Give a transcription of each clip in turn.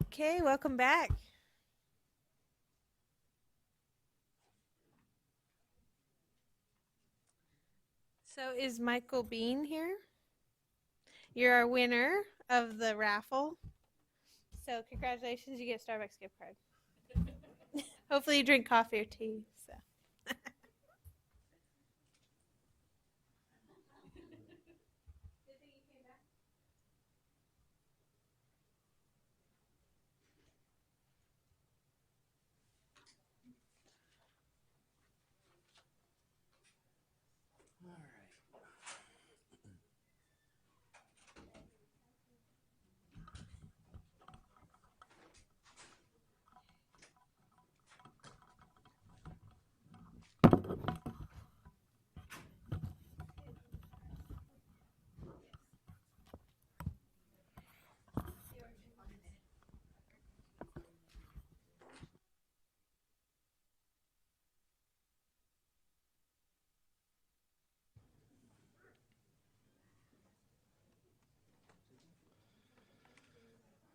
Okay, welcome back. So is Michael Bean here? You're our winner of the raffle. So congratulations, you get a Starbucks gift card. Hopefully you drink coffee or tea. So.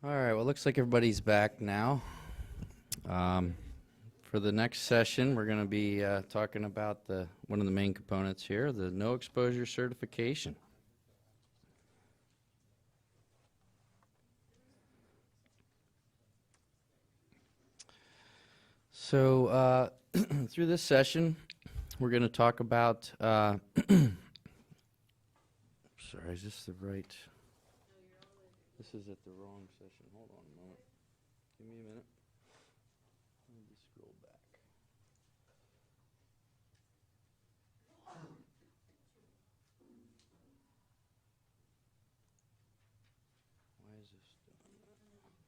All right, well, looks like everybody's back now. For the next session, we're going to be talking about one of the main components here, the no exposure certification. So through this session, we're going to talk about, sorry, is this the right? This is at the wrong session. Hold on a moment. Give me a minute. Let me just scroll back. Why is this doing that?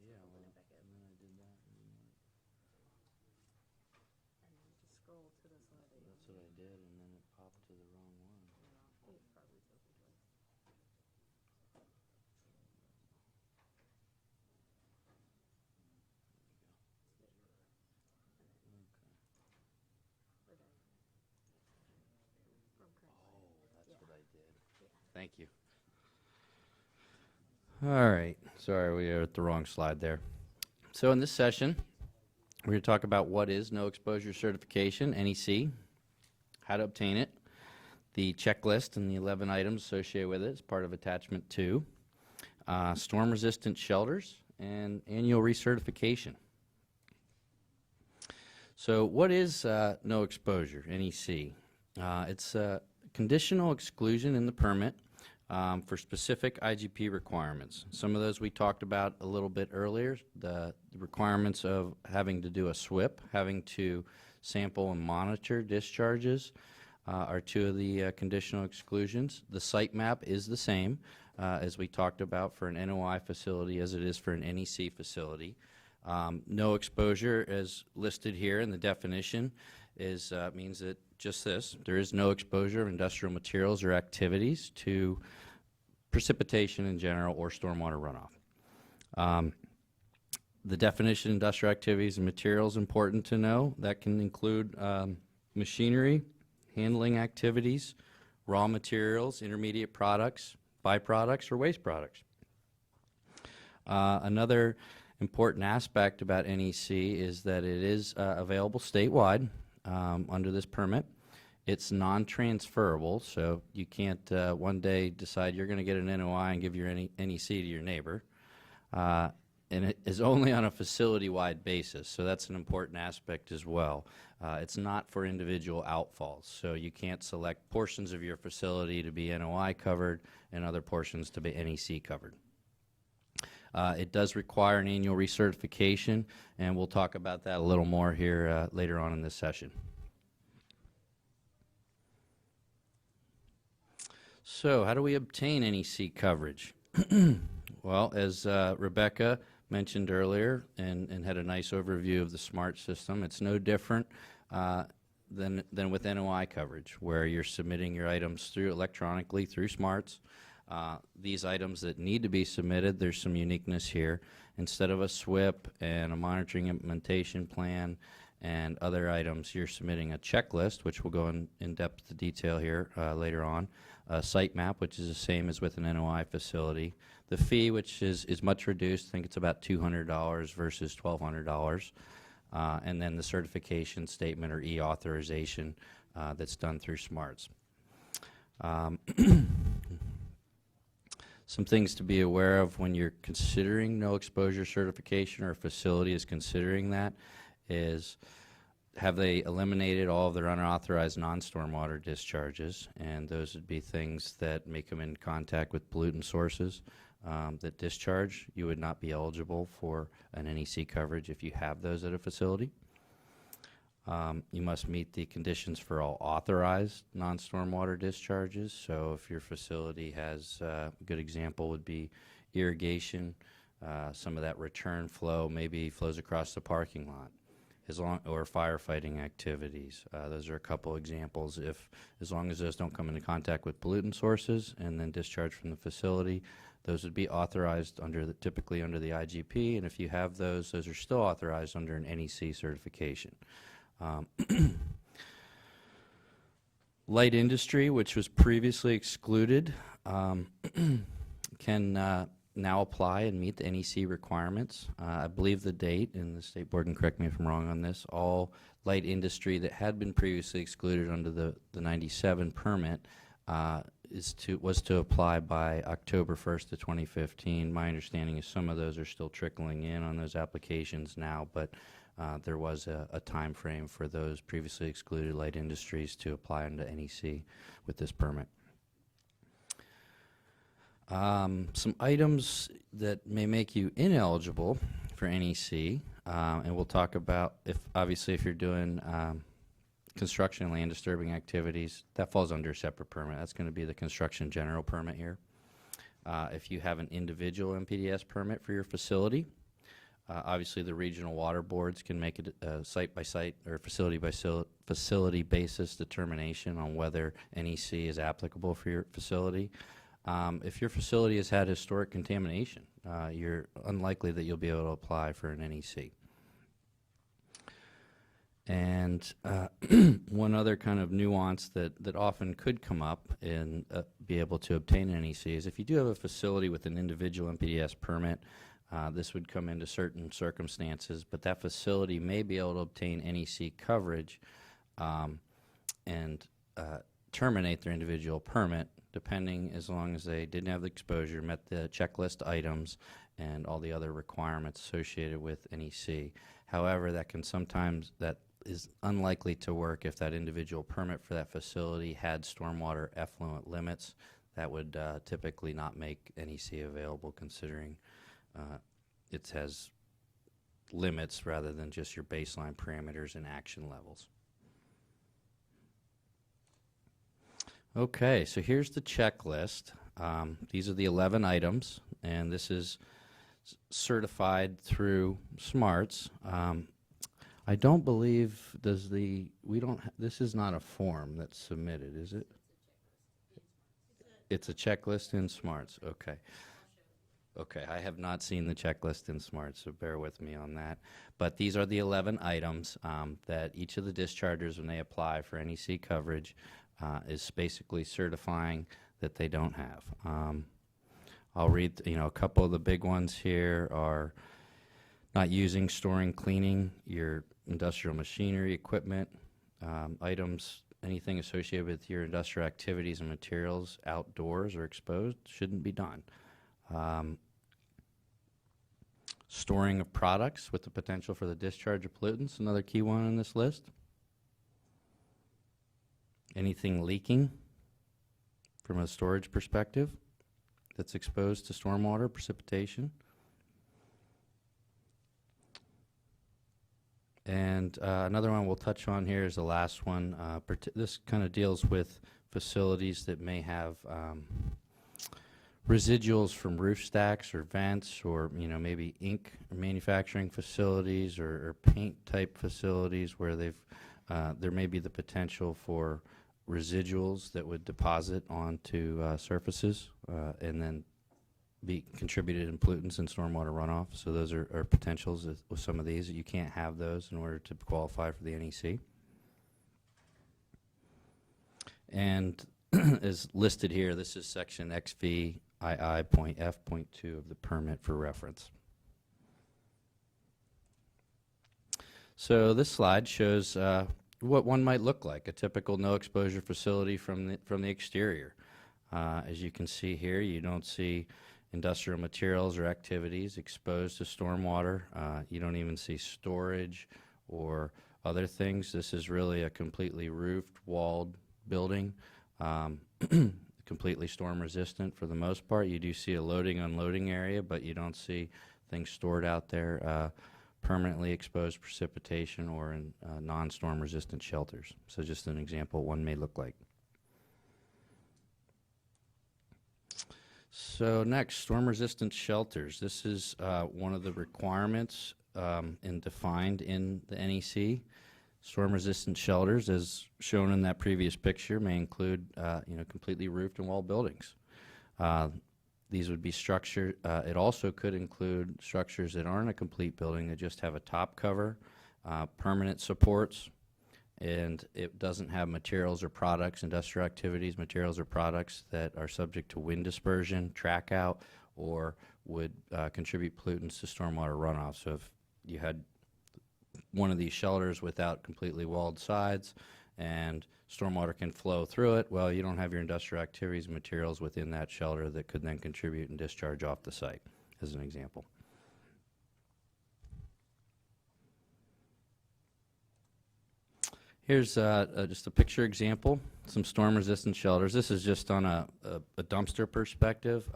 Yeah, well, and then I did that. And then that's what I did, and then it popped to the wrong one. That's what I did. Thank you. All right. Sorry, we are at the wrong slide there. So in this session, we're going to talk about what is no exposure certification, NEC, how to obtain it, the checklist and the 11 items associated with it as part of attachment 2, storm-resistant shelters, and annual recertification. So what is no exposure, NEC? It's a conditional exclusion in the permit for specific IGP requirements. Some of those we talked about a little bit earlier, the requirements of having to do a SWIP, having to sample and monitor discharges are two of the conditional exclusions. The site map is the same as we talked about for an NOI facility as it is for an NEC facility. No exposure as listed here in the definition is means that just this, there is no exposure of industrial materials or activities to precipitation in general or stormwater runoff. The definition of industrial activities and materials important to know. That can include machinery, handling activities, raw materials, intermediate products, byproducts, or waste products. Another important aspect about NEC is that it is available statewide under this permit. It's non-transferable, so you can't one day decide you're going to get an NOI and give your NEC to your neighbor. And it is only on a facility-wide basis, so that's an important aspect as well. It's not for individual outfalls, so you can't select portions of your facility to be NOI covered and other portions to be NEC covered. It does require an annual recertification, and we'll talk about that a little more here later on in this session. So how do we obtain NEC coverage? Well, as Rebecca mentioned earlier and had a nice overview of the SMART system, it's no different than with NOI coverage, where you're submitting your items through electronically through SMARTs. These items that need to be submitted, there's some uniqueness here. Instead of a SWIP and a monitoring implementation plan and other items, you're submitting a checklist, which will go in depth detail here later on, a site map, which is the same as with an NOI facility, the fee, which is much reduced. I think it's about $200 versus $1,200, and then the certification statement or e-authorization that's done through SMARTS. Some things to be aware of when you're considering no exposure certification or a facility is considering that is, have they eliminated all of their unauthorized non-stormwater discharges? And those would be things that may come in contact with pollutant sources that discharge. You would not be eligible for an NEC coverage if you have those at a facility. You must meet the conditions for all authorized non-stormwater discharges. So if your facility has, a good example would be irrigation, some of that return flow maybe flows across the parking lot, or firefighting activities. Those are a couple examples. As long as those don't come into contact with pollutant sources and then discharge from the facility, those would be authorized typically under the IGP, and if you have those are still authorized under an NEC certification. Light industry, which was previously excluded, can now apply and meet the NEC requirements. I believe the date, and the State Board can correct me if I'm wrong on this, all light industry that had been previously excluded under the 97 permit was to apply by October 1st of 2015. My understanding is some of those are still trickling in on those applications now, but there was a time frame for those previously excluded light industries to apply under NEC with this permit. Some items that may make you ineligible for NEC, and we'll talk about obviously if you're doing construction and land disturbing activities, that falls under a separate permit. That's going to be the construction general permit here. If you have an individual MPDS permit for your facility, obviously the regional water boards can make a site-by-site or facility basis determination on whether NEC is applicable for your facility. If your facility has had historic contamination, you're unlikely that you'll be able to apply for an NEC. And one other kind of nuance that often could come up and be able to obtain an NEC is if you do have a facility with an individual MPDS permit, this would come into certain circumstances, but that facility may be able to obtain NEC coverage and terminate their individual permit, depending, as long as they didn't have the exposure, met the checklist items, and all the other requirements associated with NEC. However, that is unlikely to work if that individual permit for that facility had stormwater effluent limits. That would typically not make NEC available, considering it has limits rather than just your baseline parameters and action levels. Okay, so here's the checklist. These are the 11 items, and this is certified through SMARTS. I don't believe this is not a form that's submitted, is it? It's a checklist in SMARTS. Okay. Okay, I have not seen the checklist in SMARTS, so bear with me on that. But these are the 11 items that each of the dischargers, when they apply for NEC coverage, is basically certifying that they don't have. I'll read, a couple of the big ones here are not using, storing, cleaning your industrial machinery, equipment, items, anything associated with your industrial activities and materials outdoors or exposed shouldn't be done. Storing of products with the potential for the discharge of pollutants, another key one on this list. Anything leaking from a storage perspective that's exposed to stormwater precipitation. And another one we'll touch on here is the last one. This kind of deals with facilities that may have residuals from roof stacks or vents, or maybe ink manufacturing facilities or paint type facilities where there may be the potential for residuals that would deposit onto surfaces and then be contributed in pollutants and stormwater runoff. So those are potentials with some of these. You can't have those in order to qualify for the NEC. And as listed here, this is section XVII.F.2 of the permit for reference. So this slide shows what one might look like, a typical no exposure facility from the exterior. As you can see here, you don't see industrial materials or activities exposed to stormwater. You don't even see storage or other things. This is really a completely roofed, walled building, completely storm resistant for the most part. You do see a loading unloading area, but you don't see things stored out there, permanently exposed precipitation or in non-storm resistant shelters. So just an example one may look like. So next, storm resistant shelters. This is one of the requirements and defined in the NEC. Storm resistant shelters, as shown in that previous picture, may include completely roofed and walled buildings. These would be structured. It also could include structures that aren't a complete building, that just have a top cover, permanent supports, and it doesn't have materials or products, industrial activities, materials or products that are subject to wind dispersion, track out, or would contribute pollutants to stormwater runoff. So if you had one of these shelters without completely walled sides and stormwater can flow through it, well, you don't have your industrial activities and materials within that shelter that could then contribute and discharge off the site, as an example. Here's just a picture example, some storm-resistant shelters. This is just on a dumpster perspective.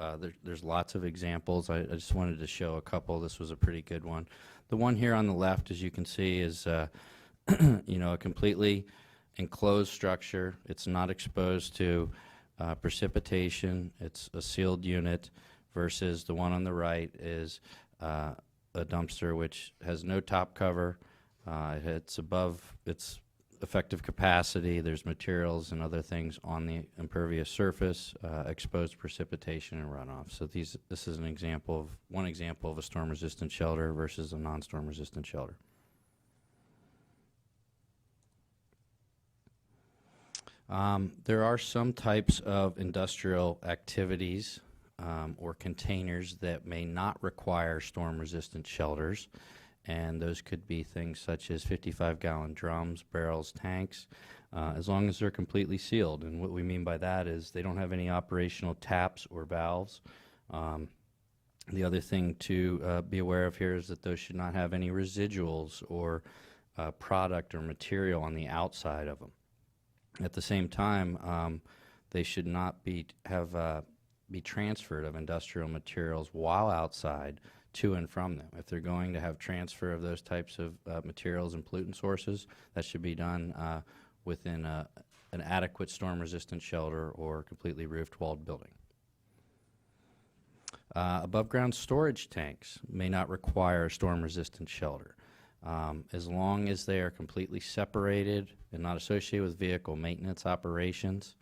There's lots of examples. I just wanted to show a couple. This was a pretty good one. The one here on the left, as you can see, is a completely enclosed structure. It's not exposed to precipitation. It's a sealed unit, versus the one on the right is a dumpster which has no top cover. It's above its effective capacity. There's materials and other things on the impervious surface, exposed precipitation and runoff. So this is one example of a storm-resistant shelter versus a non-storm resistant shelter. There are some types of industrial activities or containers that may not require storm-resistant shelters, and those could be things such as 55-gallon drums, barrels, tanks, as long as they're completely sealed. And what we mean by that is they don't have any operational taps or valves. The other thing to be aware of here is that those should not have any residuals or product or material on the outside of them. At the same time, they should not be transferred of industrial materials while outside to and from them. If they're going to have transfer of those types of materials and pollutant sources, that should be done within an adequate storm-resistant shelter or completely roofed, walled building. Above-ground storage tanks may not require a storm-resistant shelter. As long as they are completely separated and not associated with vehicle maintenance operations,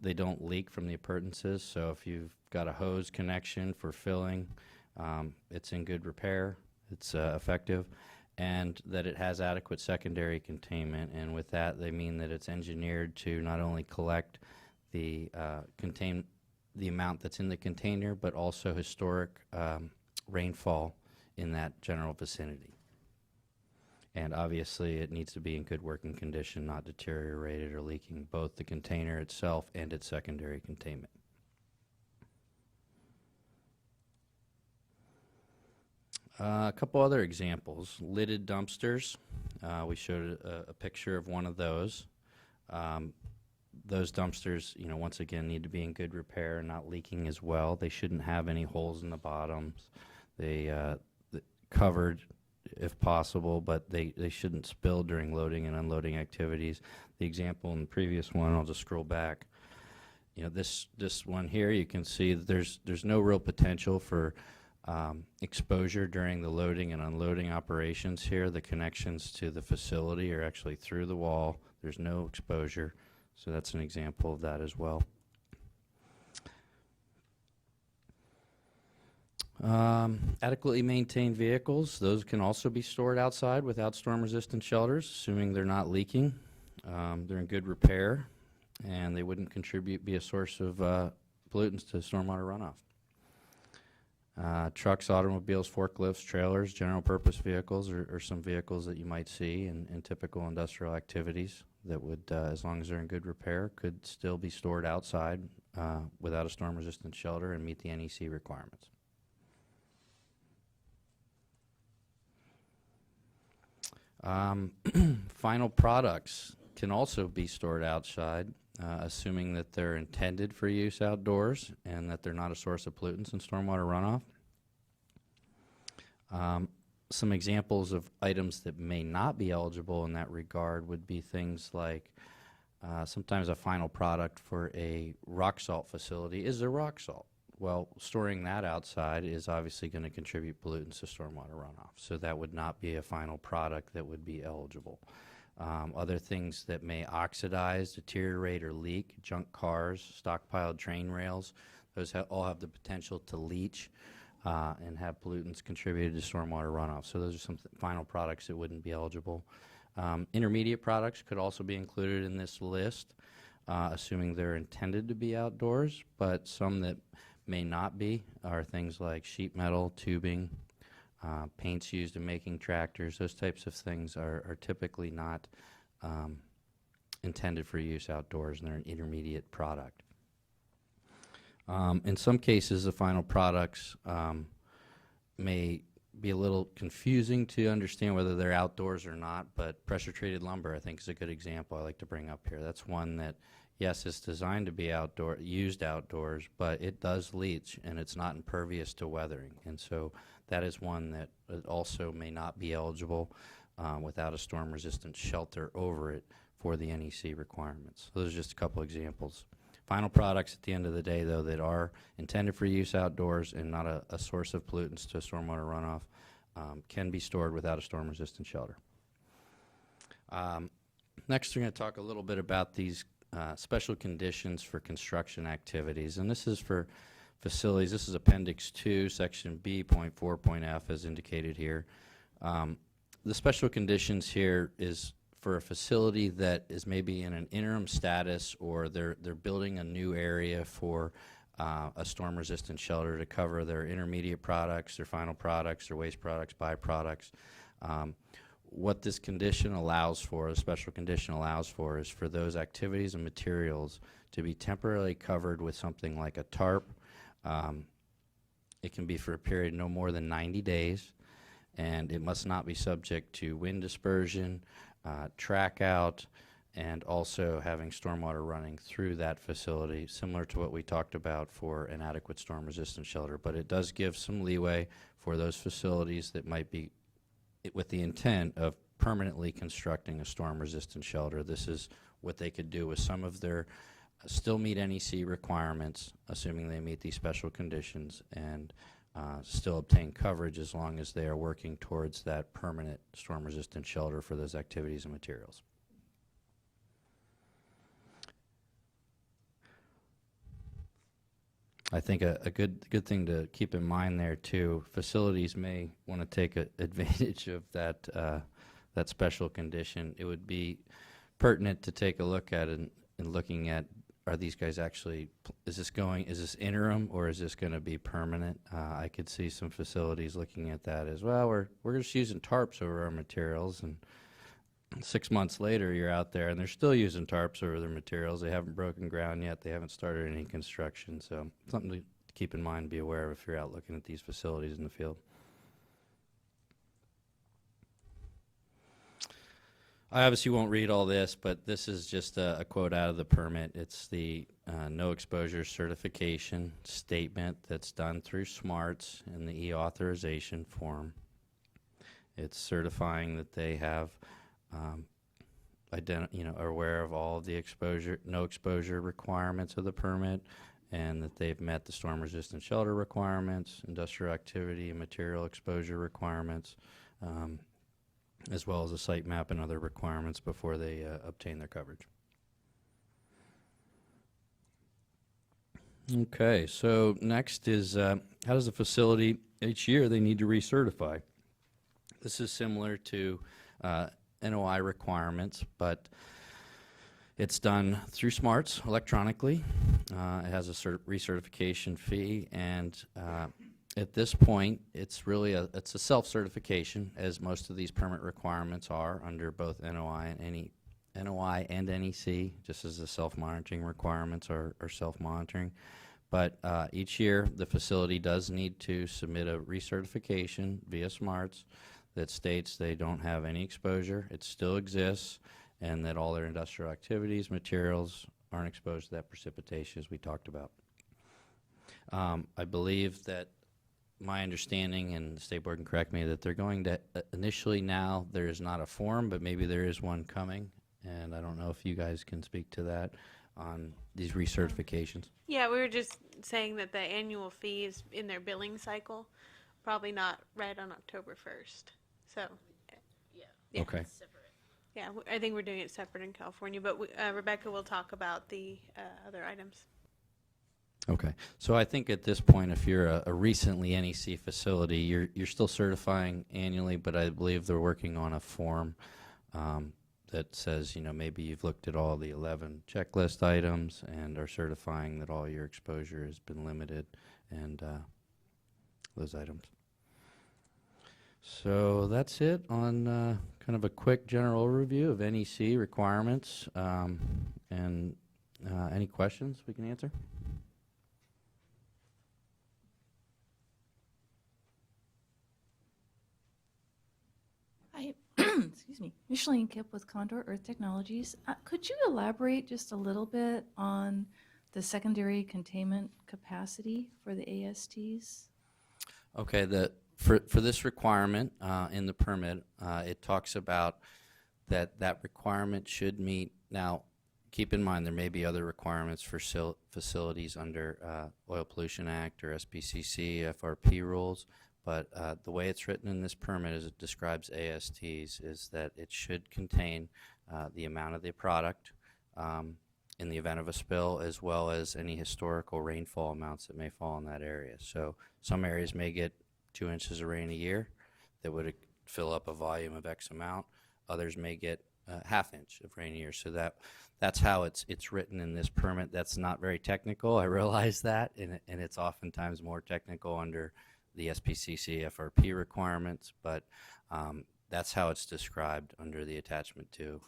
they don't leak from the appurtenances. So if you've got a hose connection for filling, it's in good repair, it's effective, and that it has adequate secondary containment. And with that, they mean that it's engineered to not only collect the amount that's in the container, but also historic rainfall in that general vicinity. And obviously, it needs to be in good working condition, not deteriorated or leaking, both the container itself and its secondary containment. A couple other examples. Lidded dumpsters. We showed a picture of one of those. Those dumpsters, once again, need to be in good repair and not leaking as well. They shouldn't have any holes in the bottoms. They covered if possible, but they shouldn't spill during loading and unloading activities. The example in the previous one, I'll just scroll back. This one here, you can see that there's no real potential for exposure during the loading and unloading operations here. The connections to the facility are actually through the wall. There's no exposure, so that's an example of that as well. Adequately maintained vehicles, those can also be stored outside without storm-resistant shelters, assuming they're not leaking. They're in good repair, and they wouldn't be a source of pollutants to stormwater runoff. Trucks, automobiles, forklifts, trailers, general purpose vehicles are some vehicles that you might see in typical industrial activities that would, as long as they're in good repair, could still be stored outside without a storm-resistant shelter and meet the NEC requirements. Final products can also be stored outside, assuming that they're intended for use outdoors and that they're not a source of pollutants and stormwater runoff. Some examples of items that may not be eligible in that regard would be things like sometimes a final product for a rock salt facility is a rock salt. Well, storing that outside is obviously going to contribute pollutants to stormwater runoff, so that would not be a final product that would be eligible. Other things that may oxidize, deteriorate, or leak, junk cars, stockpiled train rails, those all have the potential to leach and have pollutants contributed to stormwater runoff. So those are some final products that wouldn't be eligible. Intermediate products could also be included in this list, assuming they're intended to be outdoors, but some that may not be are things like sheet metal, tubing, paints used in making tractors. Those types of things are typically not intended for use outdoors, and they're an intermediate product. In some cases, the final products may be a little confusing to understand whether they're outdoors or not, but pressure-treated lumber, I think, is a good example I like to bring up here. That's one that, yes, it's designed to be used outdoors, but it does leach, and it's not impervious to weathering. And so that is one that also may not be eligible without a storm-resistant shelter over it for the NEC requirements. So those are just a couple examples. Final products at the end of the day, though, that are intended for use outdoors and not a source of pollutants to stormwater runoff can be stored without a storm-resistant shelter. Next, we're going to talk a little bit about these special conditions for construction activities, and this is for facilities. This is Appendix 2, Section B.4.F, as indicated here. The special conditions here is for a facility that is maybe in an interim status, or they're building a new area for a storm-resistant shelter to cover their intermediate products, their final products, their waste products, byproducts. What this condition allows for, a special condition allows for, is for those activities and materials to be temporarily covered with something like a tarp. It can be for a period no more than 90 days, and it must not be subject to wind dispersion, track out, and also having stormwater running through that facility, similar to what we talked about for an adequate storm-resistant shelter. But it does give some leeway for those facilities that might be with the intent of permanently constructing a storm-resistant shelter. This is what they could do with some of their still meet NEC requirements, assuming they meet these special conditions, and still obtain coverage as long as they are working towards that permanent storm-resistant shelter for those activities and materials. I think a good thing to keep in mind there too, facilities may want to take advantage of that that special condition. It would be pertinent to take a look at it and looking at, are these guys actually, is this interim, or is this going to be permanent? I could see some facilities looking at that as well. We're just using tarps over our materials, and 6 months later you're out there and they're still using tarps over their materials. They haven't broken ground yet. They haven't started any construction. So something to keep in mind, be aware of if you're out looking at these facilities in the field. I obviously won't read all this, but this is just a quote out of the permit. It's the no exposure certification statement that's done through SMARTS in the e-authorization form. It's certifying that they have are aware of all of the no exposure requirements of the permit, and that they've met the storm resistant shelter requirements, industrial activity and material exposure requirements, as well as a site map and other requirements before they obtain their coverage. Okay, so next is how does a facility, each year they need to recertify? This is similar to NOI requirements, but it's done through SMARTS electronically. It has a recertification fee, and at this point, it's really it's a self-certification, as most of these permit requirements are under both NOI and NEC, just as the self-monitoring requirements are self-monitoring. But each year, the facility does need to submit a recertification via SMARTS that states they don't have any exposure, it still exists, and that all their industrial activities, materials aren't exposed to that precipitation as we talked about. I believe that my understanding, and the State Board can correct me, that they're going to, initially now, there is not a form, but maybe there is one coming, and I don't know if you guys can speak to that on these recertifications. Yeah, we were just saying that the annual fee is in their billing cycle, probably not right on October 1st. So, yeah. Okay. Yeah, I think we're doing it separate in California, but Rebecca will talk about the other items. Okay, so I think at this point, if you're a recently NEC facility, you're still certifying annually, but I believe they're working on a form that says, you know, maybe you've looked at all the 11 checklist items and are certifying that all your exposure has been limited, and those items. So that's it on kind of a quick general overview of NEC requirements, and any questions we can answer? Hi, excuse me. Micheline Kipp with Condor Earth Technologies. Could you elaborate just a little bit on the secondary containment capacity for the ASTs? Okay, for this requirement in the permit, it talks about that requirement should meet. Now, keep in mind there may be other requirements for facilities under Oil Pollution Act or SPCC, FRP rules, but the way it's written in this permit as it describes ASTs is that it should contain the amount of the product in the event of a spill, as well as any historical rainfall amounts that may fall in that area. So some areas may get 2 inches of rain a year that would fill up a volume of X amount. Others may get half inch of rain a year. So that's how it's written in this permit. That's not very technical. I realize that, and it's oftentimes more technical under the SPCC FRP requirements, but that's how it's described under the attachment 2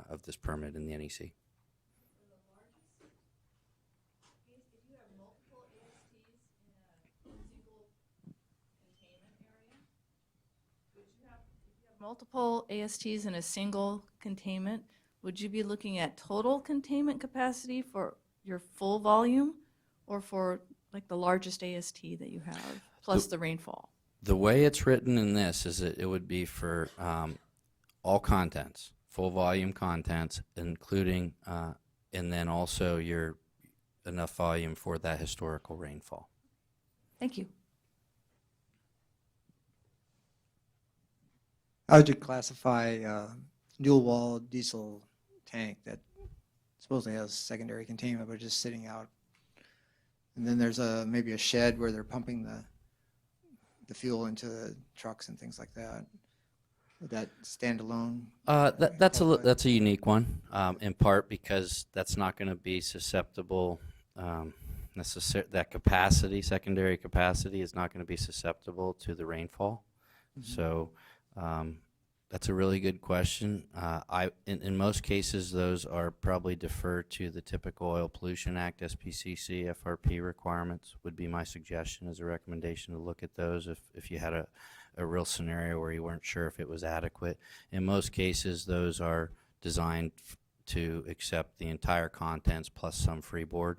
of this permit in the NEC. Multiple ASTs in a single containment, would you be looking at total containment capacity for your full volume, or for like the largest AST that you have, plus the rainfall? The way it's written in this is that it would be for all contents, full volume contents, including, and then also your enough volume for that historical rainfall. Thank you. How would you classify a dual-wall diesel tank that supposedly has secondary containment but just sitting out? And then there's maybe a shed where they're pumping the fuel into the trucks and things like that. Would that stand alone? That's a unique one, in part because that's not going to be susceptible. That capacity, secondary capacity, is not going to be susceptible to the rainfall. Mm-hmm. So that's a really good question. In most cases, those are probably deferred to the typical Oil Pollution Act, SPCC, FRP requirements would be my suggestion as a recommendation to look at those if you had a real scenario where you weren't sure if it was adequate. In most cases, those are designed to accept the entire contents plus some freeboard,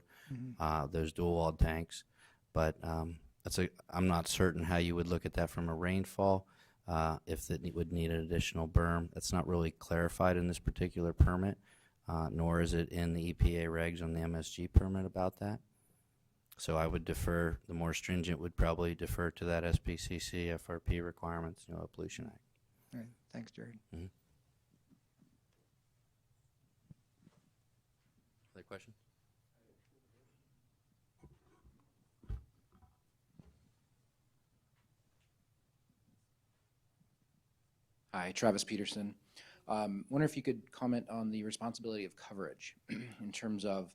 those dual-walled tanks. But I'm not certain how you would look at that from a rainfall. If it would need an additional berm. That's not really clarified in this particular permit, nor is it in the EPA regs on the MSG permit about that. So I would defer, the more stringent would probably defer to that SPCC, FRP requirements, Oil Pollution Act. All right, thanks, Jared. Mm-hmm. Other questions? Hi, Travis Peterson. Wonder if you could comment on the responsibility of coverage in terms of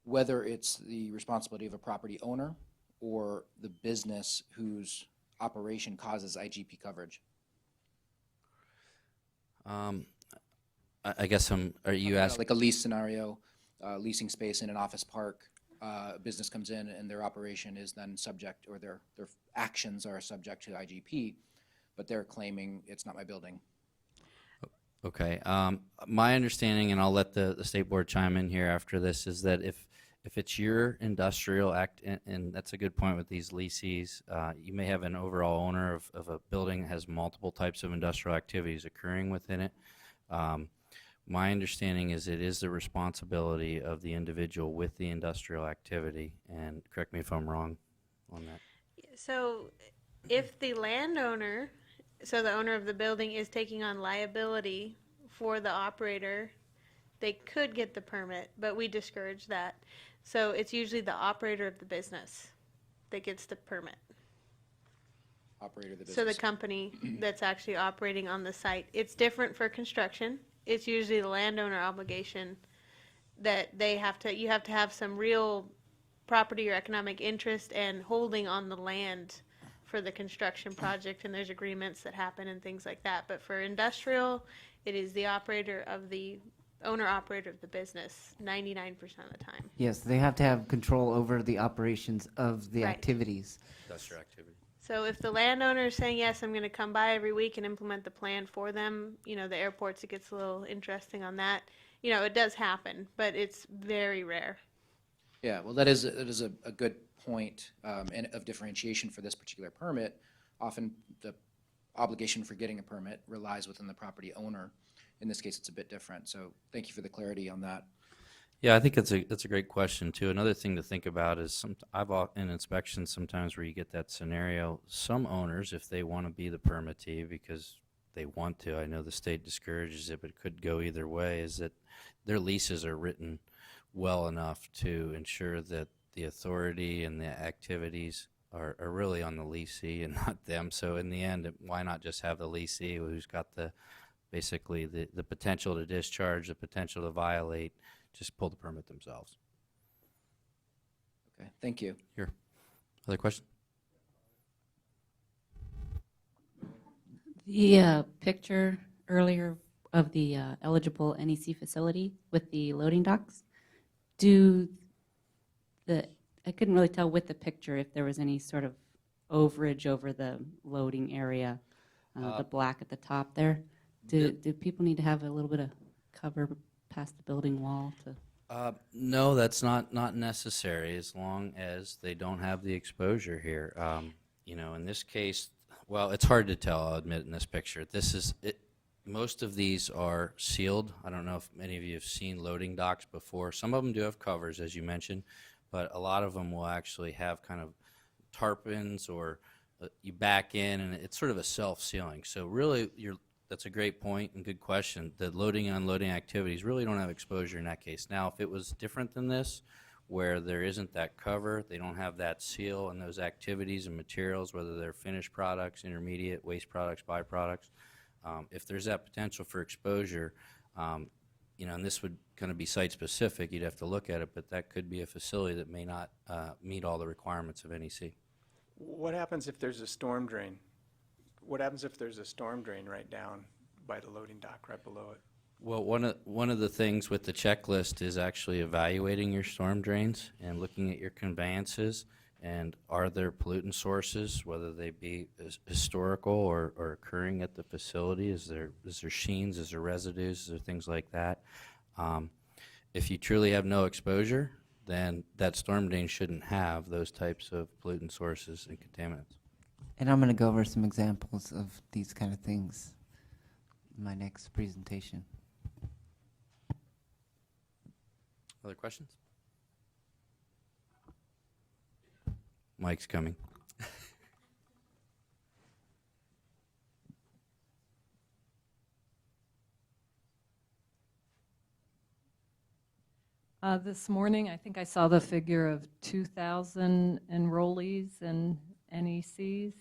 whether it's the responsibility of a property owner or the business whose operation causes IGP coverage. I guess are you asking? Like a lease scenario, leasing space in an office park, a business comes in and their operation is then subject, or their actions are subject to IGP, but they're claiming it's not my building. Okay. My understanding, and I'll let the state board chime in here after this, is that if it's your industrial act, and that's a good point with these leases, you may have an overall owner of a building that has multiple types of industrial activities occurring within it. My understanding is it is the responsibility of the individual with the industrial activity, and correct me if I'm wrong on that. So if the landowner, so the owner of the building, is taking on liability for the operator, they could get the permit, but we discourage that. So it's usually the operator of the business that gets the permit. Operator of the business. So the company that's actually operating on the site. It's different for construction. It's usually the landowner obligation that you have to have some real property or economic interest and holding on the land for the construction project, and there's agreements that happen and things like that. But for industrial, it is the owner-operator of the business 99% of the time. Yes, they have to have control over the operations of the Right. activities. Industrial activity. So if the landowner is saying, yes, I'm going to come by every week and implement the plan for them, the airports, it gets a little interesting on that. It does happen, but it's very rare. Yeah, well, that is a good point and of differentiation for this particular permit. Often the obligation for getting a permit relies within the property owner. In this case, it's a bit different. So thank you for the clarity on that. Yeah, I think that's a great question too. Another thing to think about is in inspections sometimes where you get that scenario. Some owners, if they want to be the permittee because they want to, I know the state discourages it, but it could go either way. Is that their leases are written well enough to ensure that the authority and the activities are really on the leasee and not them. So in the end, why not just have the leasee who's got basically the potential to discharge, the potential to violate, just pull the permit themselves. Okay, thank you. Here. Other question? The picture earlier of the eligible NEC facility with the loading docks, I couldn't really tell with the picture if there was any sort of overage over the loading area, the black at the top there. Do people need to have a little bit of cover past the building wall to? No, that's not necessary as long as they don't have the exposure here. In this case, well, it's hard to tell, I'll admit, in this picture. Most of these are sealed. I don't know if many of you have seen loading docks before. Some of them do have covers, as you mentioned, but a lot of them will actually have kind of tarpaulins, or you back in, and it's sort of a self-sealing. So really, that's a great point and good question. The loading and unloading activities really don't have exposure in that case. Now, if it was different than this, where there isn't that cover, they don't have that seal, and those activities and materials, whether they're finished products, intermediate, waste products, byproducts, if there's that potential for exposure, and this would kind of be site-specific, you'd have to look at it, but that could be a facility that may not meet all the requirements of NEC. What happens if there's a storm drain? What happens if there's a storm drain right down by the loading dock, right below it? Well, one of the things with the checklist is actually evaluating your storm drains and looking at your conveyances, and are there pollutant sources, whether they be historical or occurring at the facility? Is there sheens, is there residues, is there things like that? If you truly have no exposure, then that storm drain shouldn't have those types of pollutant sources and contaminants. And I'm going to go over some examples of these kind of things in my next presentation. Other questions? Mike's coming. This morning, I think I saw the figure of 2,000 enrollees in NECs.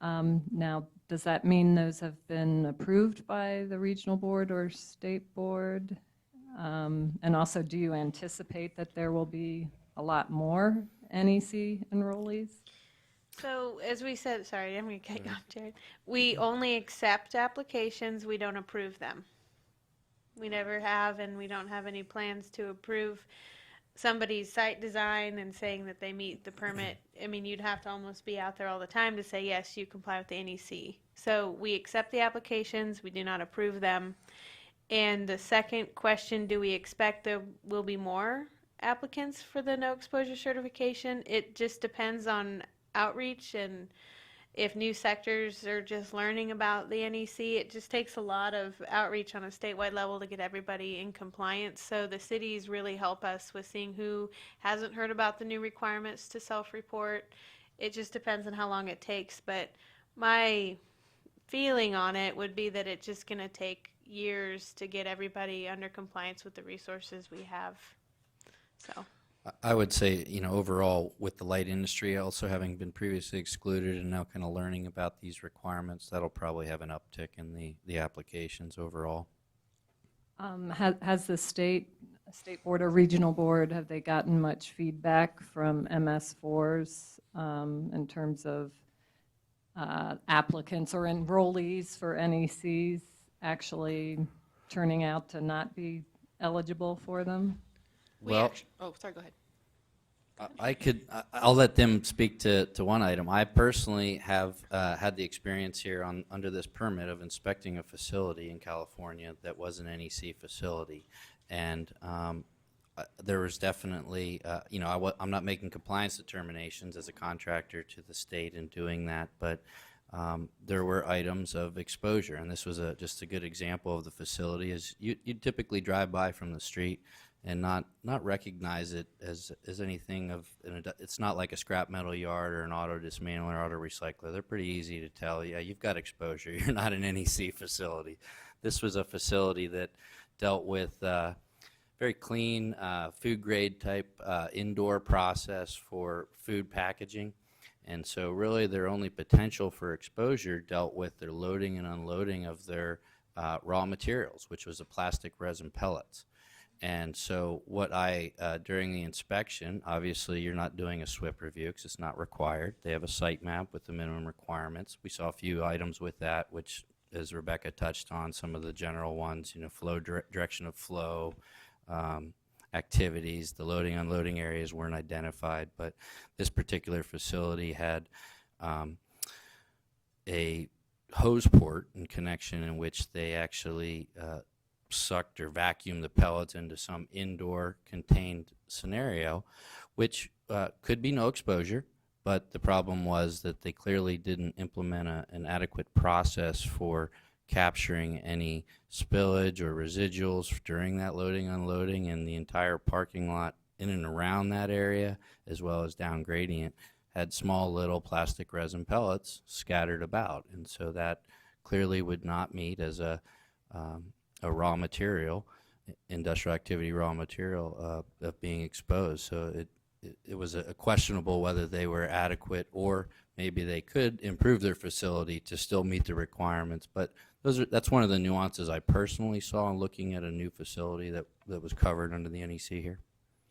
Now, does that mean those have been approved by the regional board or state board? And also, do you anticipate that there will be a lot more NEC enrollees? So as we said, sorry, I'm going to cut you off, Jared. We only accept applications. We don't approve them. We never have, and we don't have any plans to approve somebody's site design and saying that they meet the permit. I mean, you'd have to almost be out there all the time to say, yes, you comply with the NEC. So we accept the applications. We do not approve them. And the second question, do we expect there will be more applicants for the no exposure certification? It just depends on outreach, and if new sectors are just learning about the NEC, it just takes a lot of outreach on a statewide level to get everybody in compliance. So the cities really help us with seeing who hasn't heard about the new requirements to self-report. It just depends on how long it takes, but my feeling on it would be that it's just going to take years to get everybody under compliance with the resources we have. So I would say, overall, with the light industry also having been previously excluded and now kind of learning about these requirements, that'll probably have an uptick in the applications overall. Has the state board or regional board, have they gotten much feedback from MS4s in terms of applicants or enrollees for NECs actually turning out to not be eligible for them? Well, oh, sorry, go ahead. I'll let them speak to one item. I personally have had the experience here under this permit of inspecting a facility in California that was an NEC facility. And there was definitely, I'm not making compliance determinations as a contractor to the state in doing that, but there were items of exposure. And this was just a good example of the facility. Is you'd typically drive by from the street and not recognize it as anything of, it's not like a scrap metal yard or an auto dismantler or auto recycler. They're pretty easy to tell, yeah, you've got exposure. You're not an NEC facility. This was a facility that dealt with very clean food grade type indoor process for food packaging. And so really their only potential for exposure dealt with their loading and unloading of their raw materials, which was the plastic resin pellets. And so what during the inspection, obviously you're not doing a SWRCB review because it's not required. They have a site map with the minimum requirements. We saw a few items with that, which, as Rebecca touched on, some of the general ones, flow, direction of flow, activities, the loading, unloading areas weren't identified, but this particular facility had a hose port in connection in which they actually sucked or vacuumed the pellets into some indoor contained scenario, which could be no exposure, but the problem was that they clearly didn't implement an adequate process for capturing any spillage or residuals during that loading, unloading, and the entire parking lot in and around that area, as well as down gradient, had small little plastic resin pellets scattered about. And so that clearly would not meet as a raw material, industrial activity raw material of being exposed. So it was a questionable whether they were adequate, or maybe they could improve their facility to still meet the requirements. But that's one of the nuances I personally saw in looking at a new facility that was covered under the NEC here.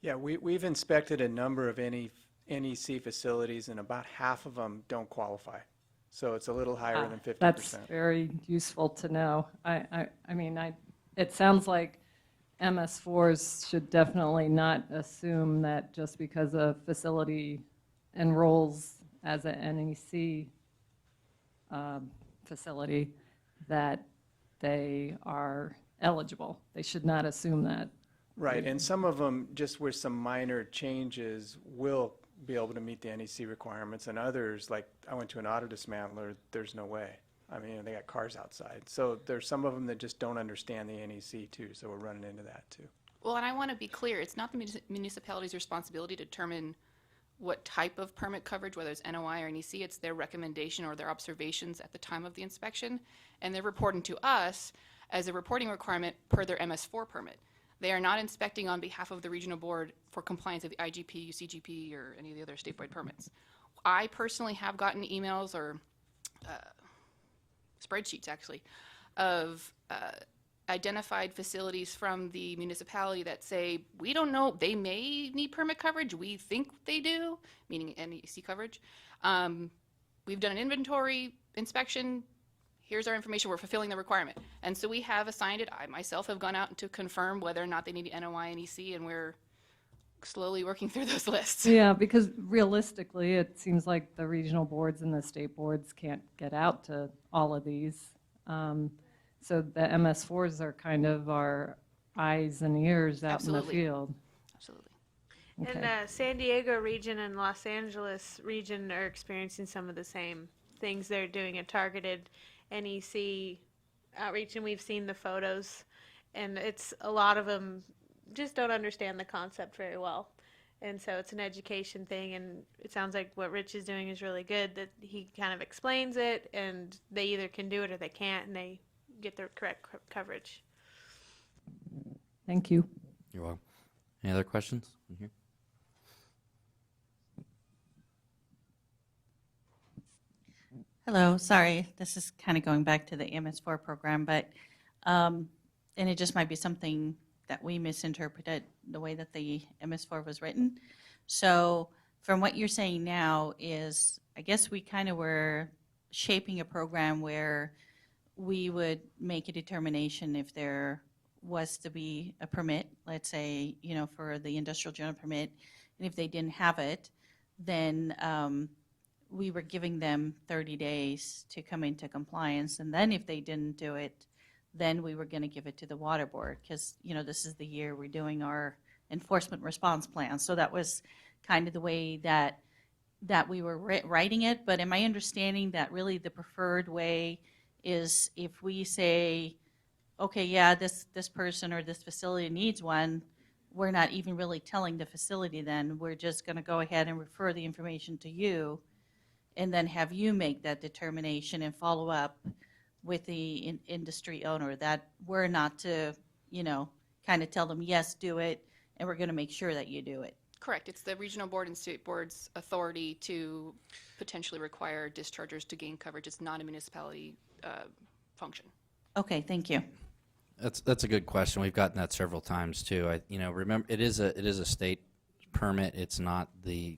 Yeah, we've inspected a number of NEC facilities, and about half of them don't qualify. So it's a little higher than 50%. That's very useful to know. I mean, it sounds like MS4s should definitely not assume that just because a facility enrolls as a NEC facility that they are eligible. They should not assume that. Right, and some of them, just with some minor changes, will be able to meet the NEC requirements, and others, like I went to an auto dismantler, there's no way. I mean, they got cars outside. So there's some of them that just don't understand the NEC too, so we're running into that too. Well, and I want to be clear, it's not the municipality's responsibility to determine what type of permit coverage, whether it's NOI or NEC. It's their recommendation or their observations at the time of the inspection, and they're reporting to us as a reporting requirement per their MS4 permit. They are not inspecting on behalf of the regional board for compliance of the IGP, UCGP, or any of the other statewide permits. I personally have gotten emails or spreadsheets actually, of identified facilities from the municipality that say, we don't know, they may need permit coverage, we think they do, meaning NEC coverage. We've done an inventory inspection, here's our information, we're fulfilling the requirement. And so we have assigned it, I myself have gone out to confirm whether or not they need NOI, NEC, and we're slowly working through those lists. Yeah, because realistically, it seems like the regional boards and the state boards can't get out to all of these. So the MS4s are kind of our eyes and ears out in Absolutely. the field. Absolutely. And Okay. San Diego region and Los Angeles region are experiencing some of the same things. They're doing a targeted NEC outreach, and we've seen the photos. And it's a lot of them just don't understand the concept very well. And so it's an education thing, and it sounds like what Rich is doing is really good, that he kind of explains it, and they either can do it or they can't, and they get the correct coverage. Thank you. You're welcome. Any other questions in here? Hello, sorry, this is kind of going back to the MS4 program, but, and it just might be something that we misinterpreted the way that the MS4 was written. So from what you're saying now is, I guess we kind of were shaping a program where we would make a determination if there was to be a permit, let's say, you know, for the industrial general permit, and if they didn't have it, then we were giving them 30 days to come into compliance, and then if they didn't do it, then we were going to give it to the water board, because, you know, this is the year we're doing our enforcement response plan. So that was kind of the way that we were writing it. But am I understanding that really the preferred way is if we say, okay, yeah, this person or this facility needs one, we're not even really telling the facility then, we're just going to go ahead and refer the information to you, and then have you make that determination and follow up with the industry owner, that we're not to, you know, kind of tell them, yes, do it, and we're going to make sure that you do it. Correct. It's the regional board and state board's authority to potentially require dischargers to gain coverage. It's not a municipality function. Okay, thank you. That's a good question. We've gotten that several times too. Remember, it is a state permit. It's not the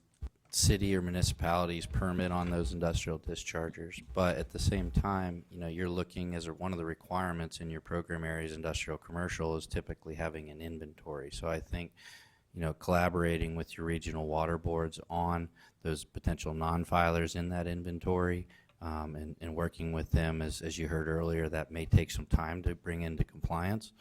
city or municipality's permit on those industrial dischargers. But at the same time, you know, you're looking as one of the requirements in your program areas, industrial commercial, is typically having an inventory. So I think, you know, collaborating with your regional water boards on those potential non-filers in that inventory, and working with them, as you heard earlier, that may take some time to bring into compliance.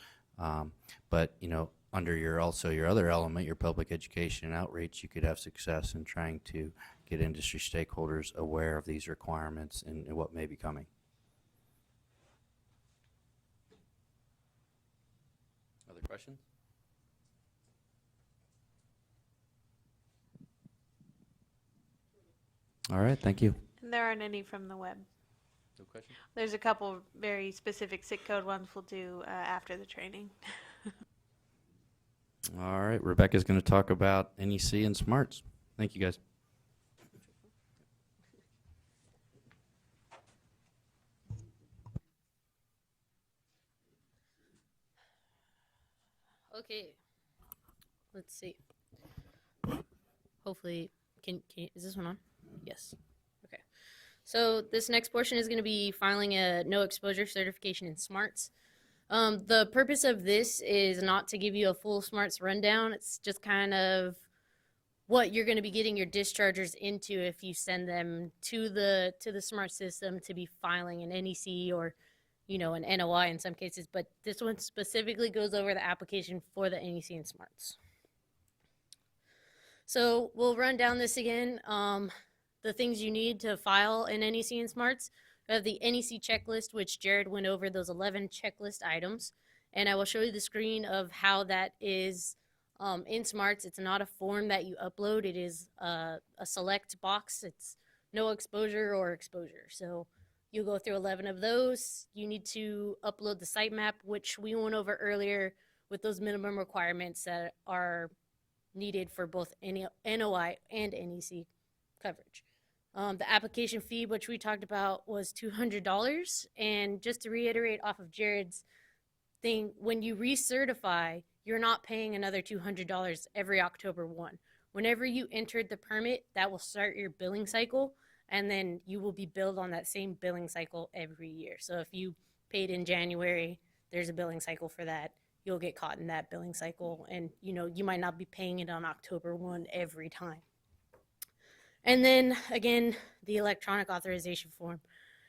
But, you know, under your other element, your public education and outreach, you could have success in trying to get industry stakeholders aware of these requirements and what may be coming. Other questions? All right, thank you. And there aren't any from the web. No questions? There's a couple very specific SIC code ones we'll do after the training. All right, Rebecca's going to talk about NEC and smarts. Thank you, guys. Okay, let's see. Hopefully, is this one on? Yes. Okay. So this next portion is going to be filing a no exposure certification in smarts. The purpose of this is not to give you a full smarts rundown. It's just kind of what you're going to be getting your dischargers into if you send them to the smart system to be filing an NEC or, you know, an NOI in some cases. But this one specifically goes over the application for the NEC and smarts. So we'll run down this again. The things you need to file an NEC and smarts. We have the NEC checklist, which Jared went over those 11 checklist items. And I will show you the screen of how that is in smarts. It's not a form that you upload. It is a select box. It's no exposure or exposure. So you'll go through 11 of those. You need to upload the sitemap, which we went over earlier with those minimum requirements that are needed for both NOI and NEC coverage. The application fee, which we talked about, was $200. And just to reiterate off of Jared's thing, when you recertify, you're not paying another $200 every October 1. Whenever you entered the permit, that will start your billing cycle, and then you will be billed on that same billing cycle every year. So if you paid in January, there's a billing cycle for that. You'll get caught in that billing cycle, and you might not be paying it on October 1 every time. And then again, the electronic authorization form,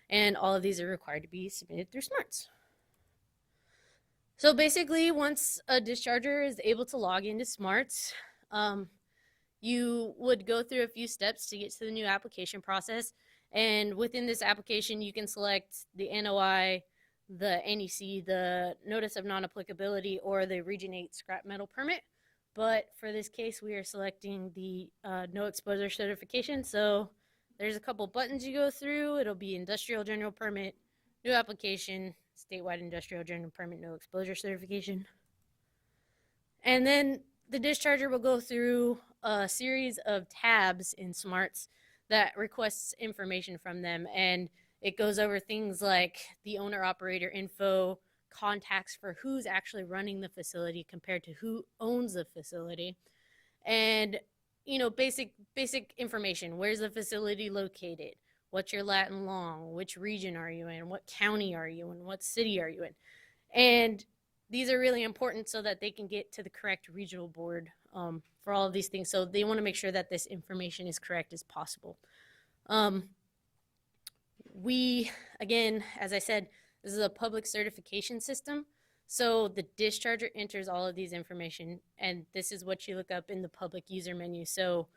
and all of these are required to be submitted through SMARTS. So basically, once a discharger is able to log into SMARTS, you would go through a few steps to get to the new application process. And within this application, you can select the NOI, the NEC, the Notice of Non-Applicability, or the Region 8 Scrap Metal Permit. But for this case, we are selecting the no exposure certification. So there's a couple buttons you go through. It'll be Industrial General Permit, New Application, Statewide Industrial General Permit, No Exposure Certification. And then the discharger will go through a series of tabs in SMARTS that requests information from them. And it goes over things like the owner-operator info, contacts for who's actually running the facility compared to who owns the facility, and basic information. Where's the facility located? What's your lat and long? Which region are you in? What county are you in? What city are you in? And these are really important so that they can get to the correct regional board for all of these things. So they want to make sure that this information is correct as possible. We, again, as I said, this is a public certification system. So the discharger enters all of these information, and this is what you look up in the public user menu. So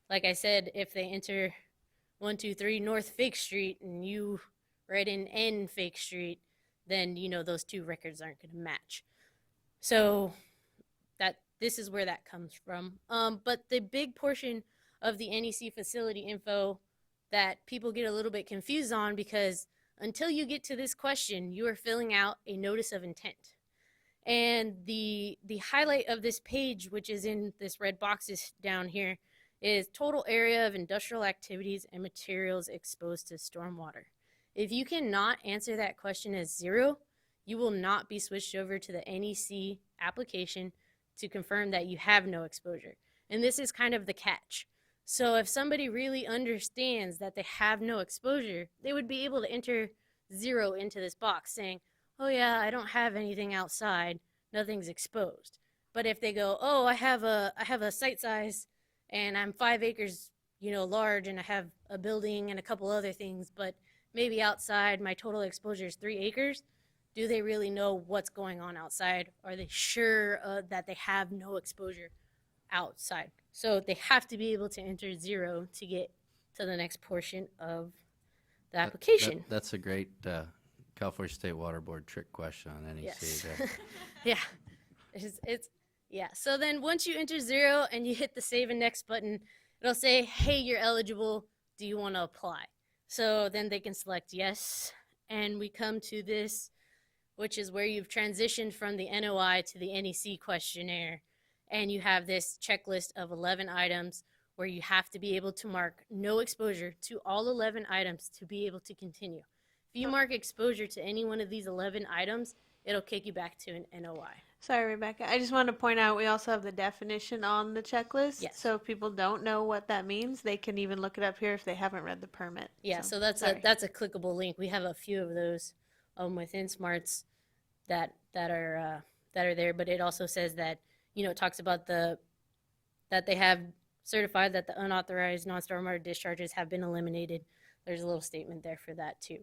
like I said, if they enter 123 North Fake Street and you write in N Fake Street, then those two records aren't going to match. So this is where that comes from. But the big portion of the NEC facility info that people get a little bit confused on, because until you get to this question, you are filling out a notice of intent. And the highlight of this page, which is in this red boxes down here, is total area of industrial activities and materials exposed to stormwater. If you cannot answer that question as 0, you will not be switched over to the NEC application to confirm that you have no exposure. And this is kind of the catch. So if somebody really understands that they have no exposure, they would be able to enter 0 into this box saying, oh yeah, I don't have anything outside, nothing's exposed. But if they go, oh, I have a site size and I'm 5 acres, large, and I have a building and a couple other things, but maybe outside my total exposure is 3 acres, do they really know what's going on outside? Are they sure that they have no exposure outside? So they have to be able to enter 0 to get to the next portion of the application. That's a great California State Water Board trick question on NEC. Yes. there. Yeah. Yeah. So then once you enter 0 and you hit the Save and Next button, it'll say, hey, you're eligible. Do you want to apply? So then they can select yes. And we come to this, which is where you've transitioned from the NOI to the NEC questionnaire. And you have this checklist of 11 items where you have to be able to mark no exposure to all 11 items to be able to continue. If you mark exposure to any one of these 11 items, it'll kick you back to an NOI. Sorry, Rebecca. I just want to point out we also have the definition on the checklist. Yes. So if people don't know what that means, they can even look it up here if they haven't read the permit. Yeah, so that's a clickable link. We have a few of those within SMARTS that are there, but it also says that it talks about that they have certified that the unauthorized non-stormwater discharges have been eliminated. There's a little statement there for that too.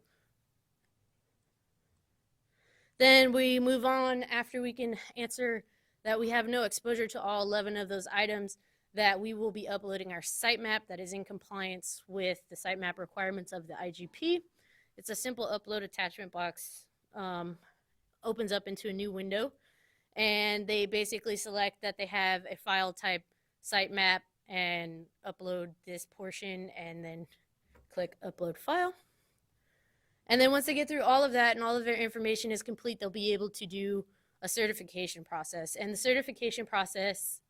Then we move on after we can answer that we have no exposure to all 11 of those items, that we will be uploading our sitemap that is in compliance with the sitemap requirements of the IGP. It's a simple upload attachment box, opens up into a new window, and they basically select that they have a file type sitemap and upload this portion and then click upload file. And then once they get through all of that and all of their information is complete, they'll be able to do a certification process. And the certification process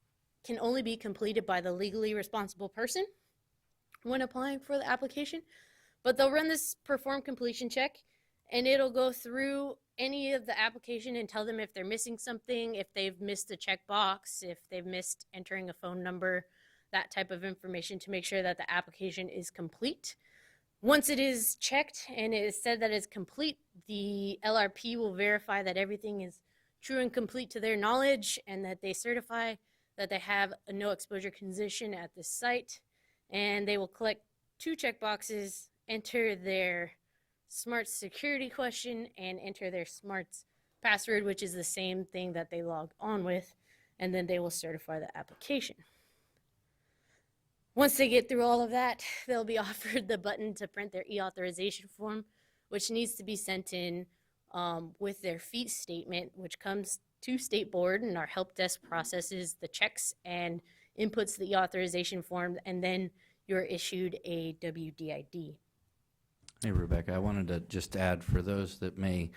can only be completed by the legally responsible person, when applying for the application. But they'll run this perform completion check, and it'll go through any of the application and tell them if they're missing something, if they've missed a checkbox, if they've missed entering a phone number, that type of information, to make sure that the application is complete. Once it is checked and it is said that it's complete, the LRP will verify that everything is true and complete to their knowledge, and that they certify that they have a no exposure condition at this site. And they will collect 2 checkboxes, enter their SMARTS security question, and enter their SMARTS password, which is the same thing that they log on with, and then they will certify the application. Once they get through all of that, they'll be offered the button to print their e-authorization form, which needs to be sent in with their fee statement, which comes to State Board, and our help desk processes the checks and inputs the e-authorization form, and then you're issued a WDID. Hey, Rebecca, I wanted to just add, for those that may,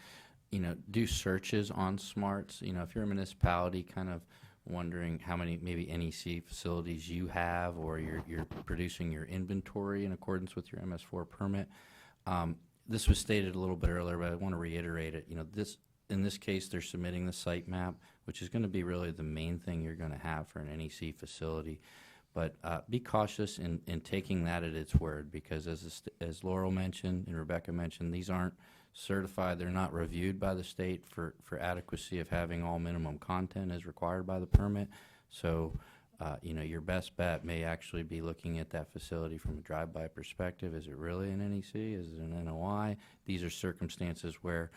do searches on SMARTS, if you're a municipality kind of wondering how many maybe NEC facilities you have, or you're producing your inventory in accordance with your MS4 permit. This was stated a little bit earlier, but I want to reiterate it. In this case, they're submitting the site map, which is going to be really the main thing you're going to have for an NEC facility. But be cautious in taking that at its word, because as Laurel mentioned and Rebecca mentioned, these aren't certified. They're not reviewed by the state for adequacy of having all minimum content as required by the permit. So, your best bet may actually be looking at that facility from a drive-by perspective. Is it really an NEC? Is it an NOI? These are circumstances where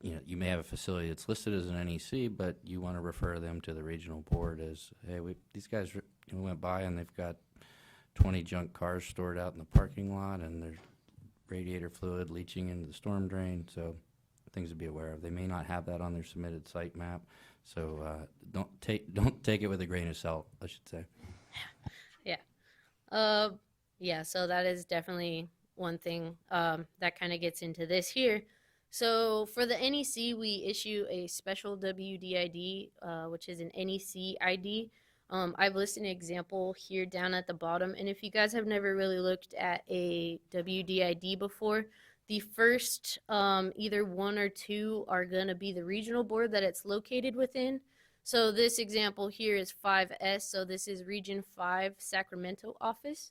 you may have a facility that's listed as an NEC, but you want to refer them to the regional board as, hey, these guys went by and they've got 20 junk cars stored out in the parking lot, and there's radiator fluid leaching into the storm drain. So things to be aware of. They may not have that on their submitted site map, so don't take it with a grain of salt, I should say. Yeah. So that is definitely one thing that kind of gets into this here. So for the NEC, we issue a special WDID, which is an NEC ID. I've listed an example here down at the bottom, and if you guys have never really looked at a WDID before, the first either 1 or 2 are going to be the regional board that it's located within. So this example here is 5S, so this is Region 5 Sacramento office.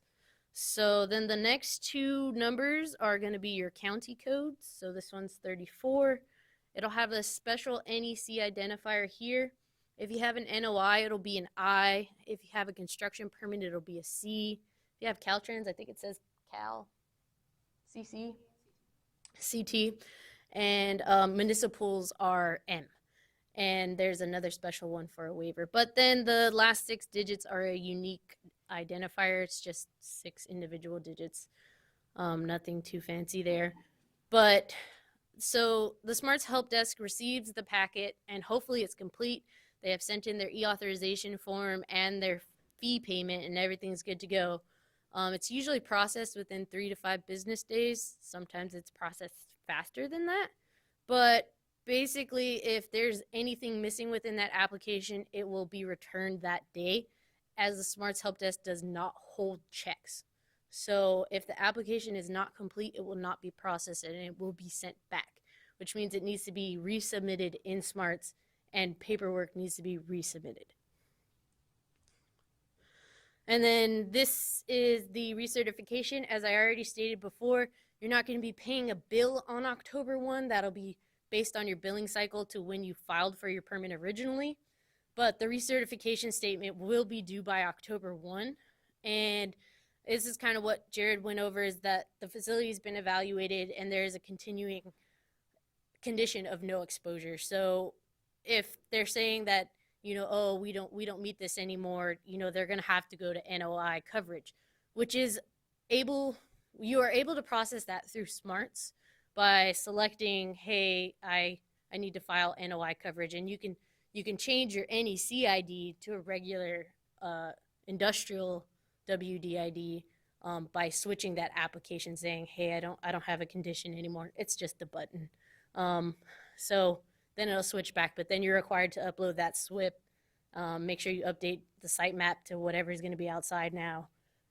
So then the next 2 numbers are going to be your county codes. So this one's 34. It'll have a special NEC identifier here. If you have an NOI, it'll be an I. If you have a construction permit, it'll be a C. If you have Caltrans, I think it says Cal, CC, CT. And municipals are M. And there's another special one for a waiver. But then the last 6 digits are a unique identifier. It's just 6 individual digits. Nothing too fancy there. But so the SMARTS help desk receives the packet, and hopefully it's complete. They have sent in their e-authorization form and their fee payment, and everything's good to go. It's usually processed within 3 to 5 business days. Sometimes it's processed faster than that. But basically, if there's anything missing within that application, it will be returned that day, as the SMARTS help desk does not hold checks. So if the application is not complete, it will not be processed and it will be sent back, which means it needs to be resubmitted in SMARTS and paperwork needs to be resubmitted. And then this is the recertification. As I already stated before, you're not going to be paying a bill on October 1. That'll be based on your billing cycle to when you filed for your permit originally. But the recertification statement will be due by October 1. And this is kind of what Jared went over, is that the facility has been evaluated and there is a continuing condition of no exposure. So if they're saying that, oh, we don't meet this anymore, they're going to have to go to NOI coverage, which is you are able to process that through SMARTS by selecting, hey, I need to file NOI coverage, and you can change your NEC ID to a regular industrial WDID by switching that application, saying, hey, I don't have a condition anymore. It's just a button. So then it'll switch back, but then you're required to upload that SWIP. Make sure you update the site map to whatever is going to be outside now,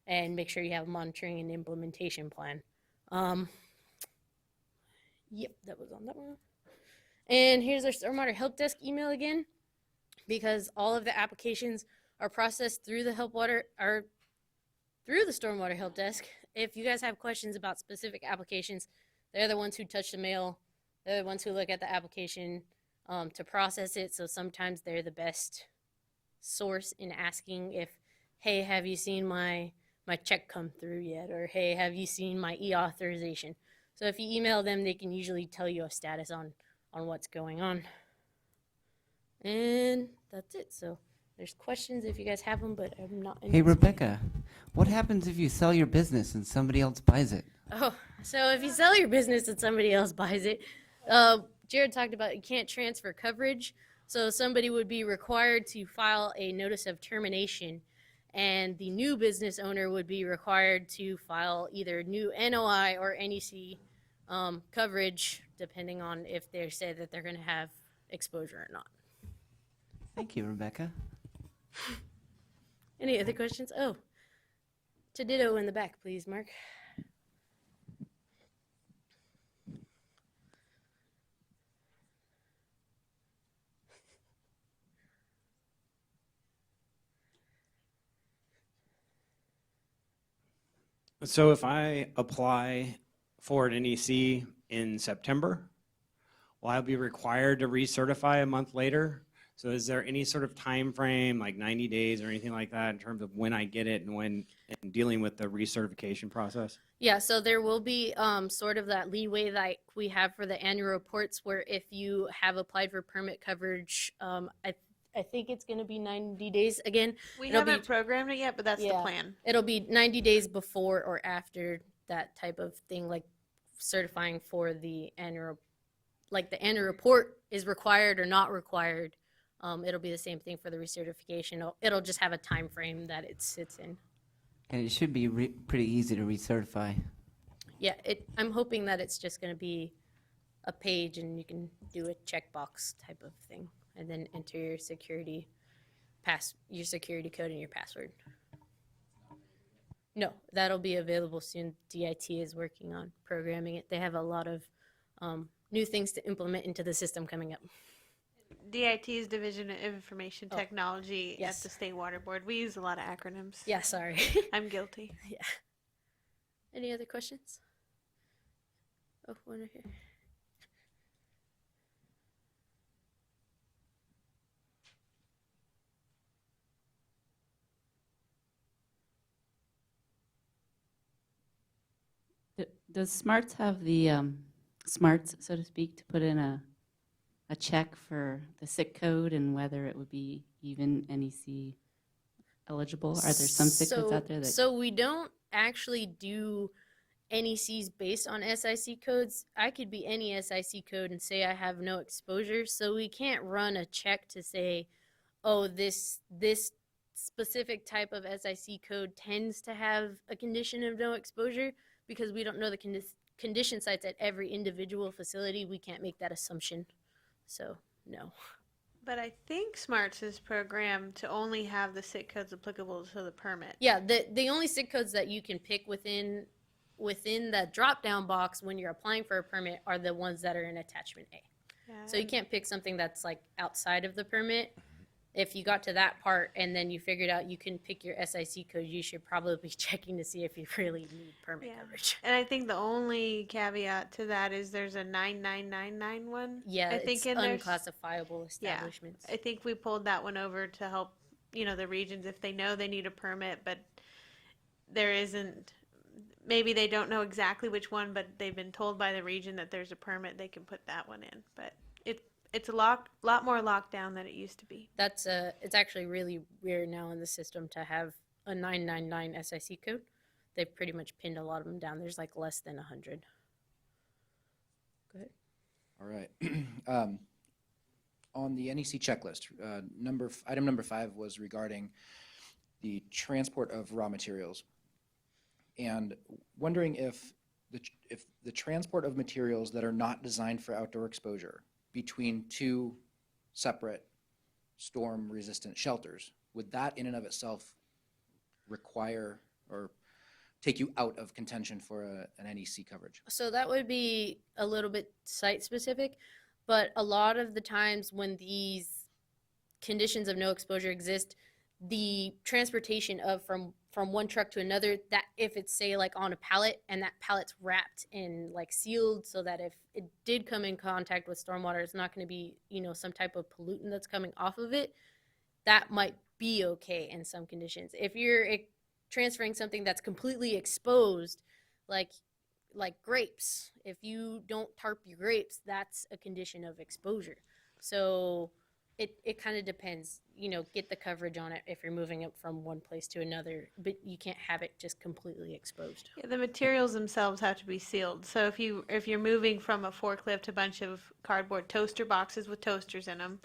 and make sure you have a monitoring and implementation plan. Yep, that was on that one. And here's our Stormwater Help Desk email again, because all of the applications are processed through the through the Stormwater Help Desk. If you guys have questions about specific applications, they're the ones who touch the mail. They're the ones who look at the application to process it. So sometimes they're the best source in asking if, hey, have you seen my check come through yet? Or, hey, have you seen my e-authorization? So if you email them, they can usually tell you a status on what's going on. And that's it. So there's questions if you guys have them, but I'm not. Hey, Rebecca, what happens if you sell your business and somebody else buys it? Oh, so if you sell your business and somebody else buys it, Jared talked about you can't transfer coverage. So somebody would be required to file a notice of termination, and the new business owner would be required to file either new NOI or NEC coverage, depending on if they say that they're going to have exposure or not. Thank you, Rebecca. Any other questions? Oh, to ditto in the back, please, Mark. So if I apply for an NEC in September, will I be required to recertify a month later? So is there any sort of time frame, like 90 days or anything like that, in terms of when I get it and when and dealing with the recertification process? Yeah, so there will be sort of that leeway that we have for the annual reports, where if you have applied for permit coverage, I think it's going to be 90 days again. We It'll haven't be- programmed it yet, but that's the Yeah. plan. It'll be 90 days before or after that type of thing, like certifying for the annual, like the annual report is required or not required. It'll be the same thing for the recertification. It'll just have a time frame that it sits in. And it should be pretty easy to recertify. Yeah, I'm hoping that it's just going to be a page and you can do a checkbox type of thing, and then enter your security code and your password. No, that'll be available soon. DIT is working on programming it. They have a lot of new things to implement into the system coming up. DIT's Division of Information Technology yes. at the State Water Board. We use a lot of acronyms. Yeah, sorry. I'm guilty. Yeah. Any other questions? Oh, one right here. Does Smarts have the smarts, so to speak, to put in a check for the SIC code and whether it would be even NEC eligible? Are there some SIC codes out there that? So we don't actually do NECs based on SIC codes. I could be any SIC code and say I have no exposure. So we can't run a check to say, oh, this specific type of SIC code tends to have a condition of no exposure, because we don't know the condition sites at every individual facility. We can't make that assumption. So, no. But I think Smarts is programmed to only have the SIC codes applicable to the permit. Yeah, the only SIC codes that you can pick within the drop-down box when you're applying for a permit are the ones that are in attachment A. Yeah. So you can't pick something that's like outside of the permit. If you got to that part and then you figured out you can pick your SIC code, you should probably be checking to see if you really need permit coverage. And I think the only caveat to that is there's a 99991 one. Yeah, I think it's in there. unclassifiable establishments. I think we pulled that one over to help, the regions if they know they need a permit, but there isn't, maybe they don't know exactly which one, but they've been told by the region that there's a permit, they can put that one in. But it's a lot more locked down than it used to be. It's actually really weird now in the system to have a 999 SIC code. They've pretty much pinned a lot of them down. There's like less than 100. Go ahead. All right. On the NEC checklist, item number 5 was regarding the transport of raw materials. And wondering if the transport of materials that are not designed for outdoor exposure between two separate storm-resistant shelters, would that in and of itself require or take you out of contention for an NEC coverage? So that would be a little bit site specific, but a lot of the times when these conditions of no exposure exist, the transportation of from one truck to another, that if it's say like on a pallet and that pallet's wrapped and like sealed so that if it did come in contact with stormwater, it's not going to be, you know, some type of pollutant that's coming off of it, that might be okay in some conditions. If you're transferring something that's completely exposed, like grapes, if you don't tarp your grapes, that's a condition of exposure. So it kind of depends, you know, get the coverage on it if you're moving it from one place to another, but you can't have it just completely exposed. Yeah, the materials themselves have to be sealed. So if you're moving from a forklift a bunch of cardboard toaster boxes with toasters in them,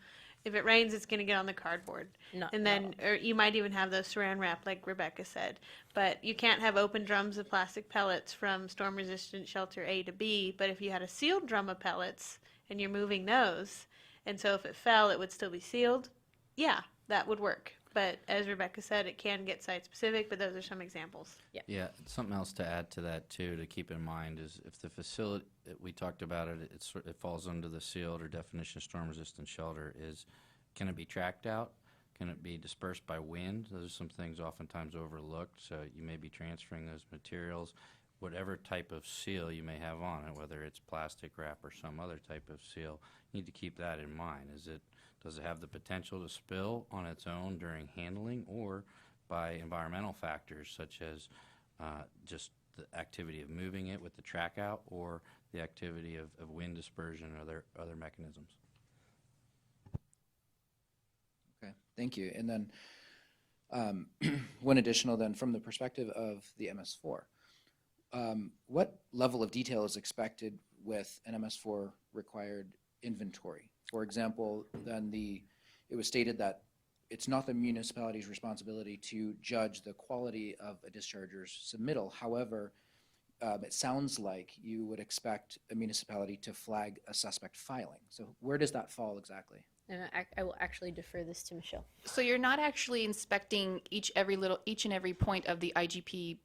if it rains, it's going to get on the cardboard. And then, or you might even have those saran wrap, like Rebecca said. But you can't have open drums of plastic pellets from storm-resistant shelter A to B. But if you had a sealed drum of pellets and you're moving those, and so if it fell, it would still be sealed, yeah, that would work. But as Rebecca said, it can get site-specific, but those are some examples. Yeah, something else to add to that too, to keep in mind, is if the facility, we talked about it, it falls under the sealed or definition of storm-resistant shelter, is can it be tracked out? Can it be dispersed by wind? Those are some things oftentimes overlooked, so you may be transferring those materials. Whatever type of seal you may have on it, whether it's plastic wrap or some other type of seal, you need to keep that in mind. Does it have the potential to spill on its own during handling, or by environmental factors such as just the activity of moving it with the track out, or the activity of wind dispersion or other mechanisms? Okay, thank you. And then one additional then, from the perspective of the MS4, what level of detail is expected with an MS4 required inventory? For example, then it was stated that it's not the municipality's responsibility to judge the quality of a discharger's submittal. However, it sounds like you would expect a municipality to flag a suspect filing. So where does that fall exactly? And I will actually defer this to Michelle. So you're not actually inspecting each and every point of the IGP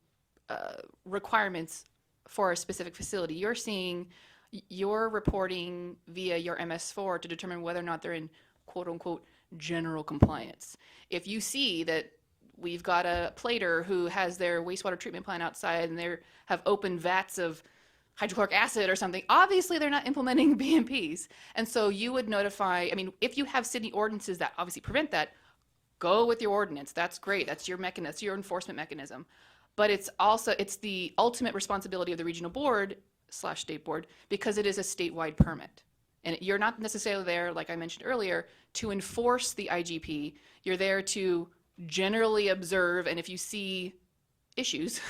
requirements for a specific facility. You're reporting via your MS4 to determine whether or not they're in quote unquote general compliance. If you see that we've got a plater who has their wastewater treatment plant outside and they have open vats of hydrochloric acid or something, obviously they're not implementing BMPs. And so you would notify, I mean, if you have city ordinances that obviously prevent that, go with your ordinance. That's great. That's your mechanism. That's your enforcement mechanism. But it's the ultimate responsibility of the regional board / state board, because it is a statewide permit. And you're not necessarily there, like I mentioned earlier, to enforce the IGP. You're there to generally observe, and if you see issues,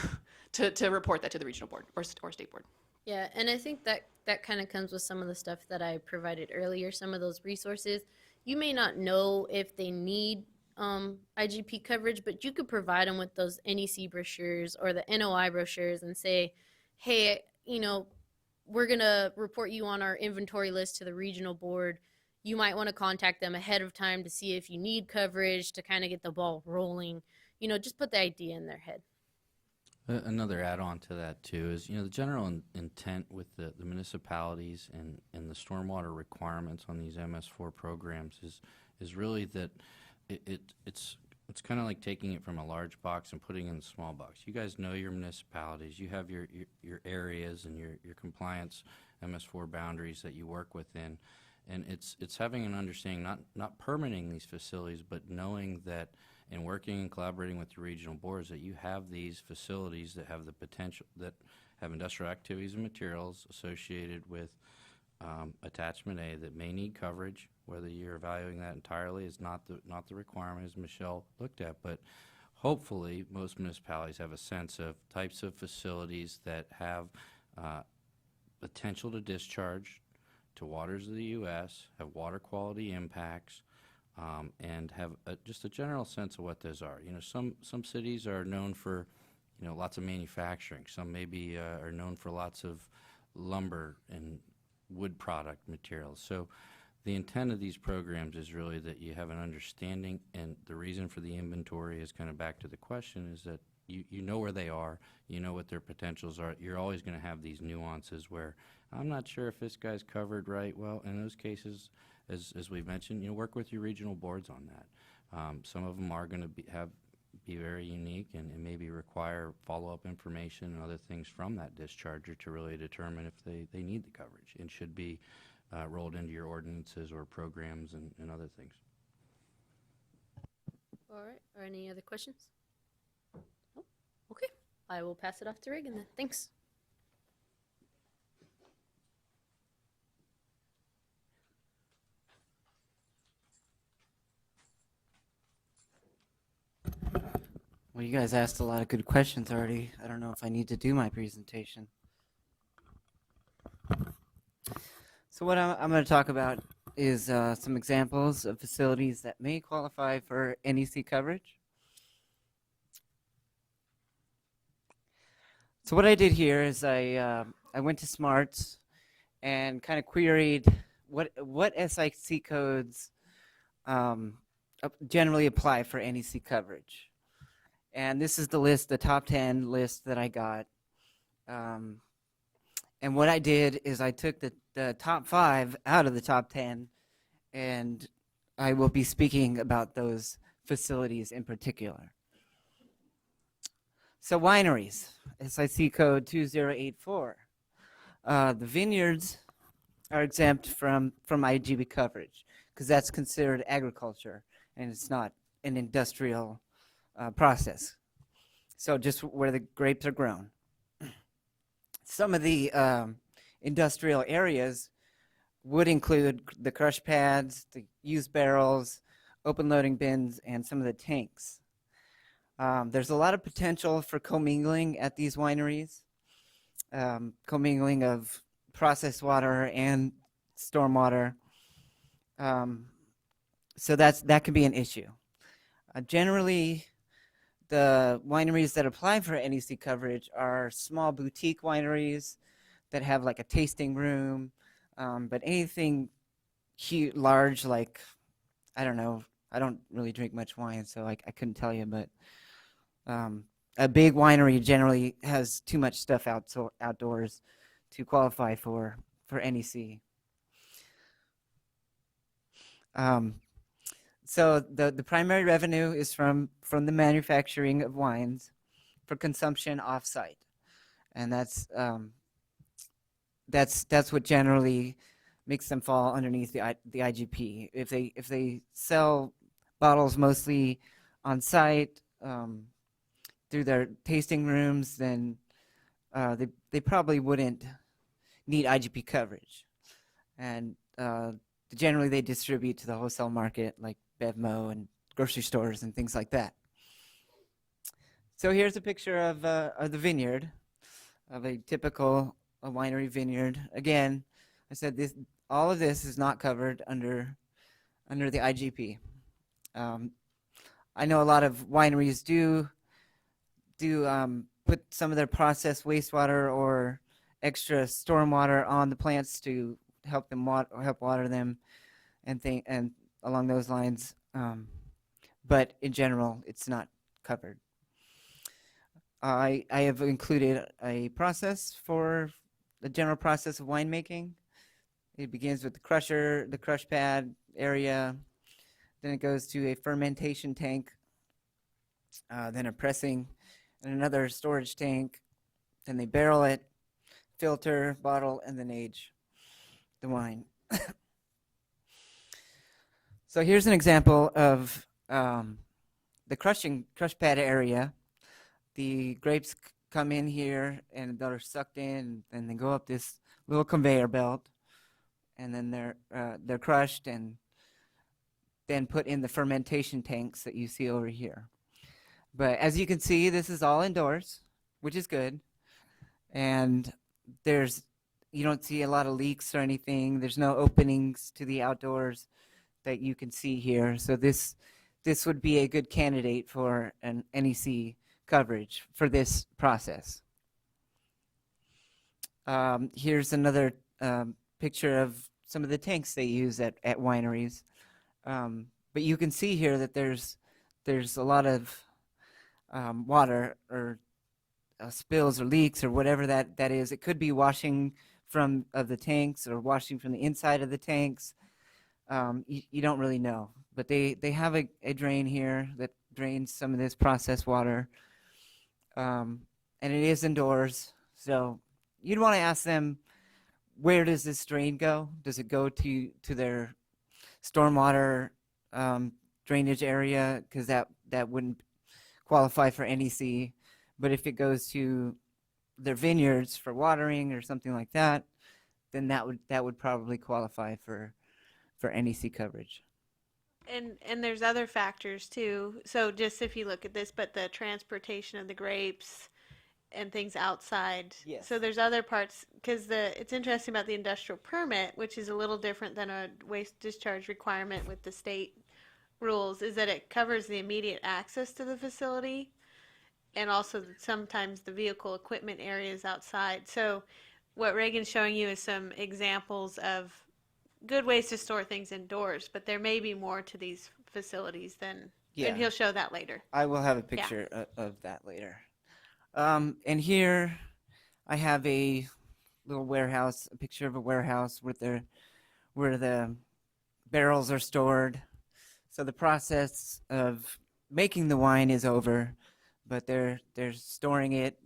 to report that to the regional board or state board. Yeah, and I think that kind of comes with some of the stuff that I provided earlier, some of those resources. You may not know if they need IGP coverage, but you could provide them with those NEC brochures or the NOI brochures and say, hey, you know, we're going to report you on our inventory list to the regional board. You might want to contact them ahead of time to see if you need coverage to kind of get the ball rolling. You know, just put the idea in their head. Another add-on to that too is, the general intent with the municipalities and the stormwater requirements on these MS4 programs is really that it's kind of like taking it from a large box and putting it in a small box. You guys know your municipalities. You have your areas and your compliance MS4 boundaries that you work within. And it's having an understanding, not permitting these facilities, but knowing that and working and collaborating with the regional boards that you have these facilities that have the potential, that have industrial activities and materials associated with attachment A that may need coverage. Whether you're evaluating that entirely is not the requirement, as Michelle looked at, but hopefully most municipalities have a sense of types of facilities that have potential to discharge to waters of the U.S., have water quality impacts, and have just a general sense of what those are. Some cities are known for, lots of manufacturing. Some maybe are known for lots of lumber and wood product materials. So the intent of these programs is really that you have an understanding, and the reason for the inventory is kind of back to the question, is that you know where they are, you know what their potentials are. You're always going to have these nuances where I'm not sure if this guy's covered right. Well, in those cases, as we've mentioned, work with your regional boards on that. Some of them are going to be very unique and maybe require follow-up information and other things from that discharger to really determine if they need the coverage and should be rolled into your ordinances or programs and other things. All right, or any other questions? Oh, okay, I will pass it off to Reagan then. Thanks. Well, you guys asked a lot of good questions already. I don't know if I need to do my presentation. So what I'm going to talk about is some examples of facilities that may qualify for NEC coverage. So what I did here is I went to Smarts and kind of queried what SIC codes generally apply for NEC coverage. And this is the list, the top 10 list that I got. And what I did is I took the top 5 out of the top 10, and I will be speaking about those facilities in particular. So wineries, SIC code 2084. The vineyards are exempt from IGB coverage because that's considered agriculture and it's not an industrial process. So just where the grapes are grown. Some of the industrial areas would include the crush pads, the used barrels, open loading bins, and some of the tanks. There's a lot of potential for commingling at these wineries, commingling of processed water and stormwater. So that could be an issue. Generally, the wineries that apply for NEC coverage are small boutique wineries that have like a tasting room, but anything huge, large, like, I don't know, I don't really drink much wine, so I couldn't tell you, but a big winery generally has too much stuff outdoors to qualify for NEC. So the primary revenue is from the manufacturing of wines for consumption off-site, and that's what generally makes them fall underneath the IGP. If they sell bottles mostly on site through their tasting rooms, then they probably wouldn't need IGP coverage, and generally they distribute to the wholesale market like Bevmo and grocery stores and things like that. So here's a picture of the vineyard, of a typical winery vineyard. Again, I said all of this is not covered under the IGP. I know a lot of wineries do put some of their processed wastewater or extra stormwater on the plants to help them help water them and along those lines, but in general, it's not covered. I have included a process for the general process of winemaking. It begins with the crusher, the crush pad area, then it goes to a fermentation tank, then a pressing, and another storage tank. Then they barrel it, filter, bottle, and then age the wine. So here's an example of the crush pad area. The grapes come in here and they're sucked in and they go up this little conveyor belt, and then they're crushed and then put in the fermentation tanks that you see over here. But as you can see, this is all indoors, which is good. And you don't see a lot of leaks or anything. There's no openings to the outdoors that you can see here. So this would be a good candidate for an NEC coverage for this process. Here's another picture of some of the tanks they use at wineries. But you can see here that there's a lot of water or spills or leaks or whatever that is. It could be washing from of the tanks or washing from the inside of the tanks. You don't really know, but they have a drain here that drains some of this processed water, and it is indoors. So you'd want to ask them, where does this drain go? Does it go to their stormwater drainage area? Because that wouldn't qualify for NEC. But if it goes to their vineyards for watering or something like that, then that would probably qualify for NEC coverage. And there's other factors too. So just if you look at this, but the transportation of the grapes and things outside. Yes. So there's other parts, because it's interesting about the industrial permit, which is a little different than a waste discharge requirement with the state rules, is that it covers the immediate access to the facility and also sometimes the vehicle equipment areas outside. So what Reagan's showing you is some examples of good ways to store things indoors, but there may be more to these facilities than, Yeah. and he'll show that later. I will have a picture of that later. And here I have a little warehouse, a picture of a warehouse where the barrels are stored. So the process of making the wine is over, but they're storing it,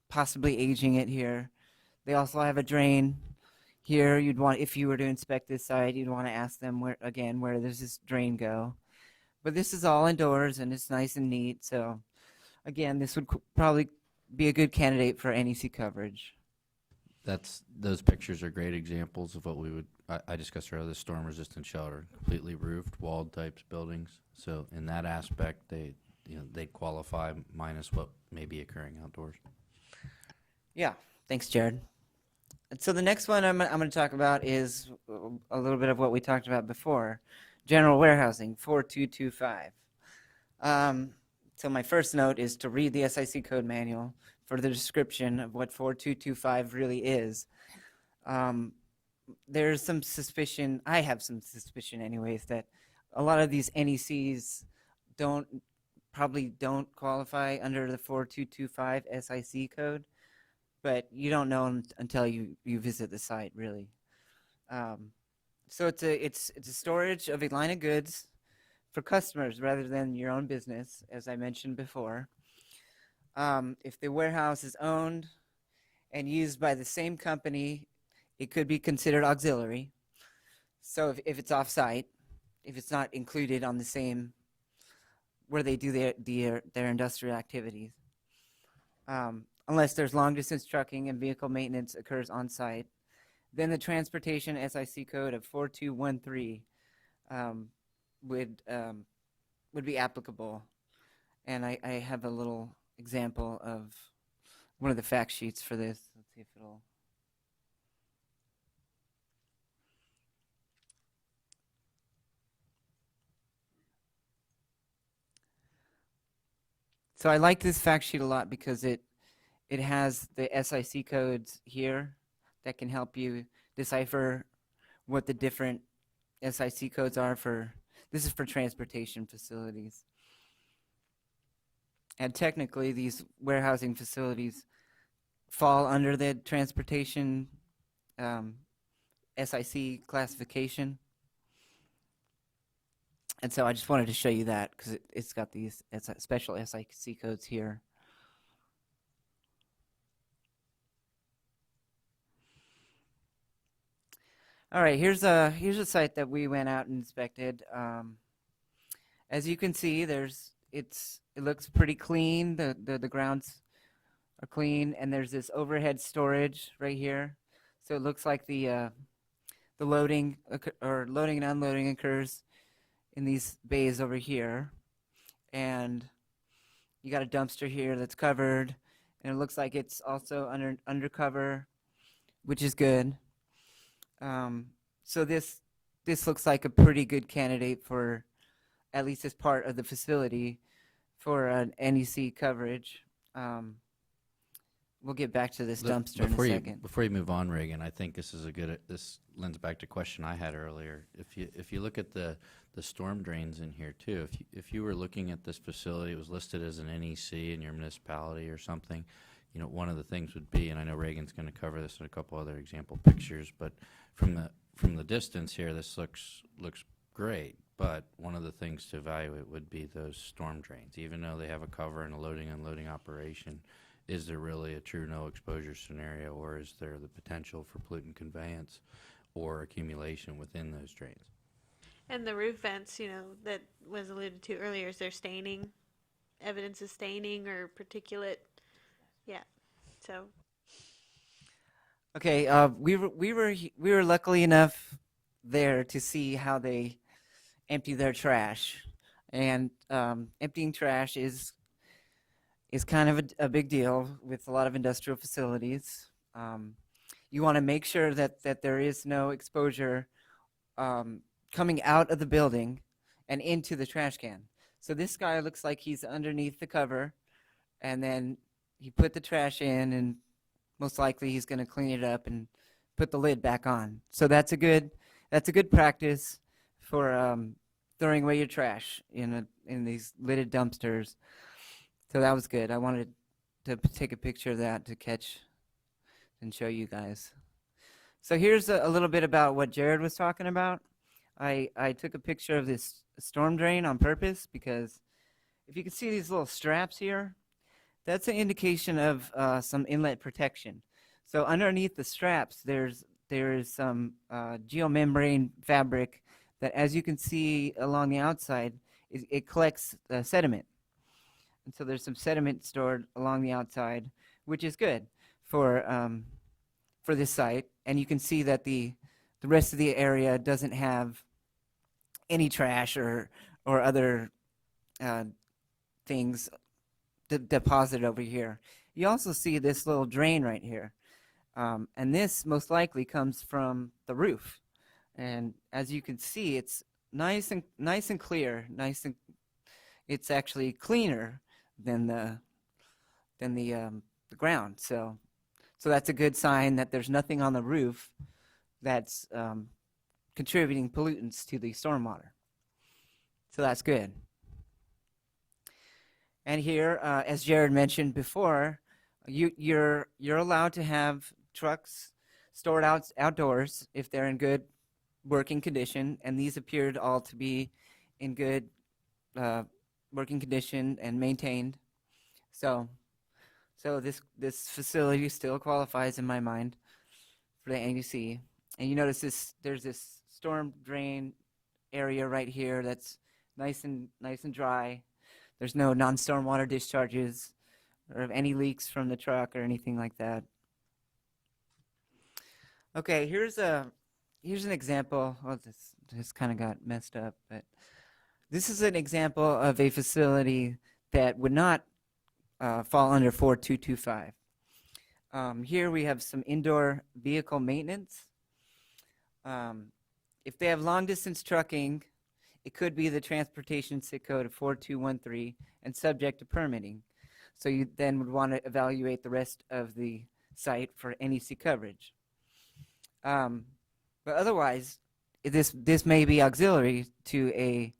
possibly aging it here. They also have a drain here. You'd want, if you were to inspect this site, you'd want to ask them where does this drain go? But this is all indoors and it's nice and neat. So again, this would probably be a good candidate for NEC coverage. Those pictures are great examples of what I discussed earlier, the storm resistant shelter, completely roofed, walled types buildings. So in that aspect, they qualify minus what may be occurring outdoors. Yeah, thanks, Jared. And so the next one I'm going to talk about is a little bit of what we talked about before, general warehousing, 4225. So my first note is to read the SIC code manual for the description of what 4225 really is. There's some suspicion, I have some suspicion anyways, that a lot of these NECs probably don't qualify under the 4225 SIC code, but you don't know until you visit the site, really. So it's a storage of a line of goods for customers rather than your own business, as I mentioned before. If the warehouse is owned and used by the same company, it could be considered auxiliary. So if it's off-site, if it's not included on the same where they do their industrial activities, unless there's long-distance trucking and vehicle maintenance occurs on-site, then the transportation SIC code of 4213 would be applicable. And I have a little example of one of the fact sheets for this. Let's see if it'll. So I like this fact sheet a lot because it has the SIC codes here that can help you decipher what the different SIC codes are for. This is for transportation facilities. And technically, these warehousing facilities fall under the transportation SIC classification. And so I just wanted to show you that because it's got these special SIC codes here. All right, here's a site that we went out and inspected. As you can see, it looks pretty clean. The grounds are clean, and there's this overhead storage right here. So it looks like the loading and unloading occurs in these bays over here, and you got a dumpster here that's covered, and it looks like it's also undercover, which is good. So this looks like a pretty good candidate for, at least as part of the facility, for an NEC coverage. We'll get back to this dumpster in a second. Before you move on, Reagan, I think this lends back to a question I had earlier. If you look at the the storm drains in here too. If you were looking at this facility, it was listed as an NEC in your municipality or something, you know, one of the things would be, and I know Reagan's going to cover this in a couple other example pictures, but from the distance here, this looks great. But one of the things to evaluate would be those storm drains. Even though they have a cover and a loading and unloading operation, is there really a true no exposure scenario, or is there the potential for pollutant conveyance or accumulation within those drains? And the roof vents, you know, that was alluded to earlier, is there staining, evidence of staining or particulate? Yeah, so. Okay, we were luckily enough there to see how they empty their trash, and emptying trash is kind of a big deal with a lot of industrial facilities. You want to make sure that there is no exposure coming out of the building and into the trash can. So this guy looks like he's underneath the cover, and then he put the trash in, and most likely he's going to clean it up and put the lid back on. So that's a good practice for throwing away your trash in these lidded dumpsters. So that was good. I wanted to take a picture of that to catch and show you guys. So here's a little bit about what Jared was talking about. I took a picture of this storm drain on purpose because if you can see these little straps here, that's an indication of some inlet protection. So underneath the straps, there is some geomembrane fabric that, as you can see along the outside, it collects sediment. And so there's some sediment stored along the outside, which is good for this site. And you can see that the rest of the area doesn't have any trash or other things deposited over here. You also see this little drain right here. And this most likely comes from the roof. And as you can see, it's nice and clear, it's actually cleaner than the ground. So that's a good sign that there's nothing on the roof that's contributing pollutants to the stormwater. So that's good. And here, as Jared mentioned before, you're allowed to have trucks stored outdoors if they're in good working condition, and these appeared all to be in good working condition and maintained. So this facility still qualifies in my mind for the NEC. And you notice there's this storm drain area right here that's nice and dry. There's no non-stormwater discharges or any leaks from the truck or anything like that. Okay, here's an example. Oh, this kind of got messed up, but this is an example of a facility that would not fall under 4225. Here we have some indoor vehicle maintenance. If they have long-distance trucking, it could be the transportation SIC code of 4213 and subject to permitting. So you then would want to evaluate the rest of the site for NEC coverage. But otherwise, this may be auxiliary to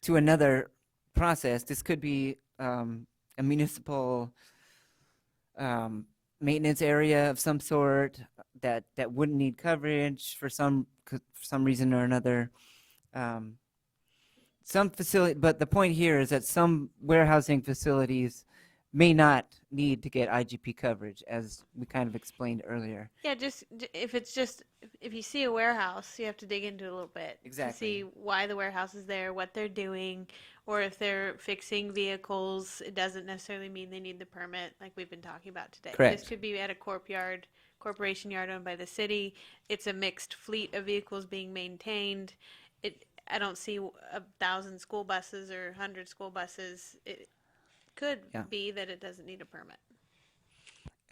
another process. This could be a municipal maintenance area of some sort that wouldn't need coverage for some reason or another. Some facility, but the point here is that some warehousing facilities may not need to get IGP coverage, as we kind of explained earlier. Yeah, if you see a warehouse, you have to dig into it a little bit. Exactly. To see why the warehouse is there, what they're doing, or if they're fixing vehicles, it doesn't necessarily mean they need the permit like we've been talking about today. Correct. This could be at a corporation yard owned by the city. It's a mixed fleet of vehicles being maintained. I don't see 1,000 school buses or 100 school buses. It could be that it doesn't need a permit.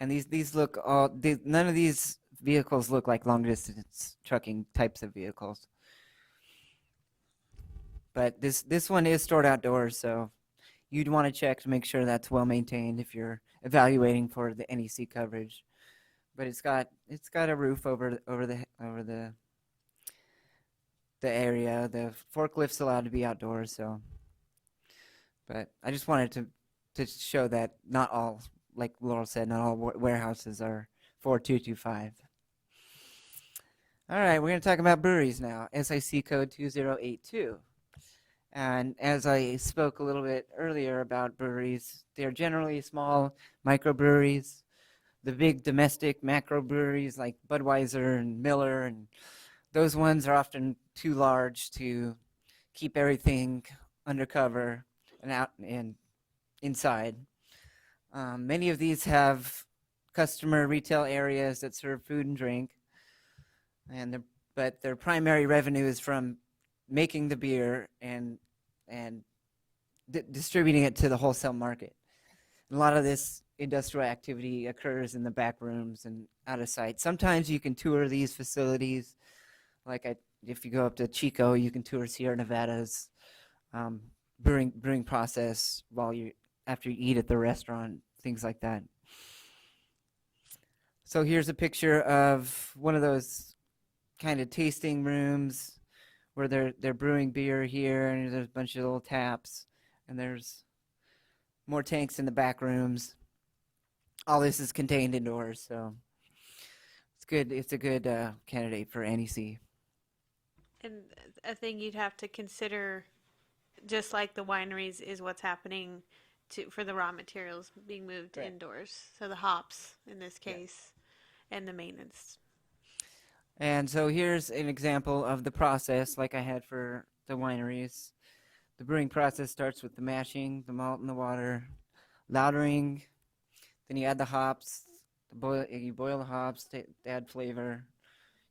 And these look none of these vehicles look like long distance trucking types of vehicles. But this one is stored outdoors, so you'd want to check to make sure that's well maintained if you're evaluating for the NEC coverage. But it's got a roof over the the area. The forklift's allowed to be outdoors, so. But I just wanted to show that not all, like Laurel said, not all warehouses are 4225. All right, we're going to talk about breweries now. SIC code 2082. And as I spoke a little bit earlier about breweries, they're generally small microbreweries. The big domestic macro breweries like Budweiser and Miller, and those ones are often too large to keep everything undercover and out and inside. Many of these have customer retail areas that serve food and drink, but their primary revenue is from making the beer and distributing it to the wholesale market. A lot of this industrial activity occurs in the back rooms and out of sight. Sometimes you can tour these facilities, if you go up to Chico, you can tour Sierra Nevada's brewing process after you eat at the restaurant, things like that. So here's a picture of one of those kind of tasting rooms where they're brewing beer here, and there's a bunch of little taps, and there's more tanks in the back rooms. All this is contained indoors, so it's good. It's a good candidate for NEC. And a thing you'd have to consider, just like the wineries, is what's happening for the raw materials being moved Right. indoors. So the hops in this case, and the maintenance. And so here's an example of the process like I had for the wineries. The brewing process starts with the mashing, the malt and the water, lautering, then you add the hops, you boil the hops to add flavor,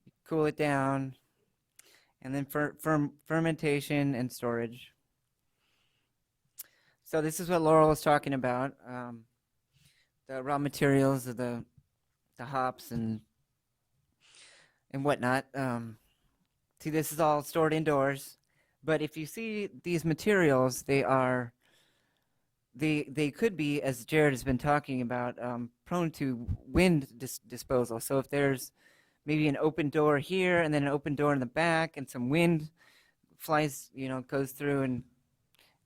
you cool it down, and then fermentation and storage. So this is what Laurel was talking about, the raw materials of the hops and whatnot. See, this is all stored indoors, but if you see these materials, they could be, as Jared has been talking about, prone to wind disposal. So if there's maybe an open door here and then an open door in the back, and some wind flies, goes through, and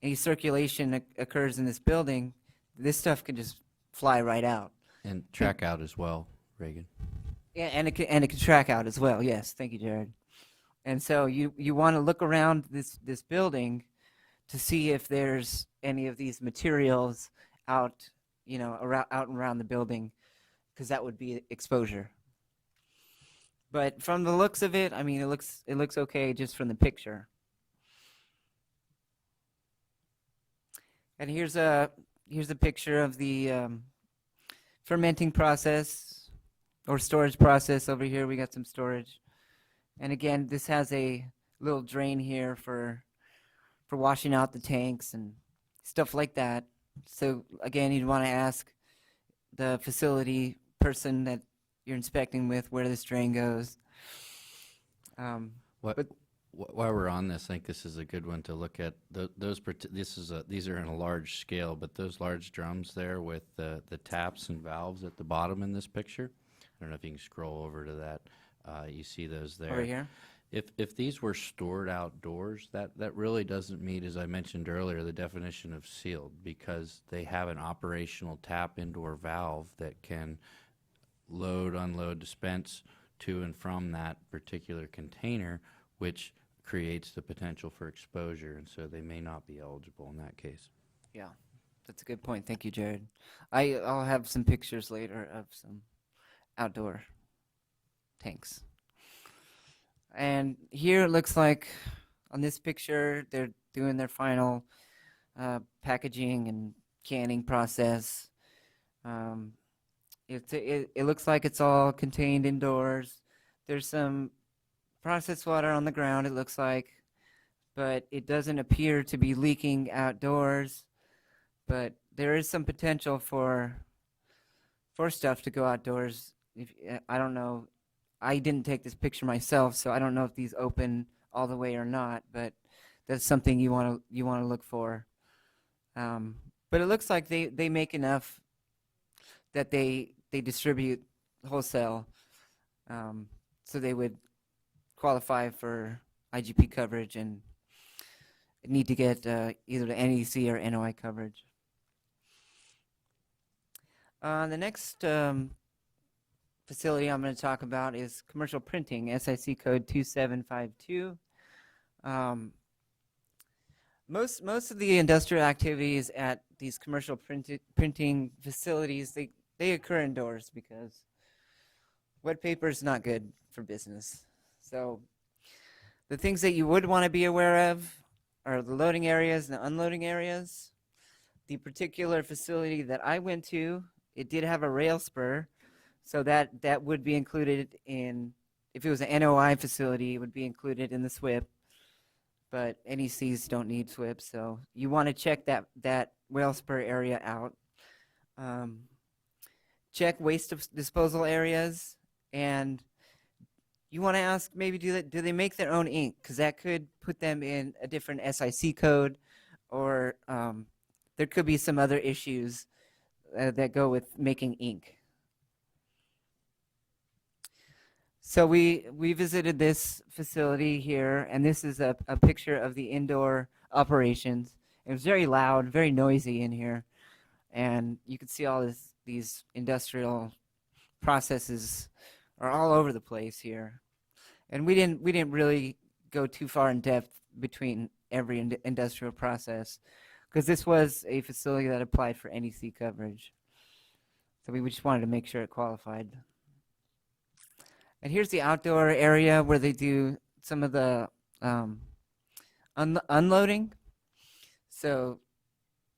any circulation occurs in this building, this stuff can just fly right out. And track out as well, Reagan. Yeah, and it can track out as well. Yes, thank you, Jared. And so you want to look around this building to see if there's any of these materials out and around the building, because that would be exposure. But from the looks of it, I mean, it looks okay just from the picture. And here's a picture of the fermenting process or storage process. Over here we got some storage, and again, this has a little drain here for washing out the tanks and stuff like that. So again, you'd want to ask the facility person that you're inspecting with where this drain goes. While we're on this, I think this is a good one to look at. These are in a large scale, but those large drums there with the taps and valves at the bottom in this picture. I don't know if you can scroll over to that. You see those there. Over here? If these were stored outdoors, that really doesn't meet, as I mentioned earlier, the definition of sealed, because they have an operational tap indoor valve that can load, unload, dispense to and from that particular container, which creates the potential for exposure, and so they may not be eligible in that case. Yeah, that's a good point. Thank you, Jared. I'll have some pictures later of some outdoor tanks. And here it looks like on this picture they're doing their final packaging and canning process. It looks like it's all contained indoors. There's some processed water on the ground, it looks like, but it doesn't appear to be leaking outdoors. But there is some potential for stuff to go outdoors. I don't know. I didn't take this picture myself, so I don't know if these open all the way or not. But that's something you want to look for. But it looks like they make enough that they distribute wholesale, so they would qualify for IGP coverage and need to get either the NEC or NOI coverage. The next facility I'm going to talk about is commercial printing, SIC code 2752. Most of the industrial activities at these commercial printing facilities, they occur indoors because wet paper is not good for business. So the things that you would want to be aware of are the loading areas and the unloading areas. The particular facility that I went to, it did have a rail spur, so that would be included in, if it was an NOI facility, it would be included in the SWIP. But NECs don't need SWIP, so you want to check that rail spur area out. Check waste disposal areas, and you want to ask maybe do they make their own ink, because that could put them in a different SIC code, or there could be some other issues that go with making ink. So we visited this facility here, and this is a picture of the indoor operations. It was very loud, very noisy in here, and you could see all these industrial processes are all over the place here. And we didn't really go too far in depth between every industrial process, because this was a facility that applied for NEC coverage. So we just wanted to make sure it qualified. And here's the outdoor area where they do some of the unloading. So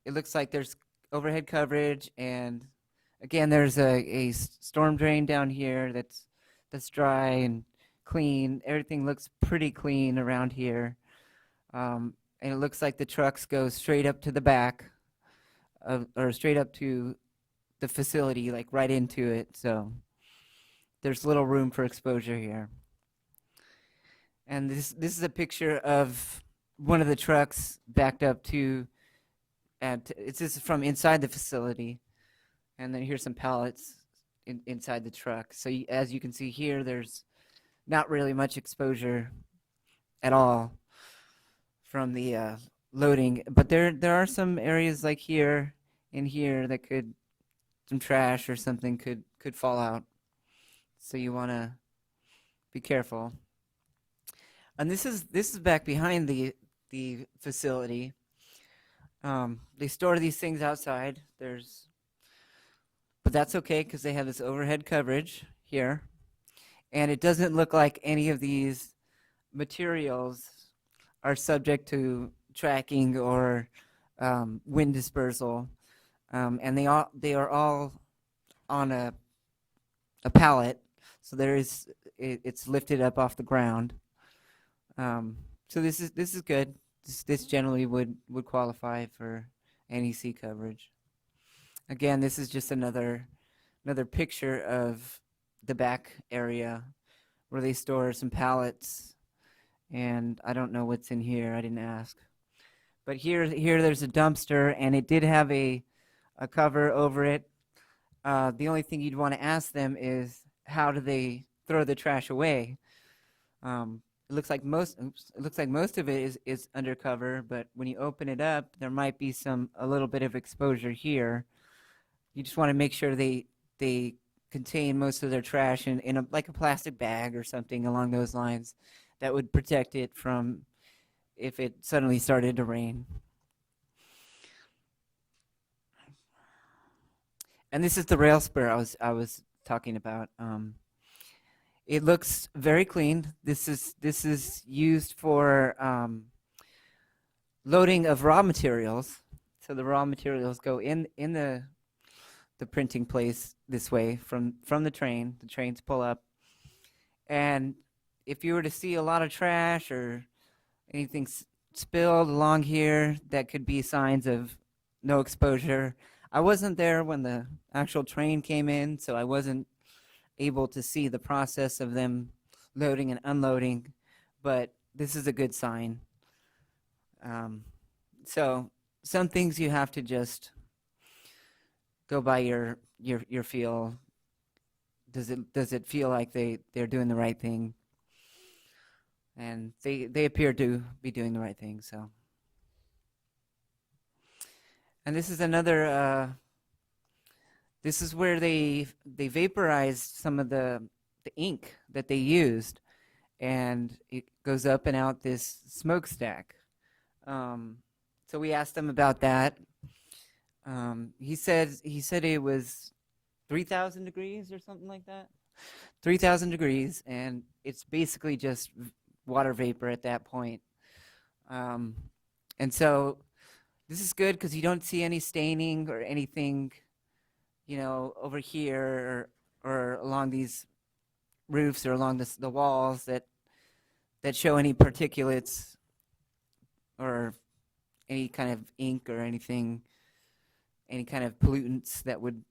it looks like there's overhead coverage, and again, there's a storm drain down here that's dry and clean. Everything looks pretty clean around here. And it looks like the trucks go straight up to the back or straight up to the facility, like right into it. So there's little room for exposure here. And this is a picture of one of the trucks backed up to, this is from inside the facility. And then here's some pallets inside the truck. So as you can see here, there's not really much exposure at all from the loading. But there are some areas like here and here that some trash or something could fall out. So you want to be careful. And this is back behind the facility. They store these things outside. But that's okay because they have this overhead coverage here. And it doesn't look like any of these materials are subject to tracking or wind dispersal. And they are all on a pallet. So it's lifted up off the ground. So this is good. This generally would qualify for NEC coverage. Again, this is just another picture of the back area where they store some pallets, and I don't know what's in here. I didn't ask. But here there's a dumpster, and it did have a cover over it. The only thing you'd want to ask them is, how do they throw the trash away? It looks like most of it is undercover, but when you open it up, there might be a little bit of exposure here. You just want to make sure they contain most of their trash in like a plastic bag or something along those lines that would protect it from if it suddenly started to rain. And this is the rail spur I was talking about. It looks very clean. This is used for loading of raw materials. So the raw materials go in the printing place this way from the train. The trains pull up. And if you were to see a lot of trash or anything spilled along here, that could be signs of no exposure. I wasn't there when the actual train came in, so I wasn't able to see the process of them loading and unloading, but this is a good sign. So some things you have to just go by your feel. Does it feel like they're doing the right thing? And they appear to be doing the right thing. So, and this is another. This is where they vaporized some of the ink that they used, and it goes up and out this smokestack. So we asked them about that. He said it was 3,000 degrees or something like that. 3,000 degrees, and it's basically just water vapor at that point. And so this is good because you don't see any staining or anything, over here or along these roofs or along the walls that show any particulates or any kind of ink or anything, any kind of pollutants that would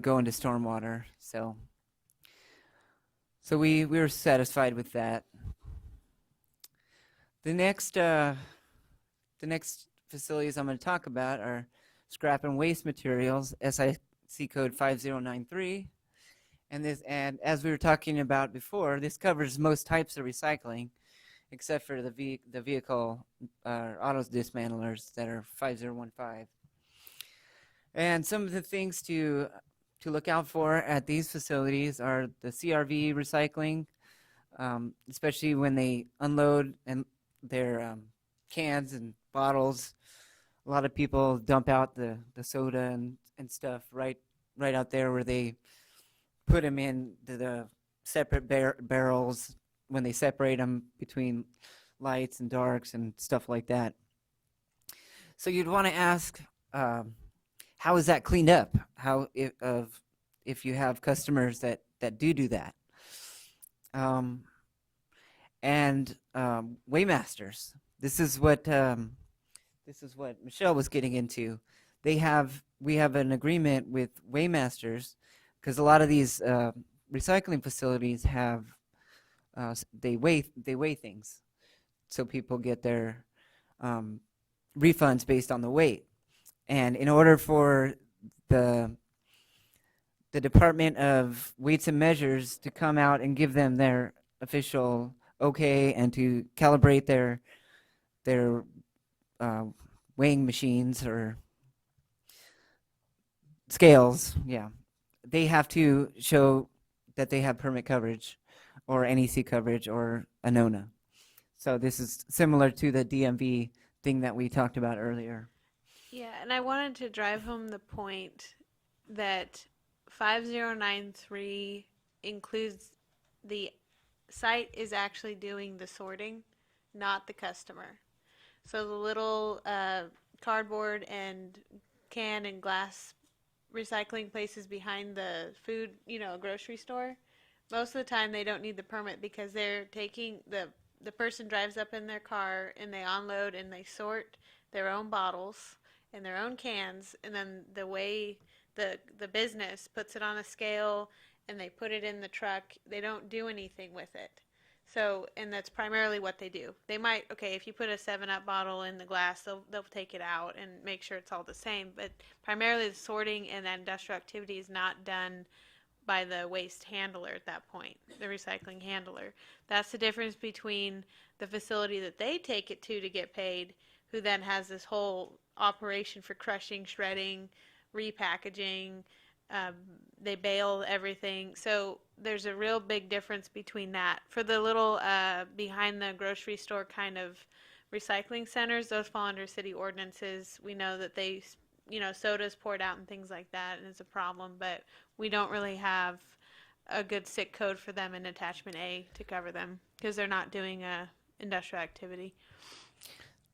go into stormwater. So we were satisfied with that. The next facilities I'm going to talk about are scrap and waste materials, SIC code 5093. And as we were talking about before, this covers most types of recycling, except for the vehicle auto dismantlers that are 5015. And some of the things to look out for at these facilities are the CRV recycling, especially when they unload and their cans and bottles. A lot of people dump out the soda and stuff right out there where they put them in the separate barrels when they separate them between lights and darks and stuff like that. So you'd want to ask, how is that cleaned up? If you have customers that do that. And Waymasters. This is what Michelle was getting into. We have an agreement with Waymasters because a lot of these recycling facilities have they weigh things, so people get their refunds based on the weight. And in order for the Department of Weights and Measures to come out and give them their official okay and to calibrate their weighing machines or scales, they have to show that they have permit coverage or NEC coverage or a NONA. So this is similar to the DMV thing that we talked about earlier. Yeah, and I wanted to drive home the point that 5093 includes the site is actually doing the sorting, not the customer. So the little cardboard and can and glass recycling places behind the food, grocery store, most of the time they don't need the permit because they're taking the person drives up in their car and they unload and they sort their own bottles and their own cans, and then the way the business puts it on a scale and they put it in the truck, they don't do anything with it. So, and that's primarily what they do. They might, if you put a 7-Up bottle in the glass, they'll take it out and make sure it's all the same. But primarily the sorting and that industrial activity is not done by the waste handler at that point, the recycling handler. That's the difference between the facility that they take it to get paid, who then has this whole operation for crushing, shredding, repackaging. They bale everything. So there's a real big difference between that. For the little behind the grocery store kind of recycling centers, those fall under city ordinances. We know that they, soda's poured out and things like that, and it's a problem, but we don't really have a good SIC code for them in attachment A to cover them because they're not doing a industrial activity.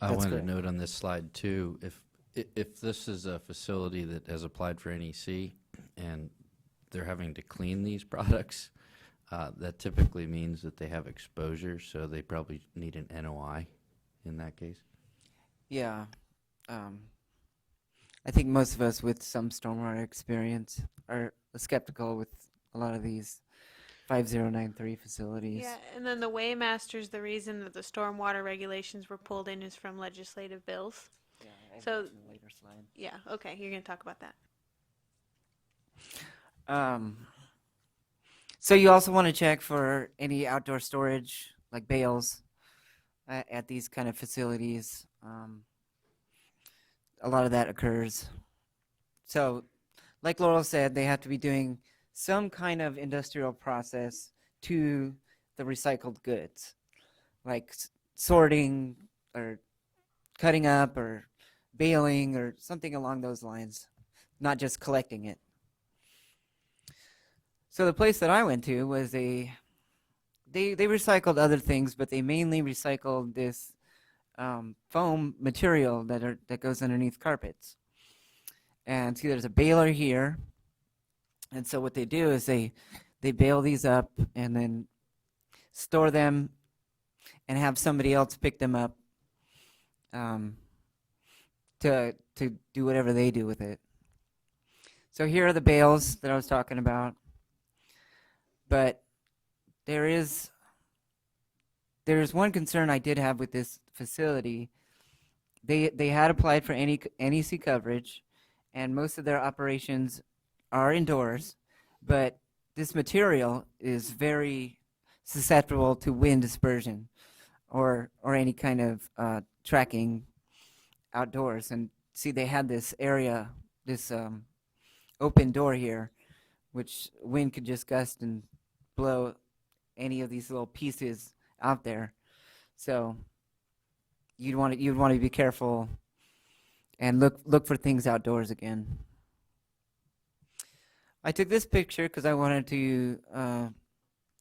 I wanted to note on this slide too, if this is a facility that has applied for NEC and they're having to clean these products, that typically means that they have exposure, so they probably need an NOI in that case. Yeah. I think most of us with some stormwater experience are skeptical with a lot of these 5093 facilities. Yeah, and then the Waymasters, the reason that the stormwater regulations were pulled in is from legislative bills. Yeah, I have So- that in the later slide. Yeah, okay, you're going to talk about that. So you also want to check for any outdoor storage, like bales at these kind of facilities. A lot of that occurs. So, like Laurel said, they have to be doing some kind of industrial process to the recycled goods, like sorting or cutting up or baling or something along those lines, not just collecting it. So the place that I went to was they recycled other things, but they mainly recycled this foam material that goes underneath carpets. And see, there's a baler here, and so what they do is they bale these up and then store them and have somebody else pick them up to do whatever they do with it. So here are the bales that I was talking about, but there's one concern I did have with this facility. They had applied for NEC coverage, and most of their operations are indoors, but this material is very susceptible to wind dispersion or any kind of tracking outdoors. And see, they had this area, this open door here, which wind could just gust and blow any of these little pieces out there. So you'd want to be careful and look for things outdoors again. I took this picture because I wanted to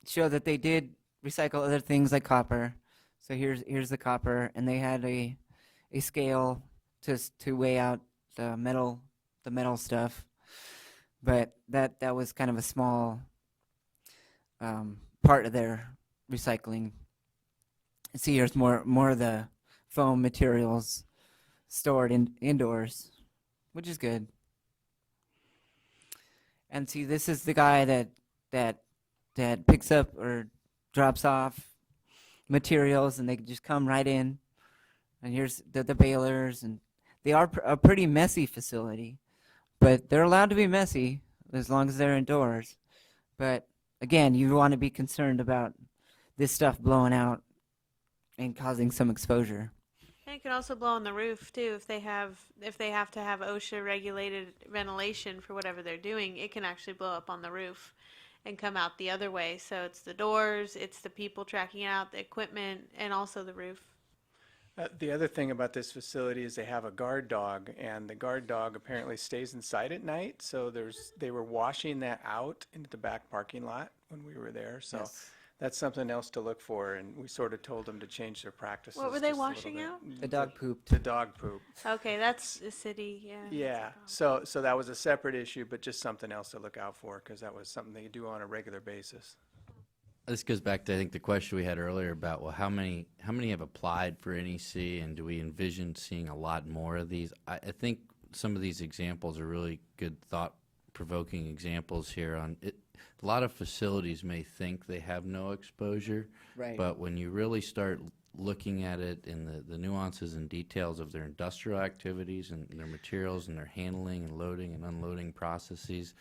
show that they did recycle other things like copper. So here's the copper, and they had a scale to weigh out the metal stuff. But that was kind of a small part of their recycling. See, here's more of the foam materials stored indoors, which is good. And see, this is the guy that picks up or drops off materials, and they just come right in. And here's the balers, and they are a pretty messy facility, but they're allowed to be messy as long as they're indoors. But again, you want to be concerned about this stuff blowing out and causing some exposure. And it can also blow on the roof too if they have to have OSHA regulated ventilation for whatever they're doing. It can actually blow up on the roof and come out the other way. So it's the doors, it's the people tracking out the equipment, and also the roof. The other thing about this facility is they have a guard dog, and the guard dog apparently stays inside at night. So they were washing that out into the back parking lot when we were there. So Yes. that's something else to look for, and we sort of told them to change their practices. What were they just a little washing bit. out? The dog pooped. The dog poop. Okay, that's a city, yeah. that's a Yeah, problem. so that was a separate issue, but just something else to look out for, because that was something they do on a regular basis. This goes back to, I think, the question we had earlier about, well, how many have applied for NEC, and do we envision seeing a lot more of these? I think some of these examples are really good, thought-provoking examples here on it. A lot of facilities may think they have no exposure, Right. but when you really start looking at it in the nuances and details of their industrial activities and their materials and their handling and loading and unloading processes,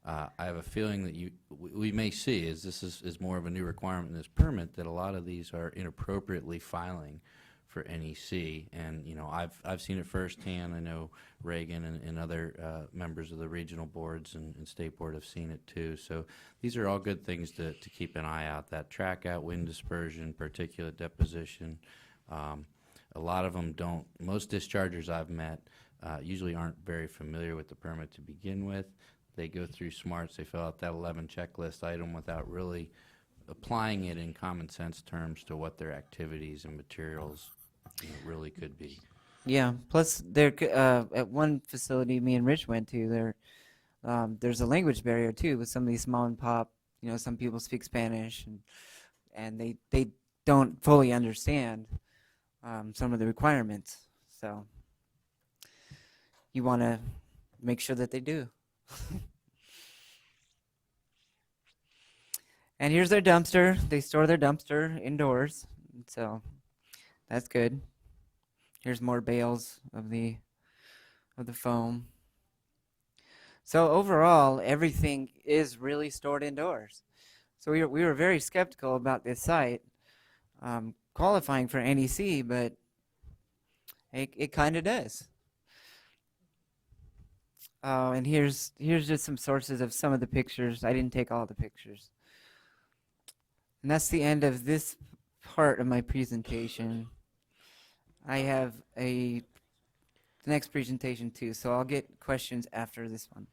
I have a feeling that we may see, as this is more of a new requirement in this permit, that a lot of these are inappropriately filing for NEC. And I've seen it firsthand. I know Reagan and other members of the regional boards and state board have seen it too. So these are all good things to keep an eye out. That track out, wind dispersion, particulate deposition. A lot of them don't. Most dischargers I've met usually aren't very familiar with the permit to begin with. They go through smarts, they fill out that 11 checklist item without really applying it in common sense terms to what their activities and materials really could be. Yeah. Plus, at one facility me and Rich went to, there's a language barrier too with some of these small and pop. Some people speak Spanish, and they don't fully understand some of the requirements. So you want to make sure that they do. And here's their dumpster. They store their dumpster indoors, so that's good. Here's more bales of the foam. So overall, everything is really stored indoors. So we were very skeptical about this site. qualifying for NEC, but it kind of does. Oh, and here's just some sources of some of the pictures. I didn't take all the pictures. And that's the end of this part of my presentation. I have the next presentation too, so I'll get questions after this one.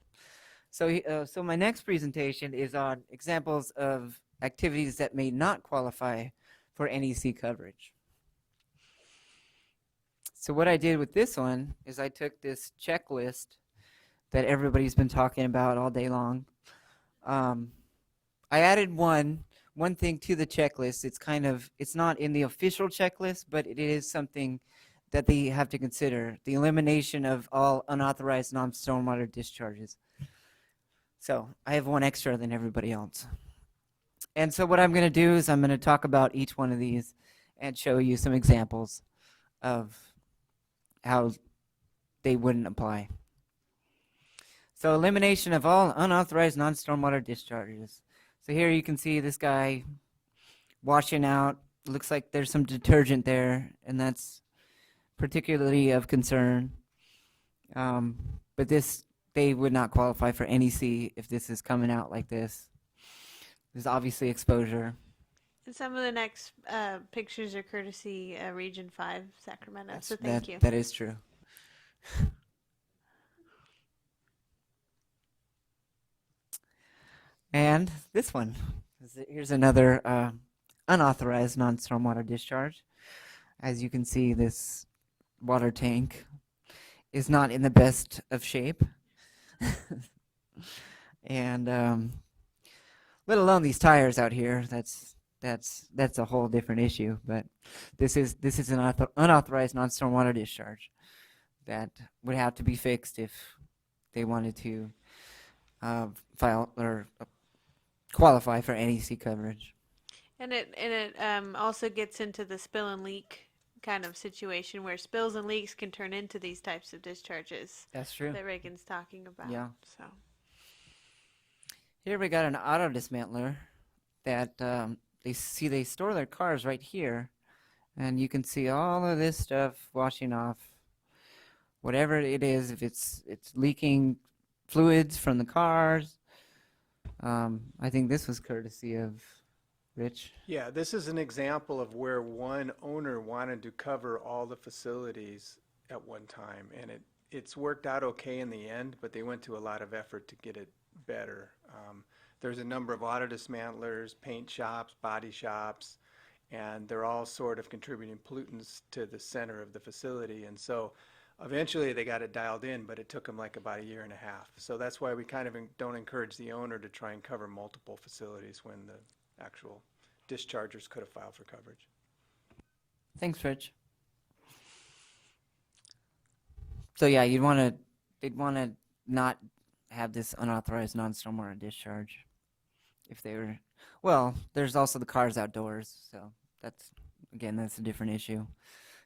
So my next presentation is on examples of activities that may not qualify for NEC coverage. So what I did with this one is I took this checklist that everybody's been talking about all day long. I added one thing to the checklist. It's not in the official checklist, but it is something that they have to consider: the elimination of all unauthorized non-stormwater discharges. So I have one extra than everybody else. And so what I'm going to do is I'm going to talk about each one of these and show you some examples of how they wouldn't apply. So elimination of all unauthorized non-stormwater discharges. So here you can see this guy washing out. Looks like there's some detergent there, and that's particularly of concern. But they would not qualify for NEC if this is coming out like this. There's obviously exposure. And some of the next pictures are courtesy Region 5, Sacramento. So thank you. That is true. And this one. Here's another unauthorized non-stormwater discharge. As you can see, this water tank is not in the best of shape. And let alone these tires out here, that's a whole different issue. But this is an unauthorized non-stormwater discharge that would have to be fixed if they wanted to file or qualify for NEC coverage. And it also gets into the spill and leak kind of situation where spills and leaks can turn into these types of discharges. That's true. That Reagan's talking about. Yeah. So Here we got an auto dismantler that they store their cars right here, and you can see all of this stuff washing off. Whatever it is, if it's leaking fluids from the cars. I think this was courtesy of Rich. Yeah, this is an example of where one owner wanted to cover all the facilities at one time, and it's worked out okay in the end, but they went to a lot of effort to get it better. There's a number of auto dismantlers, paint shops, body shops, and they're all sort of contributing pollutants to the center of the facility. And so eventually they got it dialed in, but it took them like about a year and a half. So that's why we kind of don't encourage the owner to try and cover multiple facilities when the actual dischargers could have filed for coverage. Thanks, Rich. So yeah, they'd want to not have this unauthorized non-stormwater discharge if they were, well, there's also the cars outdoors, so that's a different issue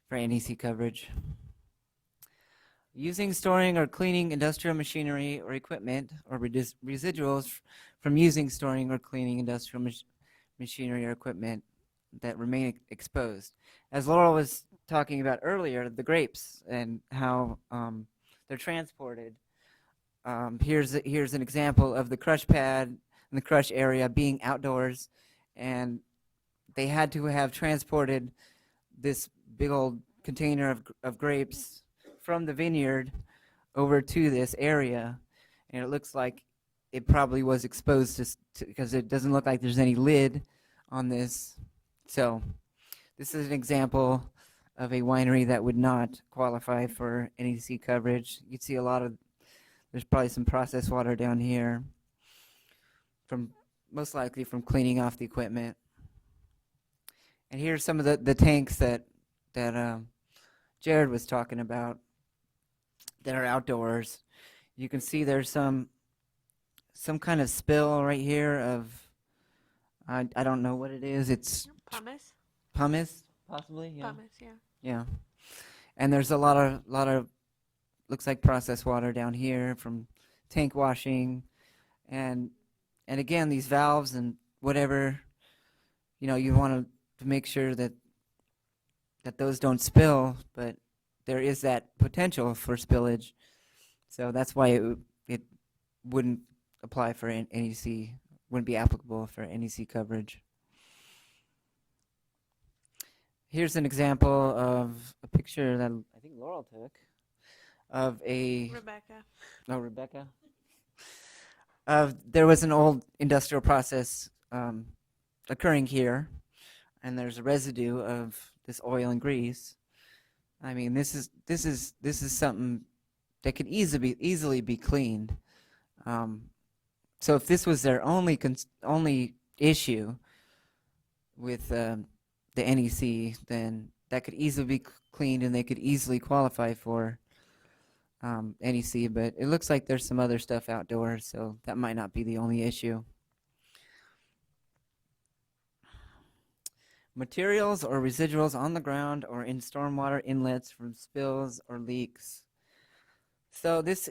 for NEC coverage. Using, storing, or cleaning industrial machinery or equipment, or residuals from using, storing, or cleaning industrial machinery or equipment that remain exposed. As Laura was talking about earlier, the grapes and how they're transported. Here's an example of the crush pad and the crush area being outdoors, and they had to have transported this big old container of grapes from the vineyard over to this area, and it looks like it probably was exposed because it doesn't look like there's any lid on this. So this is an example of a winery that would not qualify for NEC coverage. You can see there's probably some processed water down here most likely from cleaning off the equipment. And here's some of the tanks that Jared was talking about that are outdoors. You can see there's some kind of spill right here of, I don't know what it is. It's pumice, possibly. Yeah. Pumice, yeah. Yeah, and there's a lot of looks like processed water down here from tank washing, and again these valves and whatever you want to to make sure that those don't spill, but there is that potential for spillage. So that's why it wouldn't apply for NEC, wouldn't be applicable for NEC coverage. Here's an example of a picture that I think Laurel took of a Rebecca. Rebecca. There was an old industrial process occurring here, and there's a residue of this oil and grease. I mean, this is something that could easily be cleaned. So if this was their only issue with the NEC, then that could easily be cleaned, and they could easily qualify for NEC. But it looks like there's some other stuff outdoors, so that might not be the only issue. Materials or residuals on the ground or in stormwater inlets from spills or leaks. So this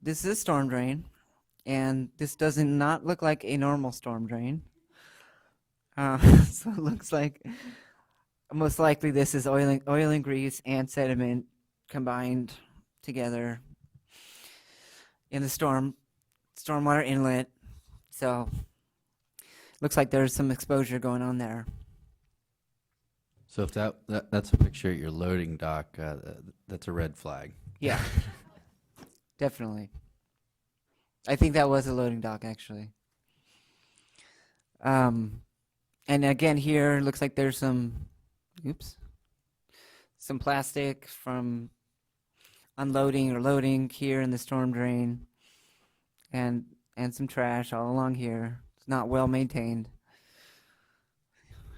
is a storm drain, and this does not look like a normal storm drain. So it looks like most likely this is oil and grease and sediment combined together in the stormwater inlet. So looks like there's some exposure going on there. So if that's a picture at your loading dock, that's a red flag. Yeah, definitely. I think that was a loading dock, actually. And again, here looks like there's some plastic from unloading or loading here in the storm drain, and some trash all along here. It's not well maintained.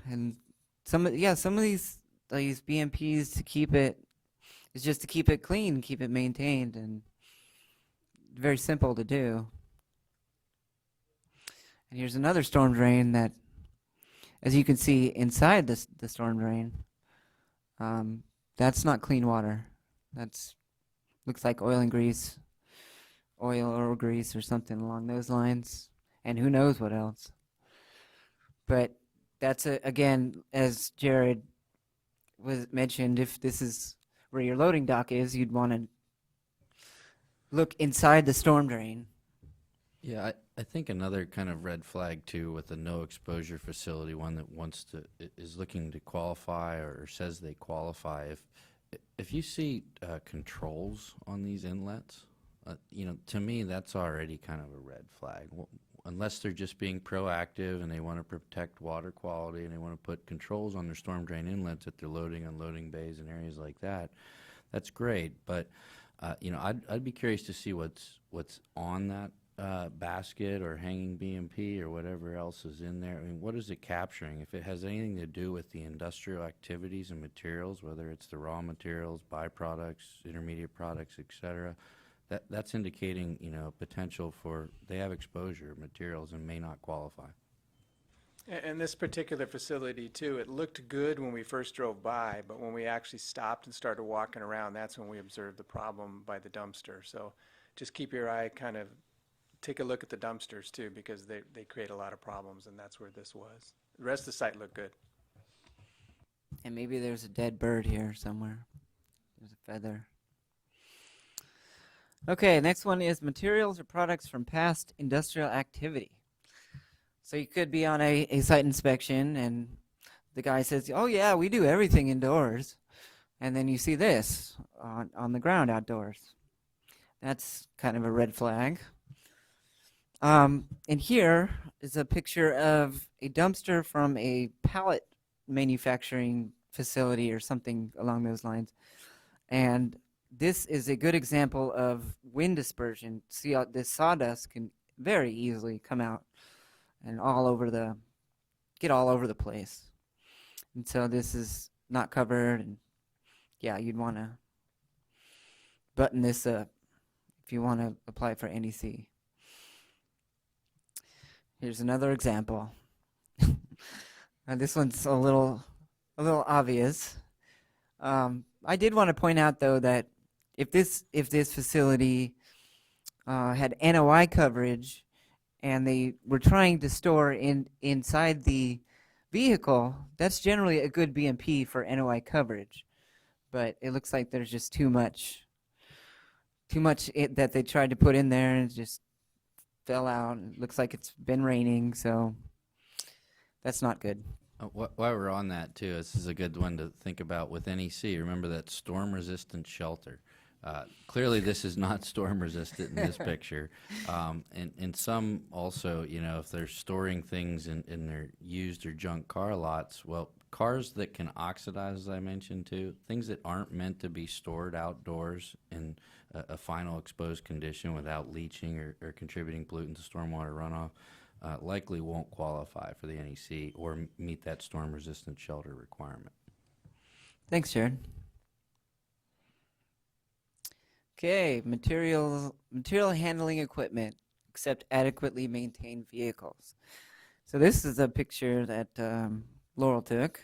And some of these BMPs to keep it is just to keep it clean, keep it maintained, and very simple to do. And here's another storm drain that, as you can see inside the storm drain, that's not clean water. That's looks like oil and grease, oil or grease or something along those lines, and who knows what else. But that's again, as Jared was mentioned, if this is where your loading dock is, you'd want to look inside the storm drain. Yeah, I think another kind of red flag too with a no exposure facility, one that is looking to qualify or says they qualify. If you see controls on these inlets, to me that's already kind of a red flag. Unless they're just being proactive and they want to protect water quality and they want to put controls on their storm drain inlets at their loading, unloading bays and areas like that, that's great. But I'd be curious to see what's on that basket or hanging BMP or whatever else is in there. I mean, what is it capturing? If it has anything to do with the industrial activities and materials, whether it's the raw materials, byproducts, intermediate products, etc., that's indicating potential for they have exposure materials and may not qualify. And this particular facility too, it looked good when we first drove by, but when we actually stopped and started walking around, that's when we observed the problem by the dumpster. So just keep your eye take a look at the dumpsters too, because they create a lot of problems, and that's where this was. The rest of the site looked good. And maybe there's a dead bird here somewhere. There's a feather. Okay, next one is materials or products from past industrial activity. So you could be on a site inspection and the guy says, oh yeah, we do everything indoors. And then you see this on the ground outdoors. That's kind of a red flag. And here is a picture of a dumpster from a pallet manufacturing facility or something along those lines. And this is a good example of wind dispersion. See how this sawdust can very easily come out and get all over the place. And so this is not covered, and yeah, you'd want to button this up if you want to apply for NEC. Here's another example. This one's a little obvious. I did want to point out though that if this facility had NOI coverage and they were trying to store inside the vehicle, that's generally a good BMP for NOI coverage. But it looks like there's just too much that they tried to put in there and it just fell out. It looks like it's been raining, so that's not good. While we're on that too, this is a good one to think about with NEC. Remember that storm-resistant shelter. Clearly, this is not storm-resistant in this picture. And some also, you know, if they're storing things in their used or junk car lots, well, cars that can oxidize, as I mentioned too, things that aren't meant to be stored outdoors in a final exposed condition without leaching or contributing pollutant to stormwater runoff, likely won't qualify for the NEC or meet that storm-resistant shelter requirement. Thanks, Jared. Okay, material handling equipment, except adequately maintained vehicles. So this is a picture that Laurel took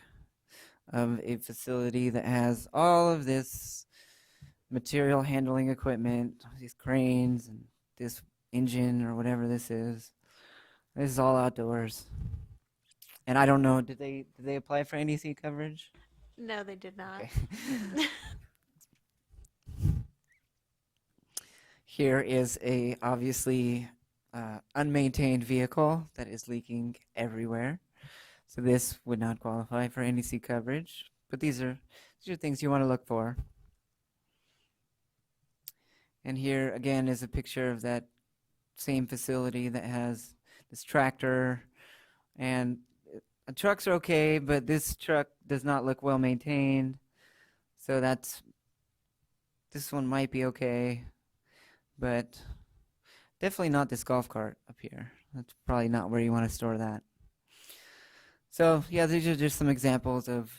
of a facility that has all of this material handling equipment, these cranes and this engine or whatever this is. This is all outdoors. And I don't know, did they apply for NEC coverage? No, they did not. Okay. Here is a obviously unmaintained vehicle that is leaking everywhere. So this would not qualify for NEC coverage, but these are things you want to look for. And here again is a picture of that same facility that has this tractor, and trucks are okay, but this truck does not look well maintained. So this one might be okay, but definitely not this golf cart up here. That's probably not where you want to store that. So yeah, these are just some examples of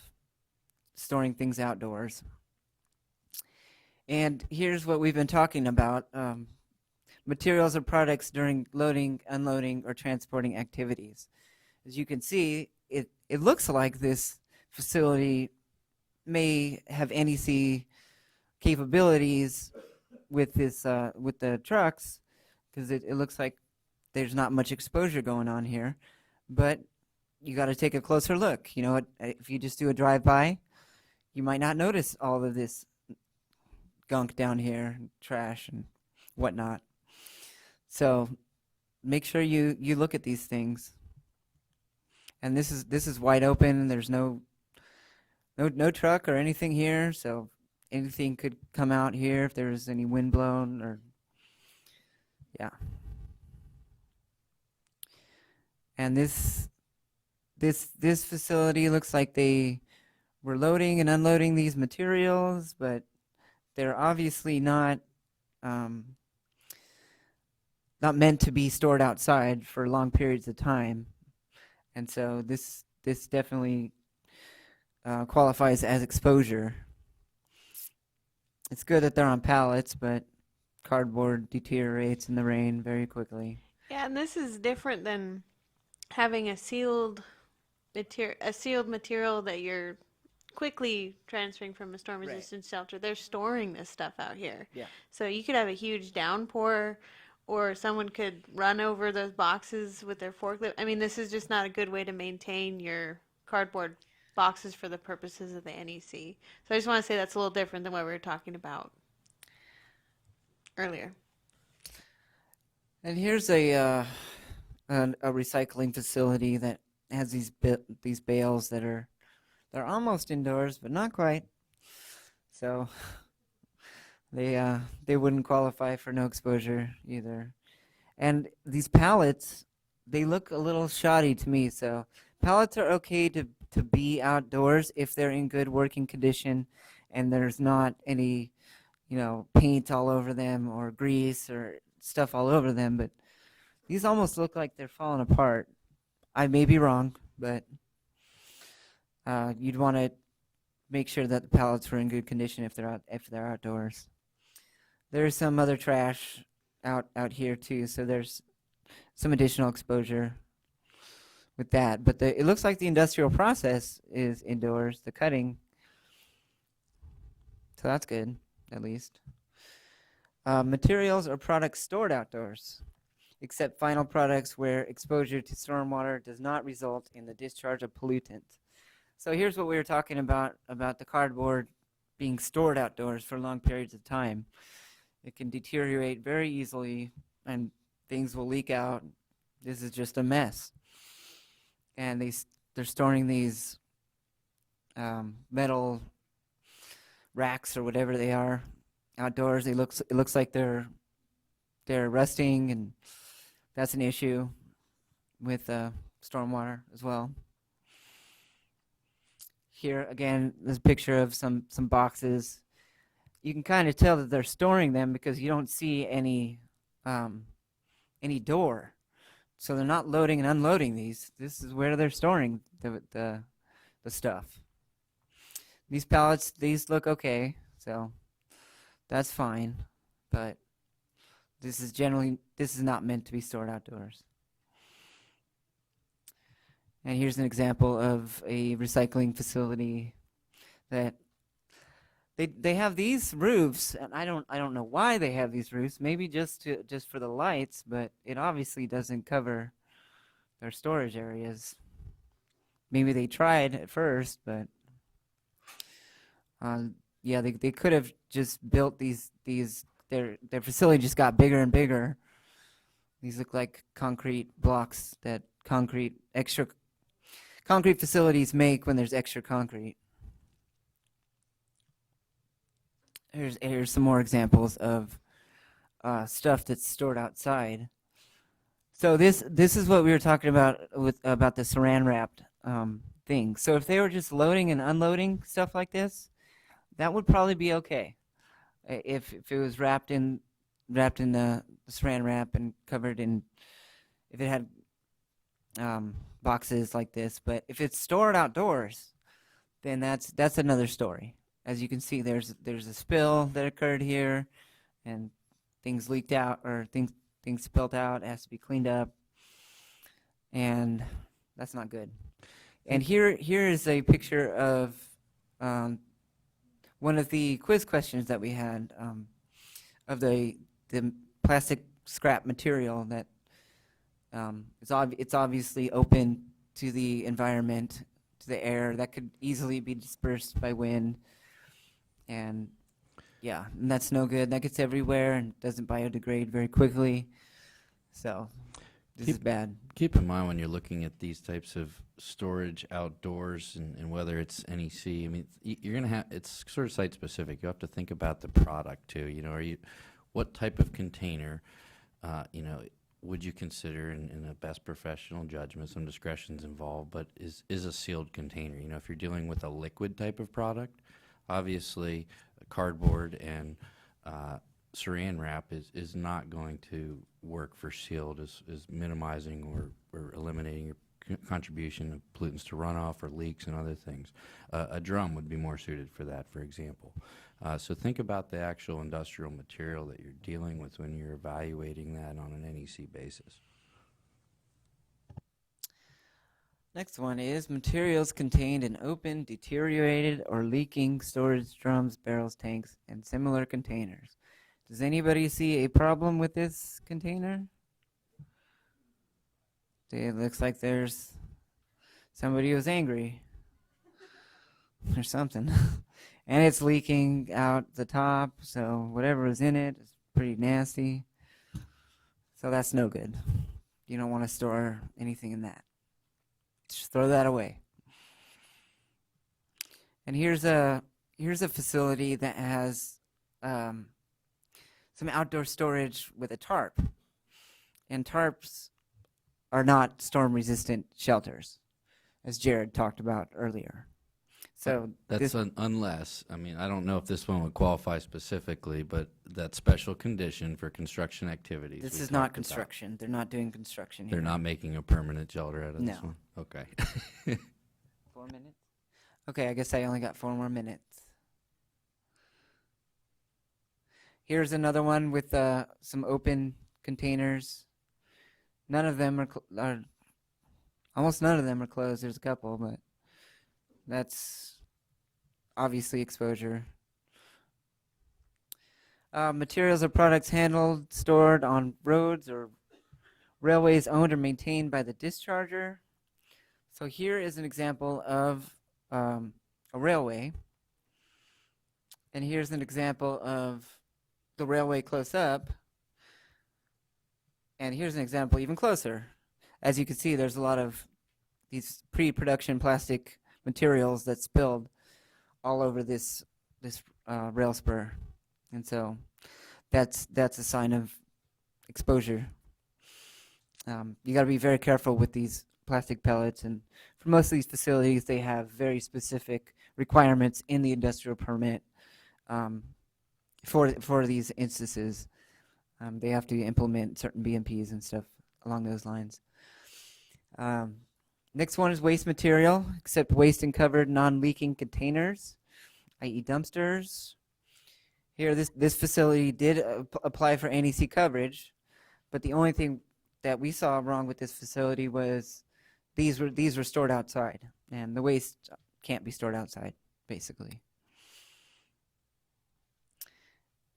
storing things outdoors. And here's what we've been talking about. Materials or products during loading, unloading, or transporting activities. As you can see, it looks like this facility may have NEC capabilities with the trucks, because it looks like there's not much exposure going on here. But you got to take a closer look. You know, if you just do a drive-by, you might not notice all of this gunk down here, trash and whatnot. So make sure you look at these things. And this is wide open. There's no truck or anything here, so anything could come out here if there's any wind blown or yeah. And this facility looks like they were loading and unloading these materials, but they're obviously not meant to be stored outside for long periods of time. And so this definitely qualifies as exposure. It's good that they're on pallets, but cardboard deteriorates in the rain very quickly. Yeah, and this is different than having a sealed material that you're quickly transferring from a storm resistant shelter. They're storing this stuff out here. Yeah. So you could have a huge downpour, or someone could run over those boxes with their forklift. I mean, this is just not a good way to maintain your cardboard boxes for the purposes of the NEC. So I just want to say that's a little different than what we were talking about earlier. And here's a recycling facility that has these bales that they're almost indoors, but not quite. So they wouldn't qualify for no exposure either. And these pallets, they look a little shoddy to me. So pallets are okay to be outdoors if they're in good working condition and there's not any, paint all over them or grease or stuff all over them. But these almost look like they're falling apart. I may be wrong, but you'd want to make sure that the pallets were in good condition if they're outdoors. There's some other trash out here too, so there's some additional exposure with that. But it looks like the industrial process is indoors, the cutting. So that's good, at least. Materials or products stored outdoors. except final products where exposure to stormwater does not result in the discharge of pollutants. So here's what we were talking about the cardboard being stored outdoors for long periods of time. It can deteriorate very easily and things will leak out. This is just a mess. And they're storing these metal racks or whatever they are outdoors. It looks like they're rusting, and that's an issue with stormwater as well. Here again, there's a picture of some boxes. You can kind of tell that they're storing them because you don't see any door. So they're not loading and unloading these. This is where they're storing the stuff. These pallets, these look okay, so that's fine. But this is not meant to be stored outdoors. And here's an example of a recycling facility that they have these roofs, and I don't know why they have these roofs. Maybe just for the lights, but it obviously doesn't cover their storage areas. Maybe they tried at first, but yeah, they could have just built these. Their facility just got bigger and bigger. These look like concrete blocks that extra concrete facilities make when there's extra concrete. Here's some more examples of stuff that's stored outside. So this is what we were talking about about the saran wrapped thing. So if they were just loading and unloading stuff like this, that would probably be okay. If it was wrapped in the saran wrap and covered in, if it had boxes like this. But if it's stored outdoors, then that's another story. As you can see, there's a spill that occurred here, and things leaked out, or things spilled out. It has to be cleaned up, and that's not good. And here is a picture of one of the quiz questions that we had of the plastic scrap material that it's obviously open to the environment, to the air, that could easily be dispersed by wind. And yeah, and that's no good. That gets everywhere and doesn't biodegrade very quickly. So this is bad. Keep in mind when you're looking at these types of storage outdoors and whether it's NEC, I mean, you're going to have, it's sort of site specific. You have to think about the product too. You know, what type of container, would you consider in a best professional judgment? Some discretion's involved, but is a sealed container. You know, if you're dealing with a liquid type of product, obviously cardboard and saran wrap is not going to work for sealed as minimizing or eliminating your contribution of pollutants to runoff or leaks and other things. A drum would be more suited for that, for example. So think about the actual industrial material that you're dealing with when you're evaluating that on an NEC basis. Next one is materials contained in open, deteriorated, or leaking storage drums, barrels, tanks, and similar containers. Does anybody see a problem with this container? It looks like there's somebody who's angry or something. And it's leaking out the top, so whatever is in it is pretty nasty. So that's no good. You don't want to store anything in that. Just throw that away. And here's a facility that has some outdoor storage with a tarp. And tarps are not storm-resistant shelters, as Jared talked about earlier. So that's unless, I mean, I don't know if this one would qualify specifically, but that special condition for construction activities. This is not construction. They're not doing construction here. They're not making a permanent shelter out of this No. one? Okay. 4 minutes? Okay, I guess I only got 4 more minutes. Here's another one with some open containers. None of them are almost none of them are closed. There's a couple, but that's obviously exposure. Materials or products handled, stored on roads or Railway is owned or maintained by the discharger. So here is an example of a railway. And here's an example of the railway close up. And here's an example even closer. As you can see, there's a lot of these pre-production plastic materials that spilled all over this rail spur. And so that's a sign of exposure. You got to be very careful with these plastic pellets, and for most of these facilities, they have very specific requirements in the industrial permit for these instances. They have to implement certain BMPs and stuff along those lines. Next one is waste material, except waste in covered non-leaking containers, i.e. dumpsters. Here, this facility did apply for NEC coverage, but the only thing that we saw wrong with this facility was these were stored outside, and the waste can't be stored outside, basically.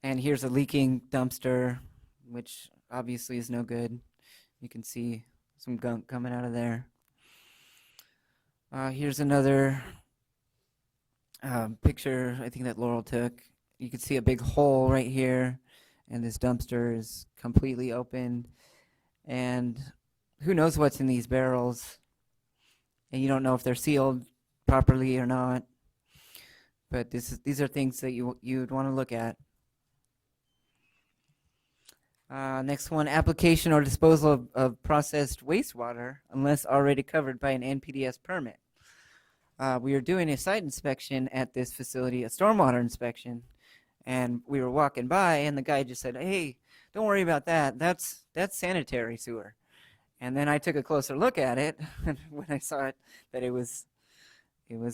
And here's a leaking dumpster, which obviously is no good. You can see some gunk coming out of there. Here's another picture I think that Laurel took. You can see a big hole right here, and this dumpster is completely open. And who knows what's in these barrels? And you don't know if they're sealed properly or not. But these are things that you'd want to look at. Next one, application or disposal of processed wastewater unless already covered by an NPDES permit. We were doing a site inspection at this facility, a stormwater inspection, and we were walking by, and the guy just said, "Hey, don't worry about that. That's sanitary sewer." And then I took a closer look at it, and when I saw it, that it was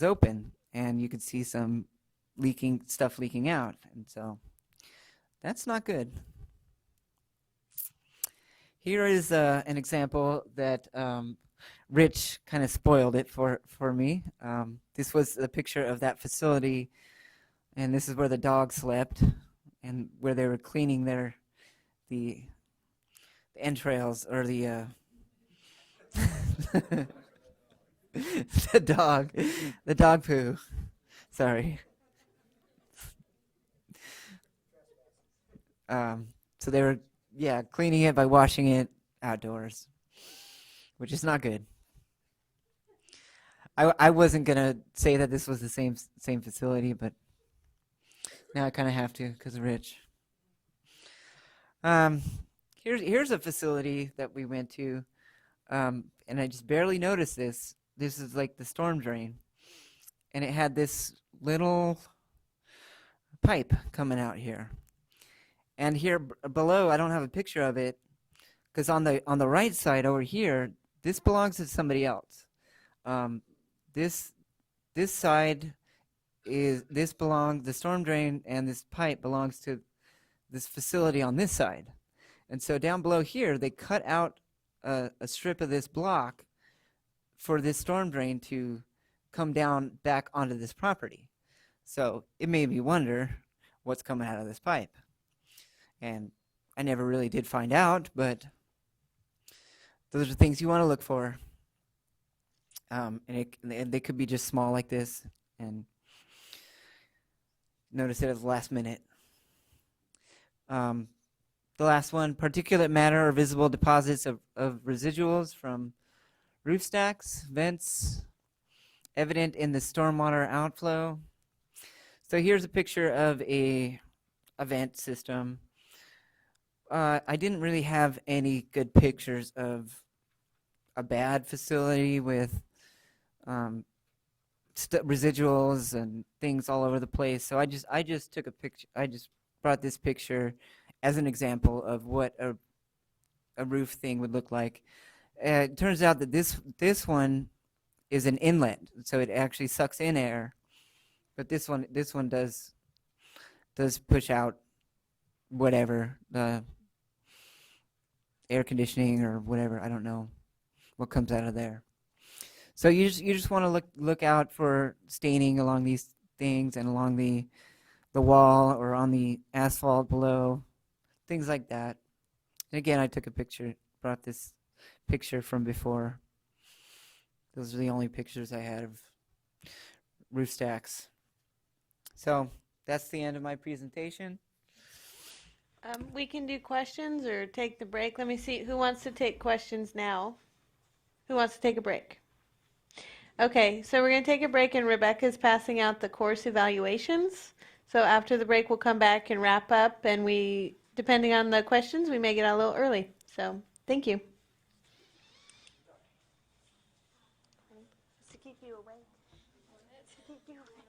open, and you could see some stuff leaking out, and so that's not good. Here is an example that Rich kind of spoiled it for me. This was a picture of that facility, and this is where the dog slept, and where they were cleaning the entrails, or the the dog poo. Sorry. So they were cleaning it by washing it outdoors, which is not good. I wasn't gonna say that this was the same facility, but now I kind of have to because of Rich. Here's a facility that we went to, and I just barely noticed this. This is like the storm drain, and it had this little pipe coming out here. And here below, I don't have a picture of it, because on the right side over here, this belongs to somebody else. This side the storm drain and this pipe belongs to this facility on this side. And so down below here, they cut out a strip of this block for this storm drain to come down back onto this property. So it made me wonder what's coming out of this pipe. And I never really did find out, but those are things you want to look for. And they could be just small like this, and notice it at the last minute. The last one, particulate matter or visible deposits of residuals from roof stacks, vents, evident in the stormwater outflow. So here's a picture of a vent system. I didn't really have any good pictures of a bad facility with residuals and things all over the place. So I just took a picture. I just brought this picture as an example of what a roof thing would look like. It turns out that this one is an inlet, so it actually sucks in air. But this one does push out whatever, the air conditioning or whatever. I don't know what comes out of there. So you just want to look out for staining along these things and along the wall or on the asphalt below, things like that. And again, I took a picture, brought this picture from before. Those are the only pictures I had of roof stacks. So that's the end of my presentation. We can do questions or take the break. Let me see, who wants to take questions now? Who wants to take a break? Okay, so we're going to take a break, and Rebecca's passing out the course evaluations. So after the break, we'll come back and wrap up, and we, depending on the questions, we may get out a little early. So thank you. To keep you awake. To keep you awake.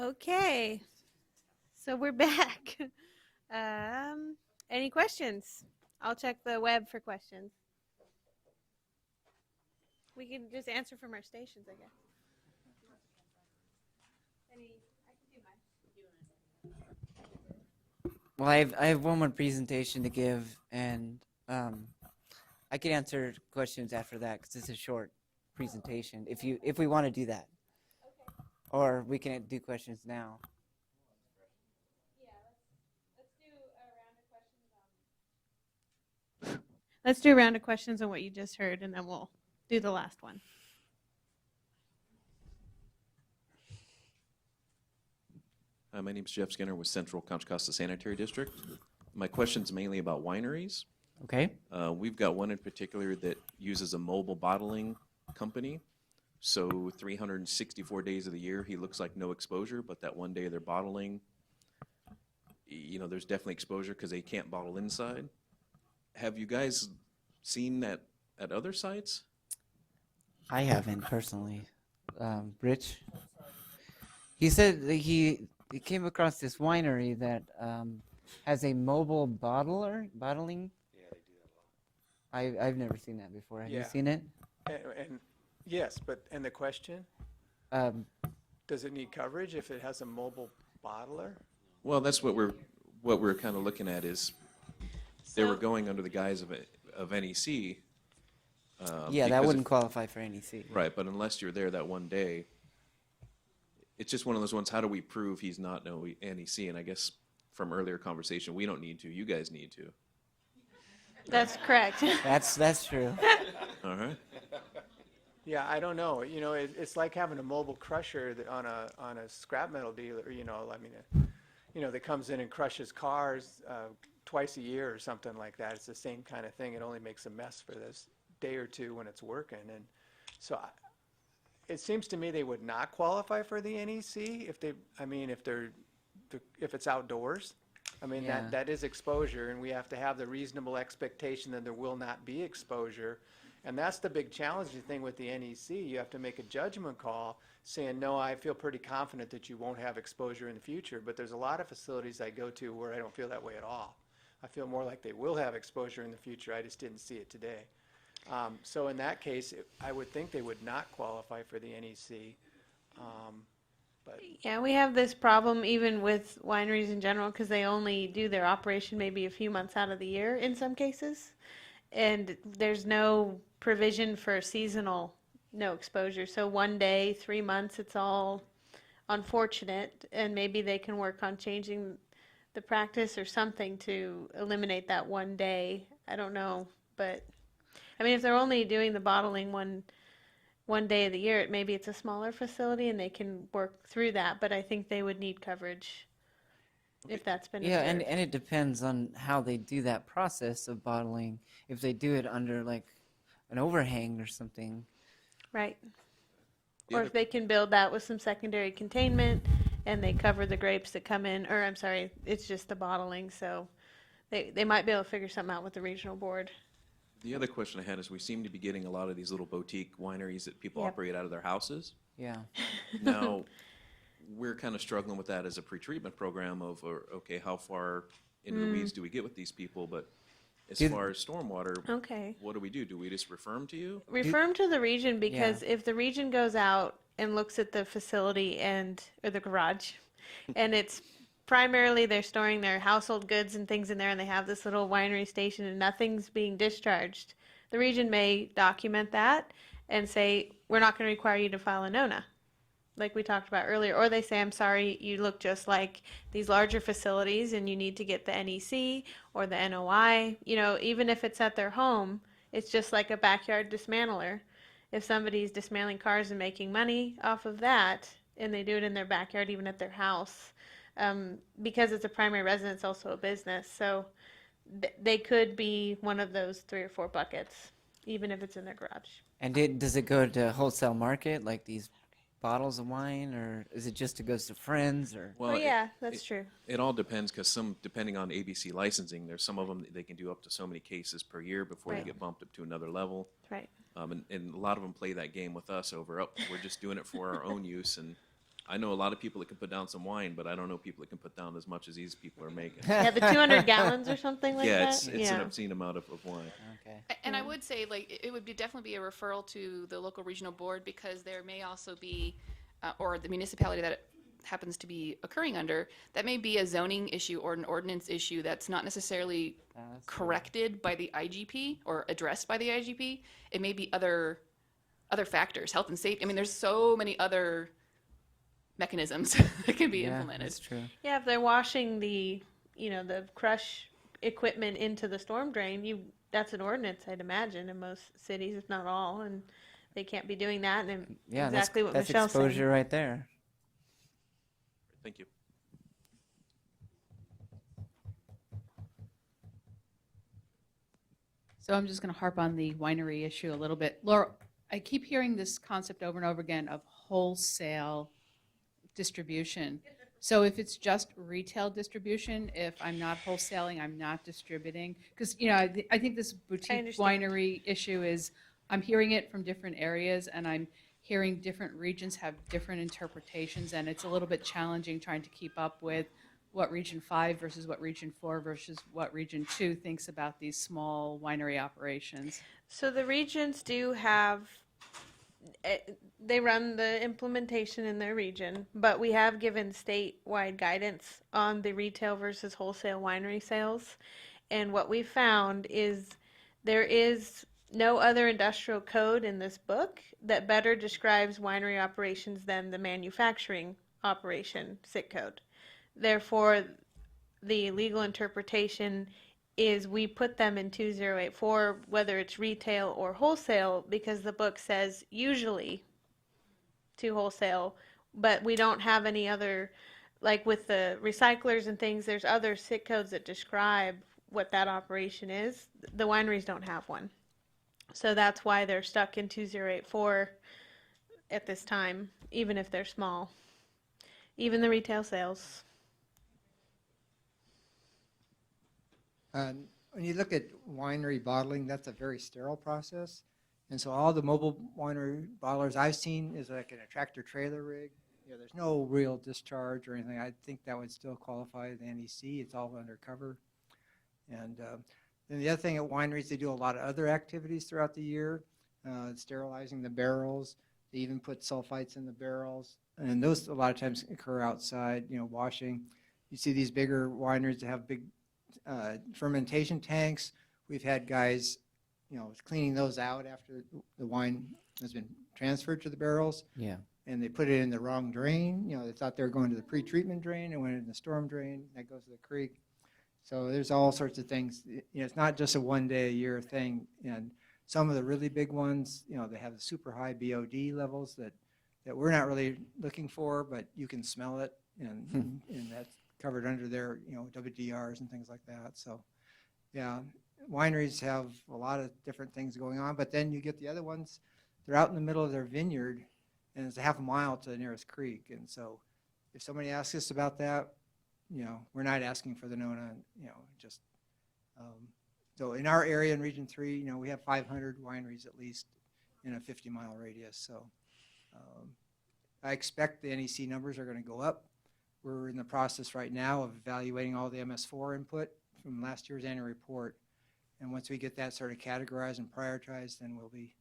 Okay, so we're back. Any questions? I'll check the web for questions. We can just answer from our stations, I guess. Well, I have one more presentation to give, and I can answer questions after that because it's a short presentation. If we want to do that, or we can do questions now. Let's do a round of questions on what you just heard, and then we'll do the last one. My name's Jeff Skinner with Central Contra Costa Sanitary District. My question's mainly about wineries. Okay. We've got one in particular that uses a mobile bottling company. So 364 days of the year, he looks like no exposure, but that one day they're bottling, you know, there's definitely exposure because they can't bottle inside. Have you guys seen that at other sites? I haven't personally. Rich? He said that he came across this winery that has a mobile bottling. Yeah, they do that a lot. I've never seen that before. Have you Yeah. seen it? And yes, but, and the question, does it need coverage if it has a mobile bottler? Well, that's what we're kind of looking at is they were going under the guise of NEC. Yeah, that because wouldn't qualify for NEC. Right, but unless you're there that one day, it's just one of those ones, how do we prove he's not no NEC? And I guess from earlier conversation, we don't need to, you guys need to. That's correct. That's true. All right. Yeah, I don't know. You know, it's like having a mobile crusher on a scrap metal dealer. You know, I mean, you know, that comes in and crushes cars twice a year or something like that. It's the same kind of thing. It only makes a mess for this day or two when it's working. And so it seems to me they would not qualify for the NEC if they, I mean, if it's outdoors. I mean, Yeah. that is exposure, and we have to have the reasonable expectation that there will not be exposure. And that's the big challenging thing with the NEC. You have to make a judgment call saying, no, I feel pretty confident that you won't have exposure in the future. But there's a lot of facilities I go to where I don't feel that way at all. I feel more like they will have exposure in the future. I just didn't see it today. So in that case, I would think they would not qualify for the NEC. But Yeah, we have this problem even with wineries in general because they only do their operation maybe a few months out of the year in some cases. And there's no provision for seasonal no exposure. So one day, 3 months, it's all unfortunate. And maybe they can work on changing the practice or something to eliminate that one day. I don't know. But I mean, if they're only doing the bottling one day of the year, maybe it's a smaller facility and they can work through that. But I think they would need coverage if that's been Yeah, observed. and it depends on how they do that process of bottling. If they do it under like an overhang or something. Right. The Or other- if they can build that with some secondary containment and they cover the grapes that come in, or I'm sorry, it's just the bottling. So they might be able to figure something out with the regional board. The other question I had is we seem to be getting a lot of these little boutique wineries that people Yep. operate out of their houses. Yeah. Now, we're kind of struggling with that as a pretreatment program of, okay, how far into the weeds do we get with these people? But as Did- far as stormwater, Okay. what do we do? Do we just refer them to you? Refer them to the region because if the region goes out and looks at the facility or the garage and it's primarily they're storing their household goods and things in there and they have this little winery station and nothing's being discharged, the region may document that and say, we're not going to require you to file a NONA, like we talked about earlier. Or they say, I'm sorry, you look just like these larger facilities and you need to get the NEC or the NOI. You know, even if it's at their home, it's just like a backyard dismantler. If somebody's dismantling cars and making money off of that, and they do it in their backyard, even at their house, because it's a primary residence, also a business. So they could be one of those 3 or 4 buckets, even if it's in their garage. And does it go to wholesale market, like these bottles of wine, or is it just it goes to friends, or? Well, yeah, that's true. It all depends because depending on ABC licensing, there's some of them that they can do up to so many cases per year before Right. they get bumped up to another level. Right. And a lot of them play that game with us over, we're just doing it for our own use and I know a lot of people that can put down some wine, but I don't know people that can put down as much as these people are making. Yeah, the 200 gallons or something like Yeah, that. it's an obscene amount of wine. Okay. And I would say, like, it would be definitely be a referral to the local regional board, because there may also be, or the municipality that it happens to be occurring under, that may be a zoning issue or an ordinance issue that's not necessarily That's corrected by the IGP or addressed by the IGP. It may be other factors, health and safety. I mean, there's so many other mechanisms that can be Yeah, implemented. that's true. Yeah, if they're washing the, the crush equipment into the storm drain, that's an ordinance, I'd imagine, in most cities, if not all, and they can't be doing that. And Yeah, exactly what that's Michelle's exposure saying. right there. Thank you. So I'm just going to harp on the winery issue a little bit. Laura, I keep hearing this concept over and over again of wholesale distribution. So if it's just retail distribution, if I'm not wholesaling, I'm not distributing, because, I think this boutique understand. winery issue is, I'm hearing it from different areas, and I'm hearing different regions have different interpretations, and it's a little bit challenging trying to keep up with what Region 5 versus what Region 4 versus what Region 2 thinks about these small winery operations. So the regions do have, they run the implementation in their region, but we have given statewide guidance on the retail versus wholesale winery sales. And what we found is there is no other industrial code in this book that better describes winery operations than the manufacturing operation SIC code. Therefore, the legal interpretation is we put them in 2084, whether it's retail or wholesale, because the book says usually to wholesale, but we don't have any other, like with the recyclers and things, there's other SIC codes that describe what that operation is. The wineries don't have one. So that's why they're stuck in 2084 at this time, even if they're small. Even the retail sales. When you look at winery bottling, that's a very sterile process. And so all the mobile winery bottlers I've seen is like in a tractor trailer rig. There's no real discharge or anything. I think that would still qualify the NEC. It's all undercover. And then the other thing at wineries, they do a lot of other activities throughout the year, sterilizing the barrels. They even put sulfites in the barrels. And those a lot of times occur outside, washing. You see these bigger wineries that have big fermentation tanks. We've had guys, cleaning those out after the wine has been transferred to the barrels. Yeah. And they put it in the wrong drain. They thought they were going to the pre-treatment drain and went in the storm drain. That goes to the creek. So there's all sorts of things. It's not just a one-day-a-year thing. And some of the really big ones, they have the super high BOD levels that we're not really looking for, but you can smell it, and that's covered under their, WDRs and things like that. So, yeah, wineries have a lot of different things going on, but then you get the other ones, they're out in the middle of their vineyard, and it's a half a mile to the nearest creek. And so if somebody asks us about that, we're not asking for the Nona, just, so in our area in Region 3, we have 500 wineries at least in a 50-mile radius. So I expect the NEC numbers are going to go up. We're in the process right now of evaluating all the MS4 input from last year's annual report. And once we get that sort of categorized and prioritized, then we'll be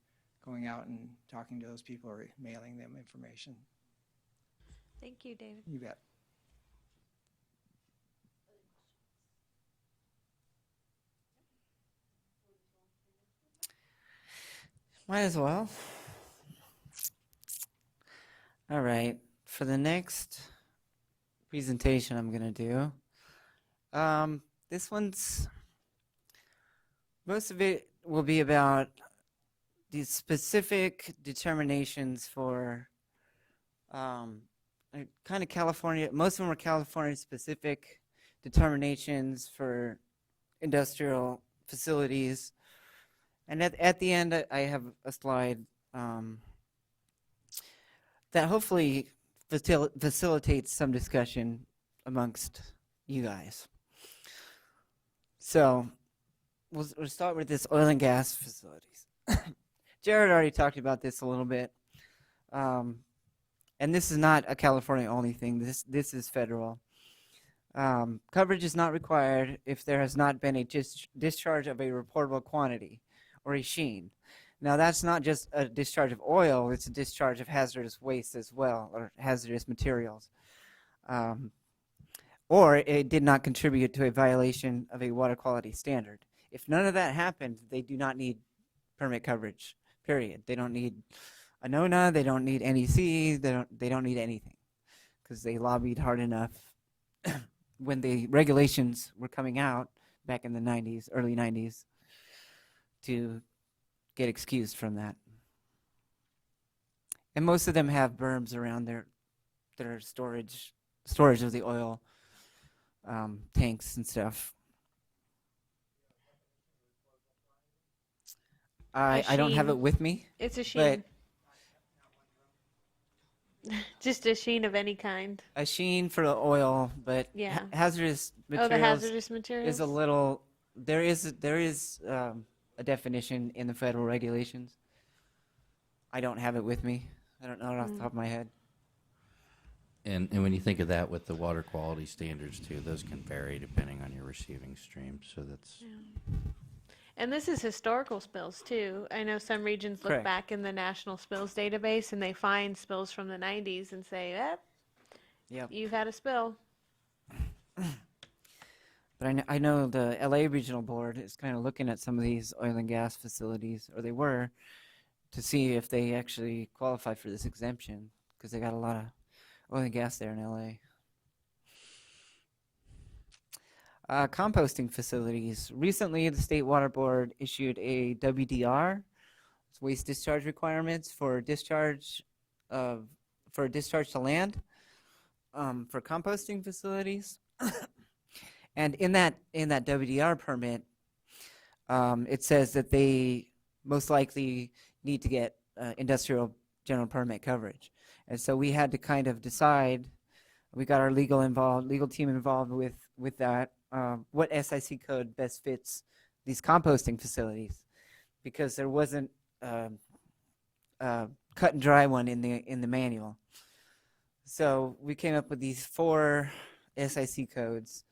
going out and talking to those people or mailing them information. Thank you, David. You bet. Might as well. All right. For the next presentation I'm going to do, this one's, most of it will be about these specific determinations for kind of California. Most of them are California specific determinations for industrial facilities. And at the end, I have a slide that hopefully facilitates some discussion amongst you guys. So we'll start with this oil and gas facilities. Jared already talked about this a little bit. and this is not a California only thing. This is federal. Coverage is not required if there has not been a discharge of a reportable quantity or a sheen. Now, that's not just a discharge of oil, it's a discharge of hazardous waste as well, or hazardous materials. Or it did not contribute to a violation of a water quality standard. If none of that happened, they do not need permit coverage, period. They don't need a NONA, they don't need NEC, they don't need anything, because they lobbied hard enough when the regulations were coming out back in the 90s, early 90s, to get excused from that. And most of them have berms around their storage of the oil tanks and stuff. I don't have sheen. it with me. It's a but sheen. Just a sheen of any kind. a sheen for the oil, but Yeah. hazardous materials Oh, the hazardous materials? is a little. There is a definition in the federal regulations. I don't have it with me. I don't know it off the top of my head. And when you think of that with the water quality standards too, those can vary depending on your receiving stream. So that's And this is historical spills too. I know some regions look Correct. back in the National Spills Database and they find spills from the 90s and say, Yep. you've had a spill. But I know the LA Regional Board is kind of looking at some of these oil and gas facilities, or they were, to see if they actually qualify for this exemption, because they got a lot of oil and gas there in LA. Composting facilities. Recently, the State Water Board issued a WDR, it's waste discharge requirements for discharge to land for composting facilities. And in that WDR permit, it says that they most likely need to get industrial general permit coverage. And so we had to kind of decide, we got our legal team involved with that, what SIC code best fits these composting facilities, because there wasn't a cut and dry one in the manual. So we came up with these 4 SIC codes.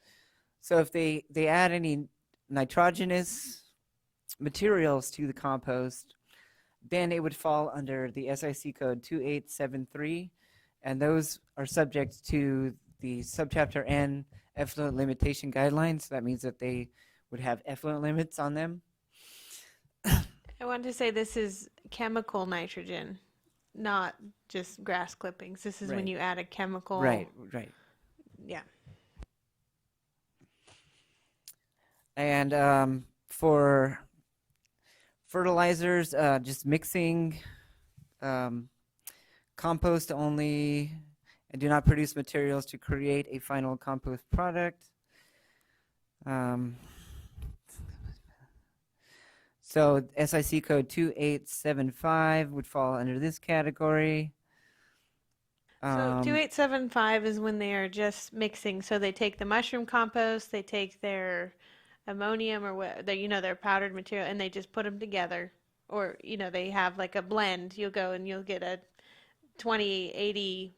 So if they add any nitrogenous materials to the compost, then it would fall under the SIC code 2873, and those are subject to the subchapter N effluent limitation guidelines. That means that they would have effluent limits on them. I want to say this is chemical nitrogen, not just grass clippings. This is when Right. you add a chemical. Right. Yeah. And for fertilizers, just mixing, compost only, and do not produce materials to create a final compost product. So SIC code 2875 would fall under this category. So 2875 is when they are just mixing. So they take the mushroom compost, they take their ammonium or what, their powdered material, and they just put them together. Or, they have like a blend. You'll go and you'll get a 20/80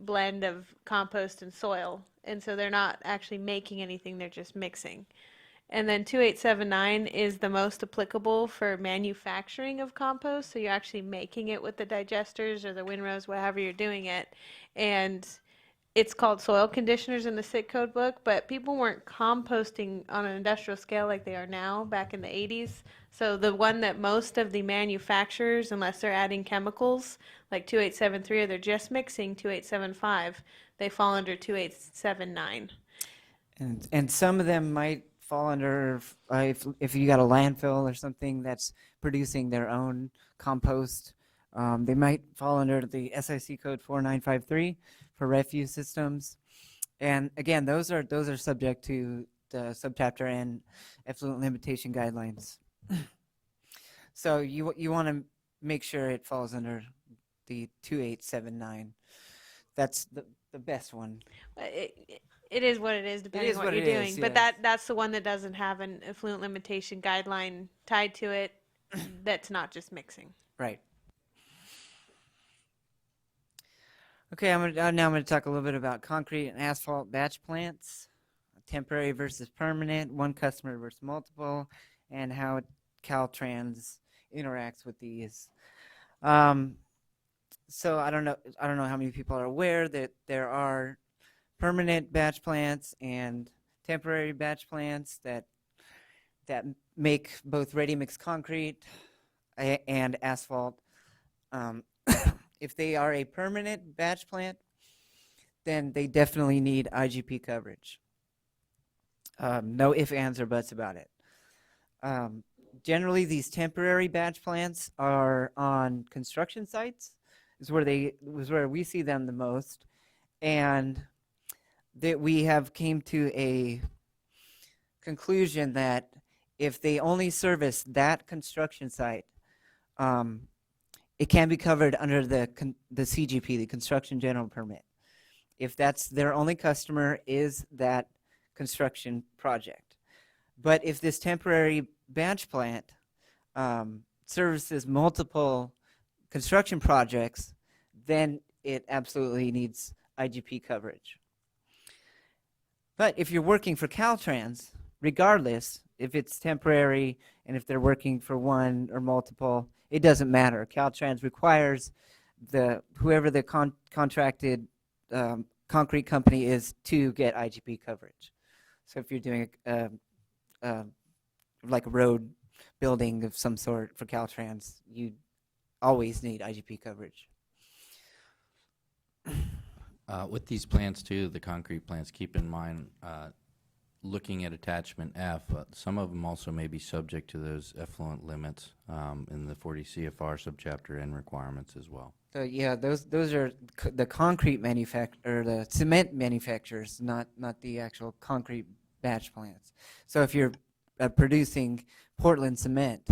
blend of compost and soil. And so they're not actually making anything, they're just mixing. And then 2879 is the most applicable for manufacturing of compost. So you're actually making it with the digesters or the windrows, whatever you're doing it. And it's called soil conditioners in the SIC code book, but people weren't composting on an industrial scale like they are now back in the 80s. So the one that most of the manufacturers, unless they're adding chemicals, like 2873, or they're just mixing 2875, they fall under 2879. And some of them might fall under, if you got a landfill or something that's producing their own compost, they might fall under the SIC code 4953 for refuse systems. And again, those are subject to the subchapter N effluent limitation guidelines. So you want to make sure it falls under the 2879. That's the best one. It is what it is, depending on what you're doing. But that's the one that doesn't have an effluent limitation guideline tied to it. That's not just mixing. Right. Okay, now I'm going to talk a little bit about concrete and asphalt batch plants, temporary versus permanent, one customer versus multiple, and how Caltrans interacts with these. So I don't know how many people are aware that there are permanent batch plants and temporary batch plants that make both ready mix concrete and asphalt. If they are a permanent batch plant, then they definitely need IGP coverage. No ifs, ands, or buts about it. Generally, these temporary batch plants are on construction sites, is where we see them the most, and that we have came to a conclusion that if they only service that construction site, it can be covered under the CGP, the Construction General Permit, if that's their only customer is that construction project. But if this temporary batch plant services multiple construction projects, then it absolutely needs IGP coverage. But if you're working for Caltrans, regardless if it's temporary and if they're working for one or multiple, it doesn't matter. Caltrans requires whoever the contracted concrete company is to get IGP coverage. So if you're doing like a road building of some sort for Caltrans, you always need IGP coverage. With these plants too, the concrete plants, keep in mind, looking at attachment F, some of them also may be subject to those effluent limits in the 40 CFR subchapter N requirements as well. So yeah, those are the concrete or the cement manufacturers, not the actual concrete batch plants. So if you're producing Portland cement,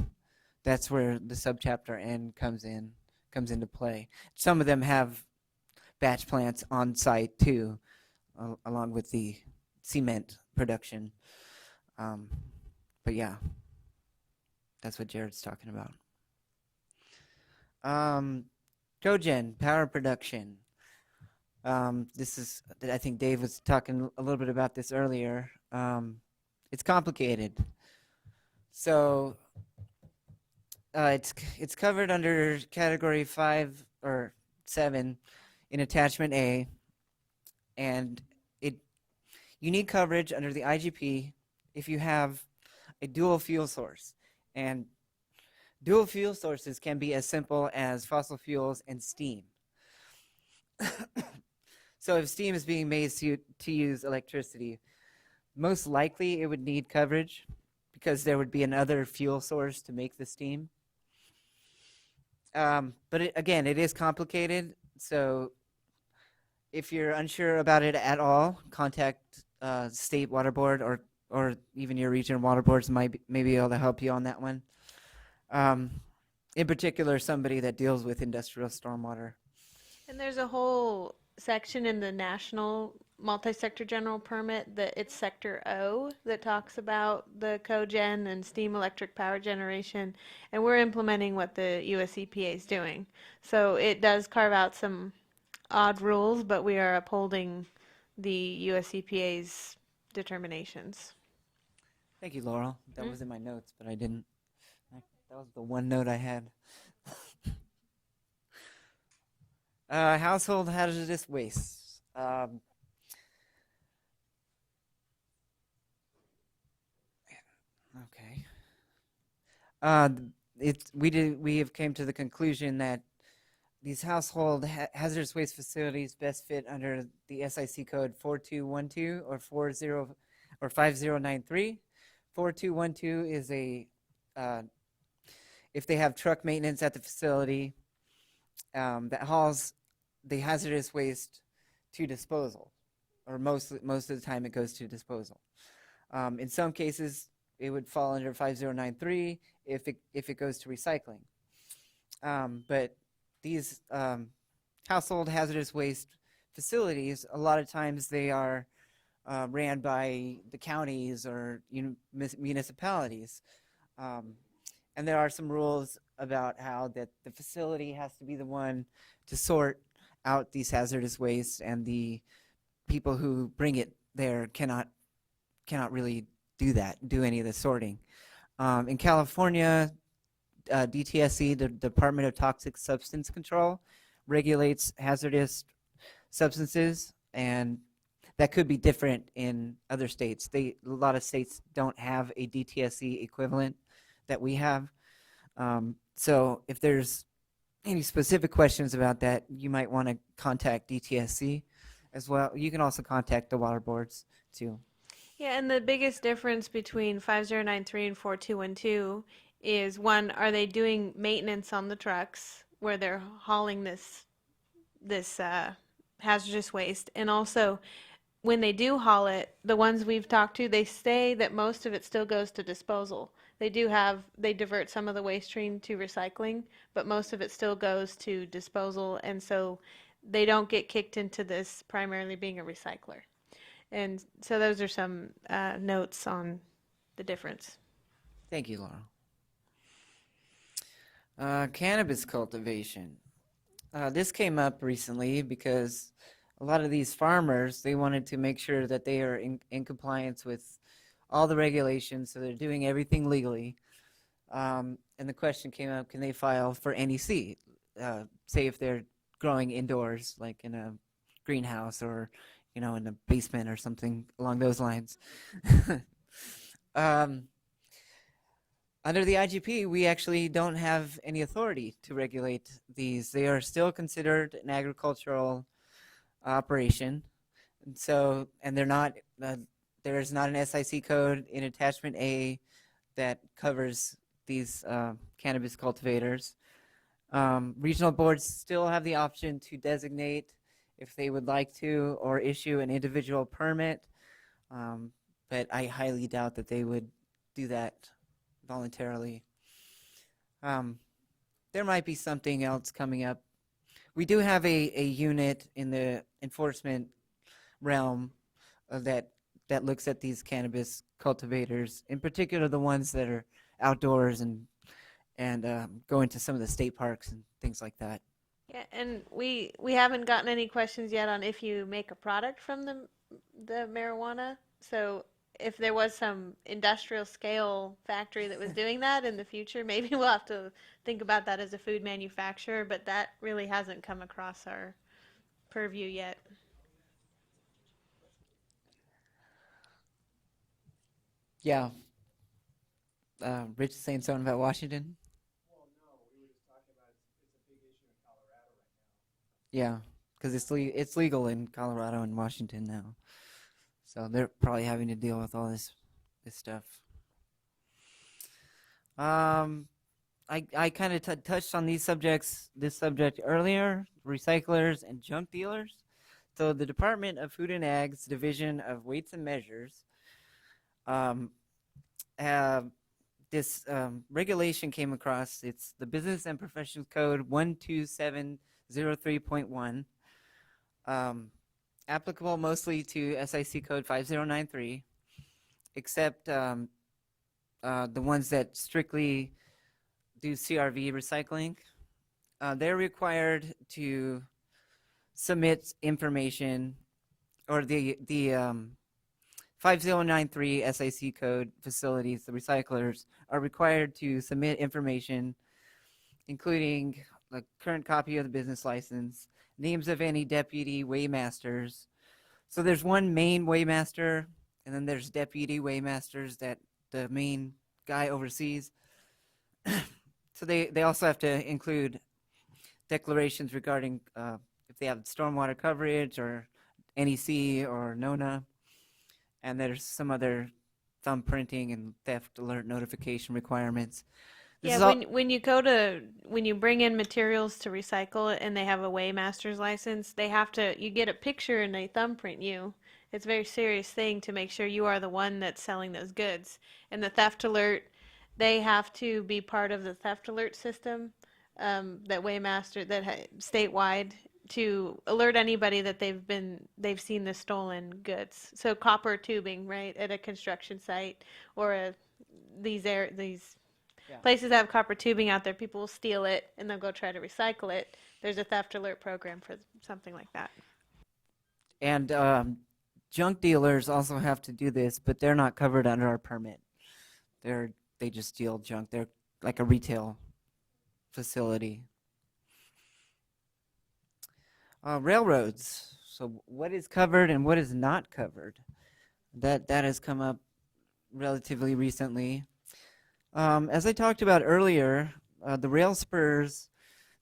that's where the subchapter N comes into play. Some of them have batch plants on site too, along with the cement production. But yeah, that's what Jared's talking about. Cogen, power production. This is, I think Dave was talking a little bit about this earlier. It's complicated. So it's covered under category 5 or 7 in attachment A, and you need coverage under the IGP if you have a dual fuel source. And dual fuel sources can be as simple as fossil fuels and steam. So if steam is being made to use electricity, most likely it would need coverage because there would be another fuel source to make the steam. But again, it is complicated. So if you're unsure about it at all, contact state water board or even your regional water boards may be able to help you on that one. In particular, somebody that deals with industrial stormwater. And there's a whole section in the national multi-sector general permit that it's sector O that talks about the cogen and steam electric power generation, and we're implementing what the US EPA is doing. So it does carve out some odd rules, but we are upholding the US EPA's determinations. Thank you, Laurel. That was in my notes, but I didn't. That was the one note I had. Household hazardous waste. Okay. We have came to the conclusion that these household hazardous waste facilities best fit under the SIC code 4212 or 5093. 4212 is if they have truck maintenance at the facility that hauls the hazardous waste to disposal, or most of the time it goes to disposal. In some cases, it would fall under 5093 if it goes to recycling. But these household hazardous waste facilities, a lot of times they are ran by the counties or municipalities. And there are some rules about how that the facility has to be the one to sort out these hazardous waste, and the people who bring it there cannot really do any of the sorting. In California, DTSC, the Department of Toxic Substance Control, regulates hazardous substances, and that could be different in other states. A lot of states don't have a DTSC equivalent that we have. So if there's any specific questions about that, you might want to contact DTSC as well. You can also contact the water boards too. Yeah, and the biggest difference between 5093 and 4212 is, one, are they doing maintenance on the trucks where they're hauling this hazardous waste? And also, when they do haul it, the ones we've talked to, they say that most of it still goes to disposal. They divert some of the waste stream to recycling, but most of it still goes to disposal, and so they don't get kicked into this primarily being a recycler. And so those are some notes on the difference. Thank you, Laurel. Cannabis cultivation. This came up recently because a lot of these farmers, they wanted to make sure that they are in compliance with all the regulations, so they're doing everything legally. And the question came up, can they file for NEC? Say if they're growing indoors, like in a greenhouse or in a basement or something along those lines. Under the IGP, we actually don't have any authority to regulate these. They are still considered an agricultural operation. And they're not, there is not an SIC code in Attachment A that covers these cannabis cultivators. Regional boards still have the option to designate if they would like to, or issue an individual permit, but I highly doubt that they would do that voluntarily. There might be something else coming up. We do have a unit in the enforcement realm that looks at these cannabis cultivators, in particular the ones that are outdoors and go into some of the state parks and things like that. Yeah, and we haven't gotten any questions yet on if you make a product from the marijuana. So if there was some industrial scale factory that was doing that in the future, maybe we'll have to think about that as a food manufacturer, but that really hasn't come across our purview yet. Yeah. Rich is saying something about Washington? Yeah, because it's legal in Colorado and Washington now, so they're probably having to deal with all this stuff. I kind of touched on this subject earlier: recyclers and junk dealers. So the Department of Food and Ag's Division of Weights and Measures, this regulation came across. It's the Business and Professions Code 12703.1, applicable mostly to SIC code 5093, except the ones that strictly do CRV recycling. They're required to submit information, or the 5093 SIC code facilities, the recyclers, are required to submit information, including a current copy of the business license, names of any deputy weighmasters. So there's one main weighmaster, and then there's deputy weighmasters that the main guy oversees. So they also have to include declarations regarding if they have stormwater coverage or NEC or NONA. And there's some other thumbprinting and theft alert notification requirements. Yeah, when you bring in materials to recycle and they have a weighmaster's license, you get a picture and they thumbprint you. It's a very serious thing to make sure you are the one that's selling those goods. And the theft alert, they have to be part of the theft alert system, that weighmaster statewide, to alert anybody that they've seen the stolen goods. So copper tubing, right, at a construction site, or these Yeah. Places that have copper tubing out there, people will steal it and they'll go try to recycle it. There's a theft alert program for something like that. And junk dealers also have to do this, but they're not covered under our permit. They just steal junk. They're like a retail facility. Railroads. So what is covered and what is not covered? That has come up relatively recently. As I talked about earlier, the rail spurs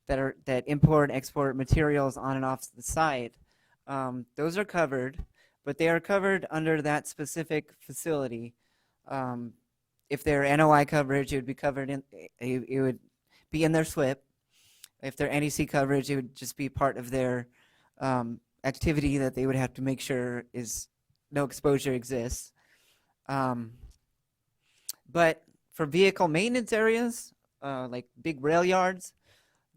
that import and export materials on and off the site, those are covered, but they are covered under that specific facility. If they're NOI coverage, it would be covered in it would be in their SWIP. If they're NEC coverage, it would just be part of their activity that they would have to make sure is no exposure exists. But for vehicle maintenance areas, like big rail yards,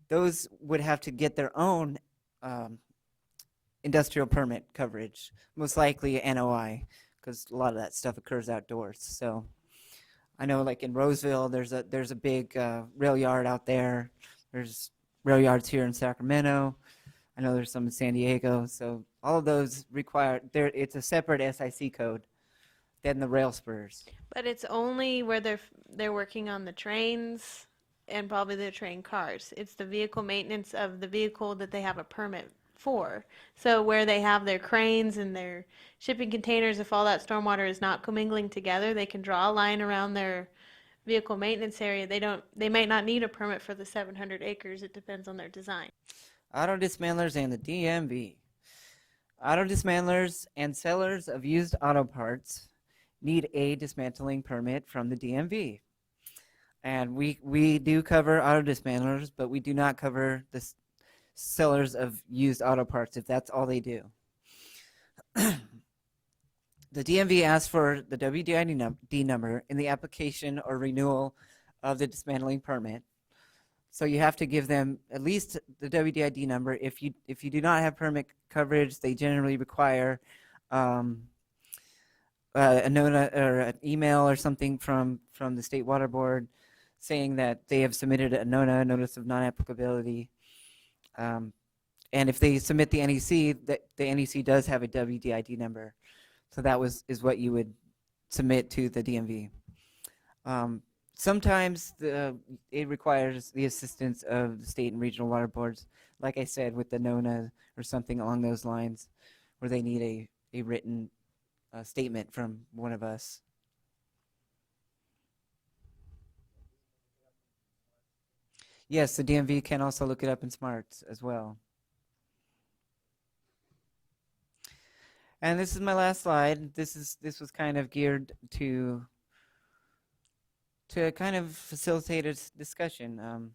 those would have to get their own industrial permit coverage, most likely NOI, because a lot of that stuff occurs outdoors. So I know, like in Roseville, there's a big rail yard out there. There's rail yards here in Sacramento. I know there's some in San Diego. So all of those require it's a separate SIC code than the rail spurs. But it's only where they're working on the trains and probably the train cars. It's the vehicle maintenance of the vehicle that they have a permit for. So where they have their cranes and their shipping containers, if all that stormwater is not commingling together, they can draw a line around their vehicle maintenance area. They might not need a permit for the 700 acres. It depends on their design. Auto dismantlers and the DMV. Auto dismantlers and sellers of used auto parts need a dismantling permit from the DMV. And we do cover auto dismantlers, but we do not cover the sellers of used auto parts if that's all they do. The DMV asks for the WDID number in the application or renewal of the dismantling permit. So you have to give them at least the WDID number. If you do not have permit coverage, they generally require a NONA or an email or something from the State Water Board saying that they have submitted a NONA, notice of non-applicability. And if they submit the NEC, the NEC does have a WDID number. So that is what you would submit to the DMV. Sometimes it requires the assistance of the state and regional water boards, like I said, with the NONA or something along those lines, where they need a written statement from one of us. Yes, the DMV can also look it up in smarts as well. And this is my last slide. This was kind of geared to kind of facilitate a discussion.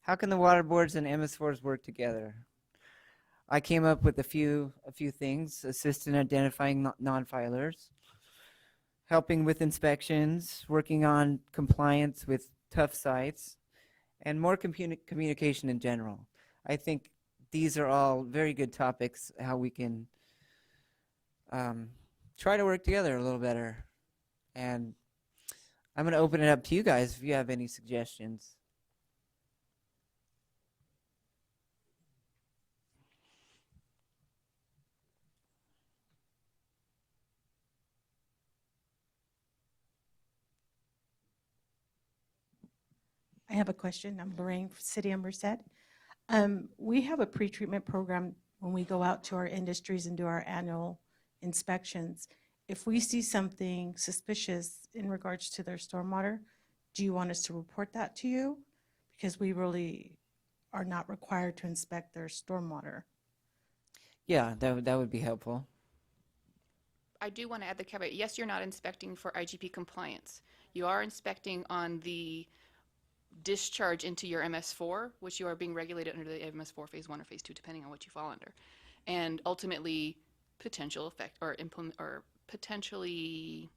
How can the water boards and MS4s work together? I came up with a few things: assist in identifying non-filers, helping with inspections, working on compliance with tough sites, and more communication in general. I think these are all very good topics, how we can try to work together a little better. And I'm going to open it up to you guys if you have any suggestions. I have a question. I'm Lorraine, City of Merced. We have a pretreatment program when we go out to our industries and do our annual inspections. If we see something suspicious in regards to their stormwater, do you want us to report that to you? Because we really are not required to inspect their stormwater. Yeah, that would be helpful. I do want to add the caveat. Yes, you're not inspecting for IGP compliance. You are inspecting on the discharge into your MS4, which you are being regulated under the MS4 Phase 1 or Phase 2, depending on what you fall under. And ultimately, potential effect or potentially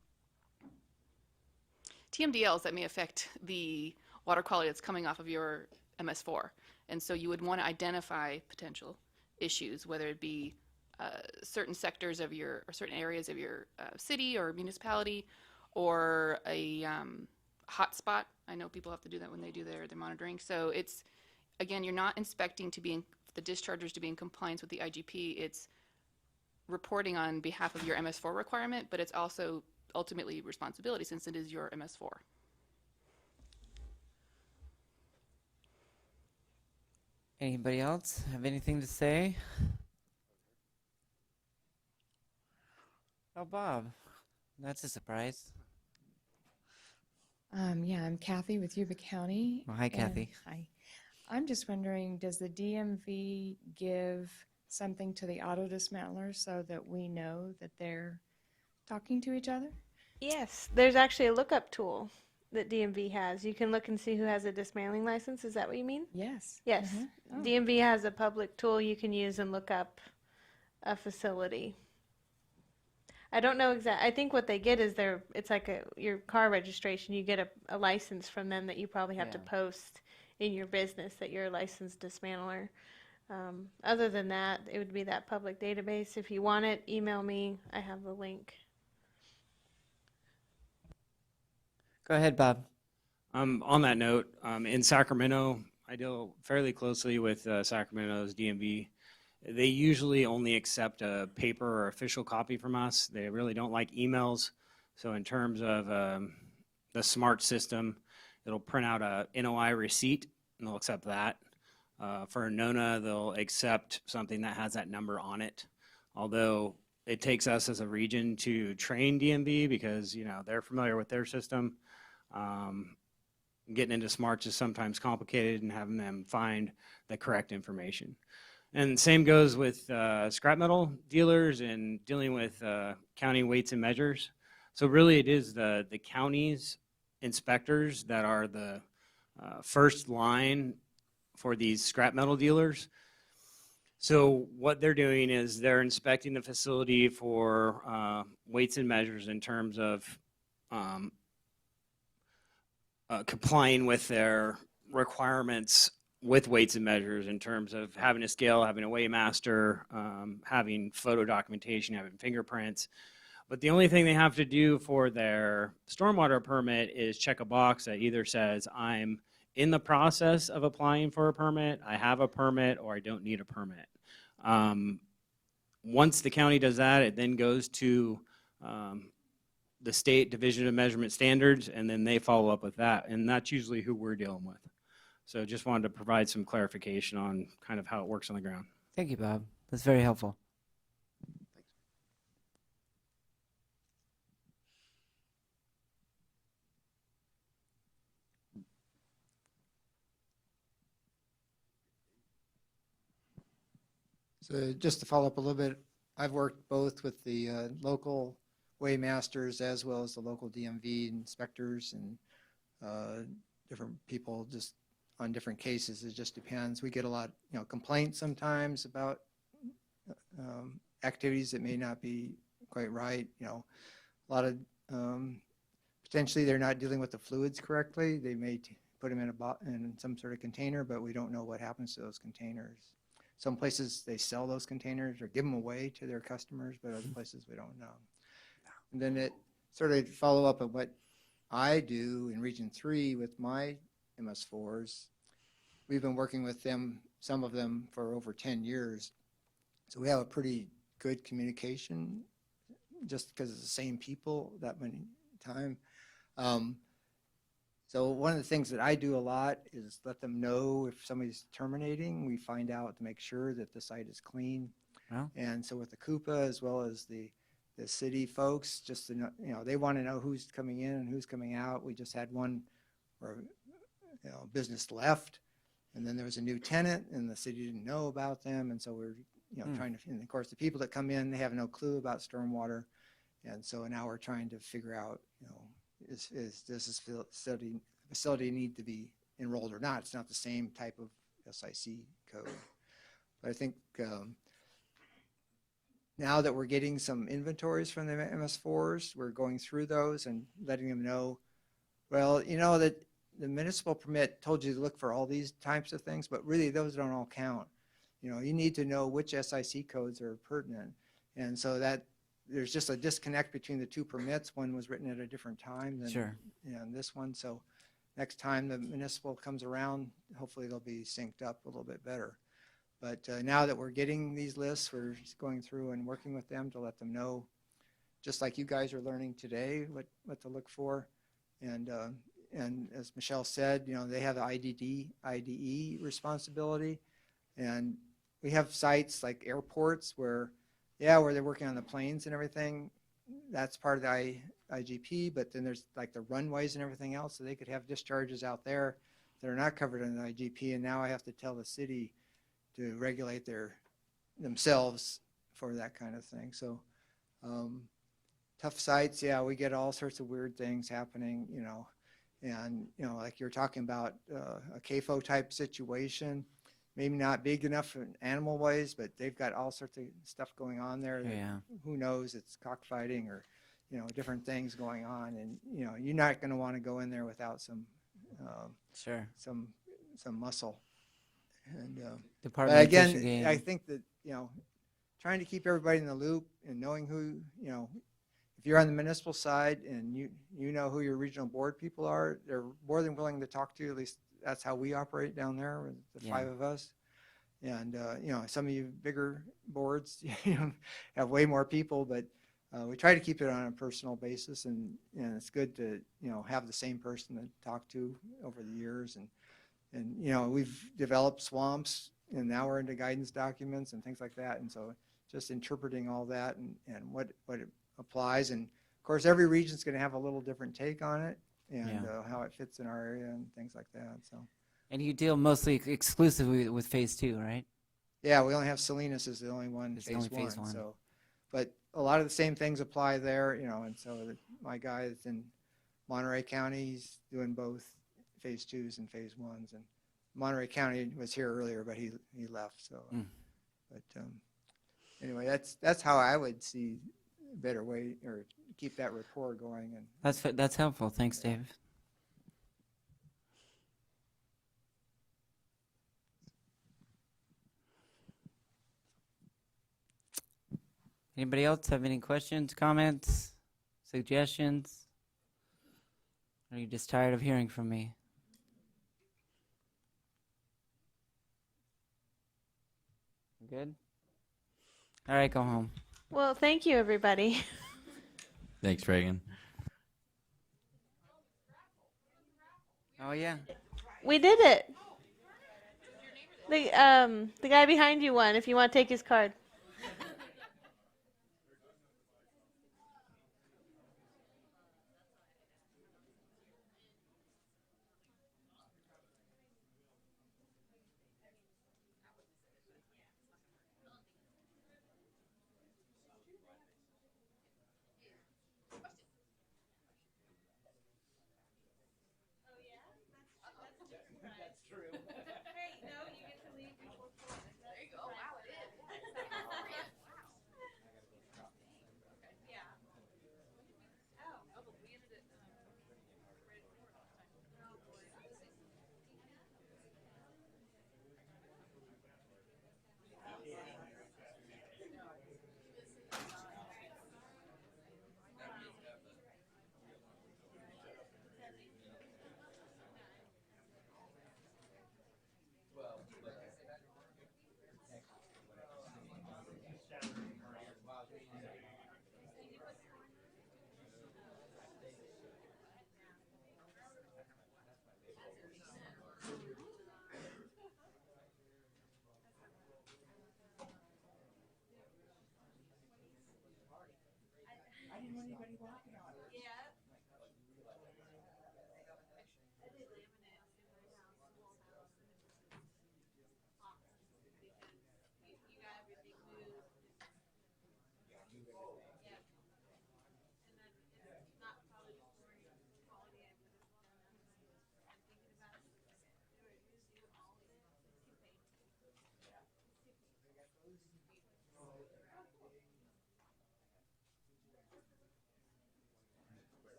TMDLs that may affect the water quality that's coming off of your MS4. And so you would want to identify potential issues, whether it be certain sectors of your, or certain areas of your city or municipality, or a hot spot. I know people have to do that when they do their monitoring. So it's, again, you're not inspecting to be in, the dischargers to be in compliance with the IGP. It's reporting on behalf of your MS4 requirement, but it's also ultimately responsibility since it is your MS4. Anybody else have anything to say? Oh, Bob, that's a surprise. Yeah, I'm Kathy with Yuba County. Oh, hi, Kathy. Hi. I'm just wondering, does the DMV give something to the auto dismantlers so that we know that they're talking to each other? Yes, there's actually a lookup tool that DMV has. You can look and see who has a dismantling license. Is that what you mean? Yes. Yes. Oh. DMV has a public tool you can use and look up a facility. I don't know exactly. I think what they get is it's like your car registration. You get a license from them that you probably have to post in your business that you're a licensed dismantler. Other than that, it would be that public database. If you want it, email me. I have the link. Go ahead, Bob. On that note, in Sacramento, I deal fairly closely with Sacramento's DMV. They usually only accept a paper or official copy from us. They really don't like emails. So in terms of the SMART system, it'll print out a NOI receipt, and they'll accept that. For NONA, they'll accept something that has that number on it. Although it takes us as a region to train DMV because, you know, they're familiar with their system. Getting into SMARTs is sometimes complicated and having them find the correct information. And same goes with scrap metal dealers and dealing with county weights and measures. So really it is the county's inspectors that are the first line for these scrap metal dealers. So what they're doing is they're inspecting the facility for weights and measures in terms of complying with their requirements with weights and measures in terms of having a scale, having a weighmaster, having photo documentation, having fingerprints. But the only thing they have to do for their stormwater permit is check a box that either says I'm in the process of applying for a permit, I have a permit, or I don't need a permit. Once the county does that, it then goes to the State Division of Measurement Standards, and then they follow up with that. And that's usually who we're dealing with. So just wanted to provide some clarification on kind of how it works on the ground. Thank you, Bob. That's very helpful. So just to follow up a little bit, I've worked both with the local weighmasters as well as the local DMV inspectors and different people just on different cases. It just depends. We get a lot, complaints sometimes about activities that may not be quite right. A lot of potentially they're not dealing with the fluids correctly. They may put them in some sort of container, but we don't know what happens to those containers. Some places they sell those containers or give them away to their customers, but other places we don't know. And then it sort of follow up on what I do in Region 3 with my MS4s. We've been working with them, some of them, for over 10 years. So we have a pretty good communication just because it's the same people that many time. So one of the things that I do a lot is let them know if somebody's terminating. We find out to make sure that the site is clean. Wow. And so with the Coupa as well as the city folks, just to know, they want to know who's coming in and who's coming out. We just had one where business left, and then there was a new tenant, and the city didn't know about them, and so we're trying to. And of course, the people that come in, they have no clue about stormwater, and so now we're trying to figure out, does this facility need to be enrolled or not? It's not the same type of SIC code, but I think. Now that we're getting some inventories from the MS4s, we're going through those and letting them know, well, that the municipal permit told you to look for all these types of things, but really those don't all count. You need to know which SIC codes are pertinent. And so that there's just a disconnect between the two permits. One was written at a different time than Sure. This one. So next time the municipal comes around, hopefully they'll be synced up a little bit better. But now that we're getting these lists, we're just going through and working with them to let them know, just like you guys are learning today, what to look for. And as Michelle said, you know, they have the IDE responsibility. And we have sites like airports where they're working on the planes and everything. That's part of the IGP, but then there's like the runways and everything else. So they could have discharges out there that are not covered in the IGP. And now I have to tell the city to regulate themselves for that kind of thing. So tough sites, we get all sorts of weird things happening, you know. And, you know, like you're talking about a CAFO type situation, maybe not big enough in animal ways, but they've got all sorts of stuff going on there. Who knows, it's cockfighting or, you know, different things going on. And, you know, you're not going to want to go in there without some muscle. And but again, I think that, you know, trying to keep everybody in the loop and knowing who, you know, if you're on the municipal side and you know who your regional board people are, they're more than willing to talk to you. At least that's how we operate down there with the 5 of us. And, you know, some of you bigger boards, you know, have way more people, but we try to keep it on a personal basis. And it's good to, you know, have the same person to talk to over the years. And you know, we've developed swamps, and now we're into guidance documents and things like that. And so just interpreting all that and what it applies. And of course, every region's going to have a little different take on it and how it fits in our area and things like that. So. And you deal mostly exclusively with phase 2, right? Yeah, we only have Salinas is the only one, phase one. So, but a lot of the same things apply there, you know. And so my guy is in Monterey County. He's doing both phase 2s and phase 1s. And Monterey County was here earlier, but he left. So, but anyway, that's how I would see a better way or keep that rapport going. And that's helpful. Thanks, Dave. Anybody else have any questions, comments, suggestions? Or are you just tired of hearing from me? Good? All right, go home. Well, thank you, everybody. Thanks, Reagan. Oh, yeah. We did it. The guy behind you won, if you want to take his card.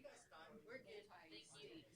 We're good. Thank you.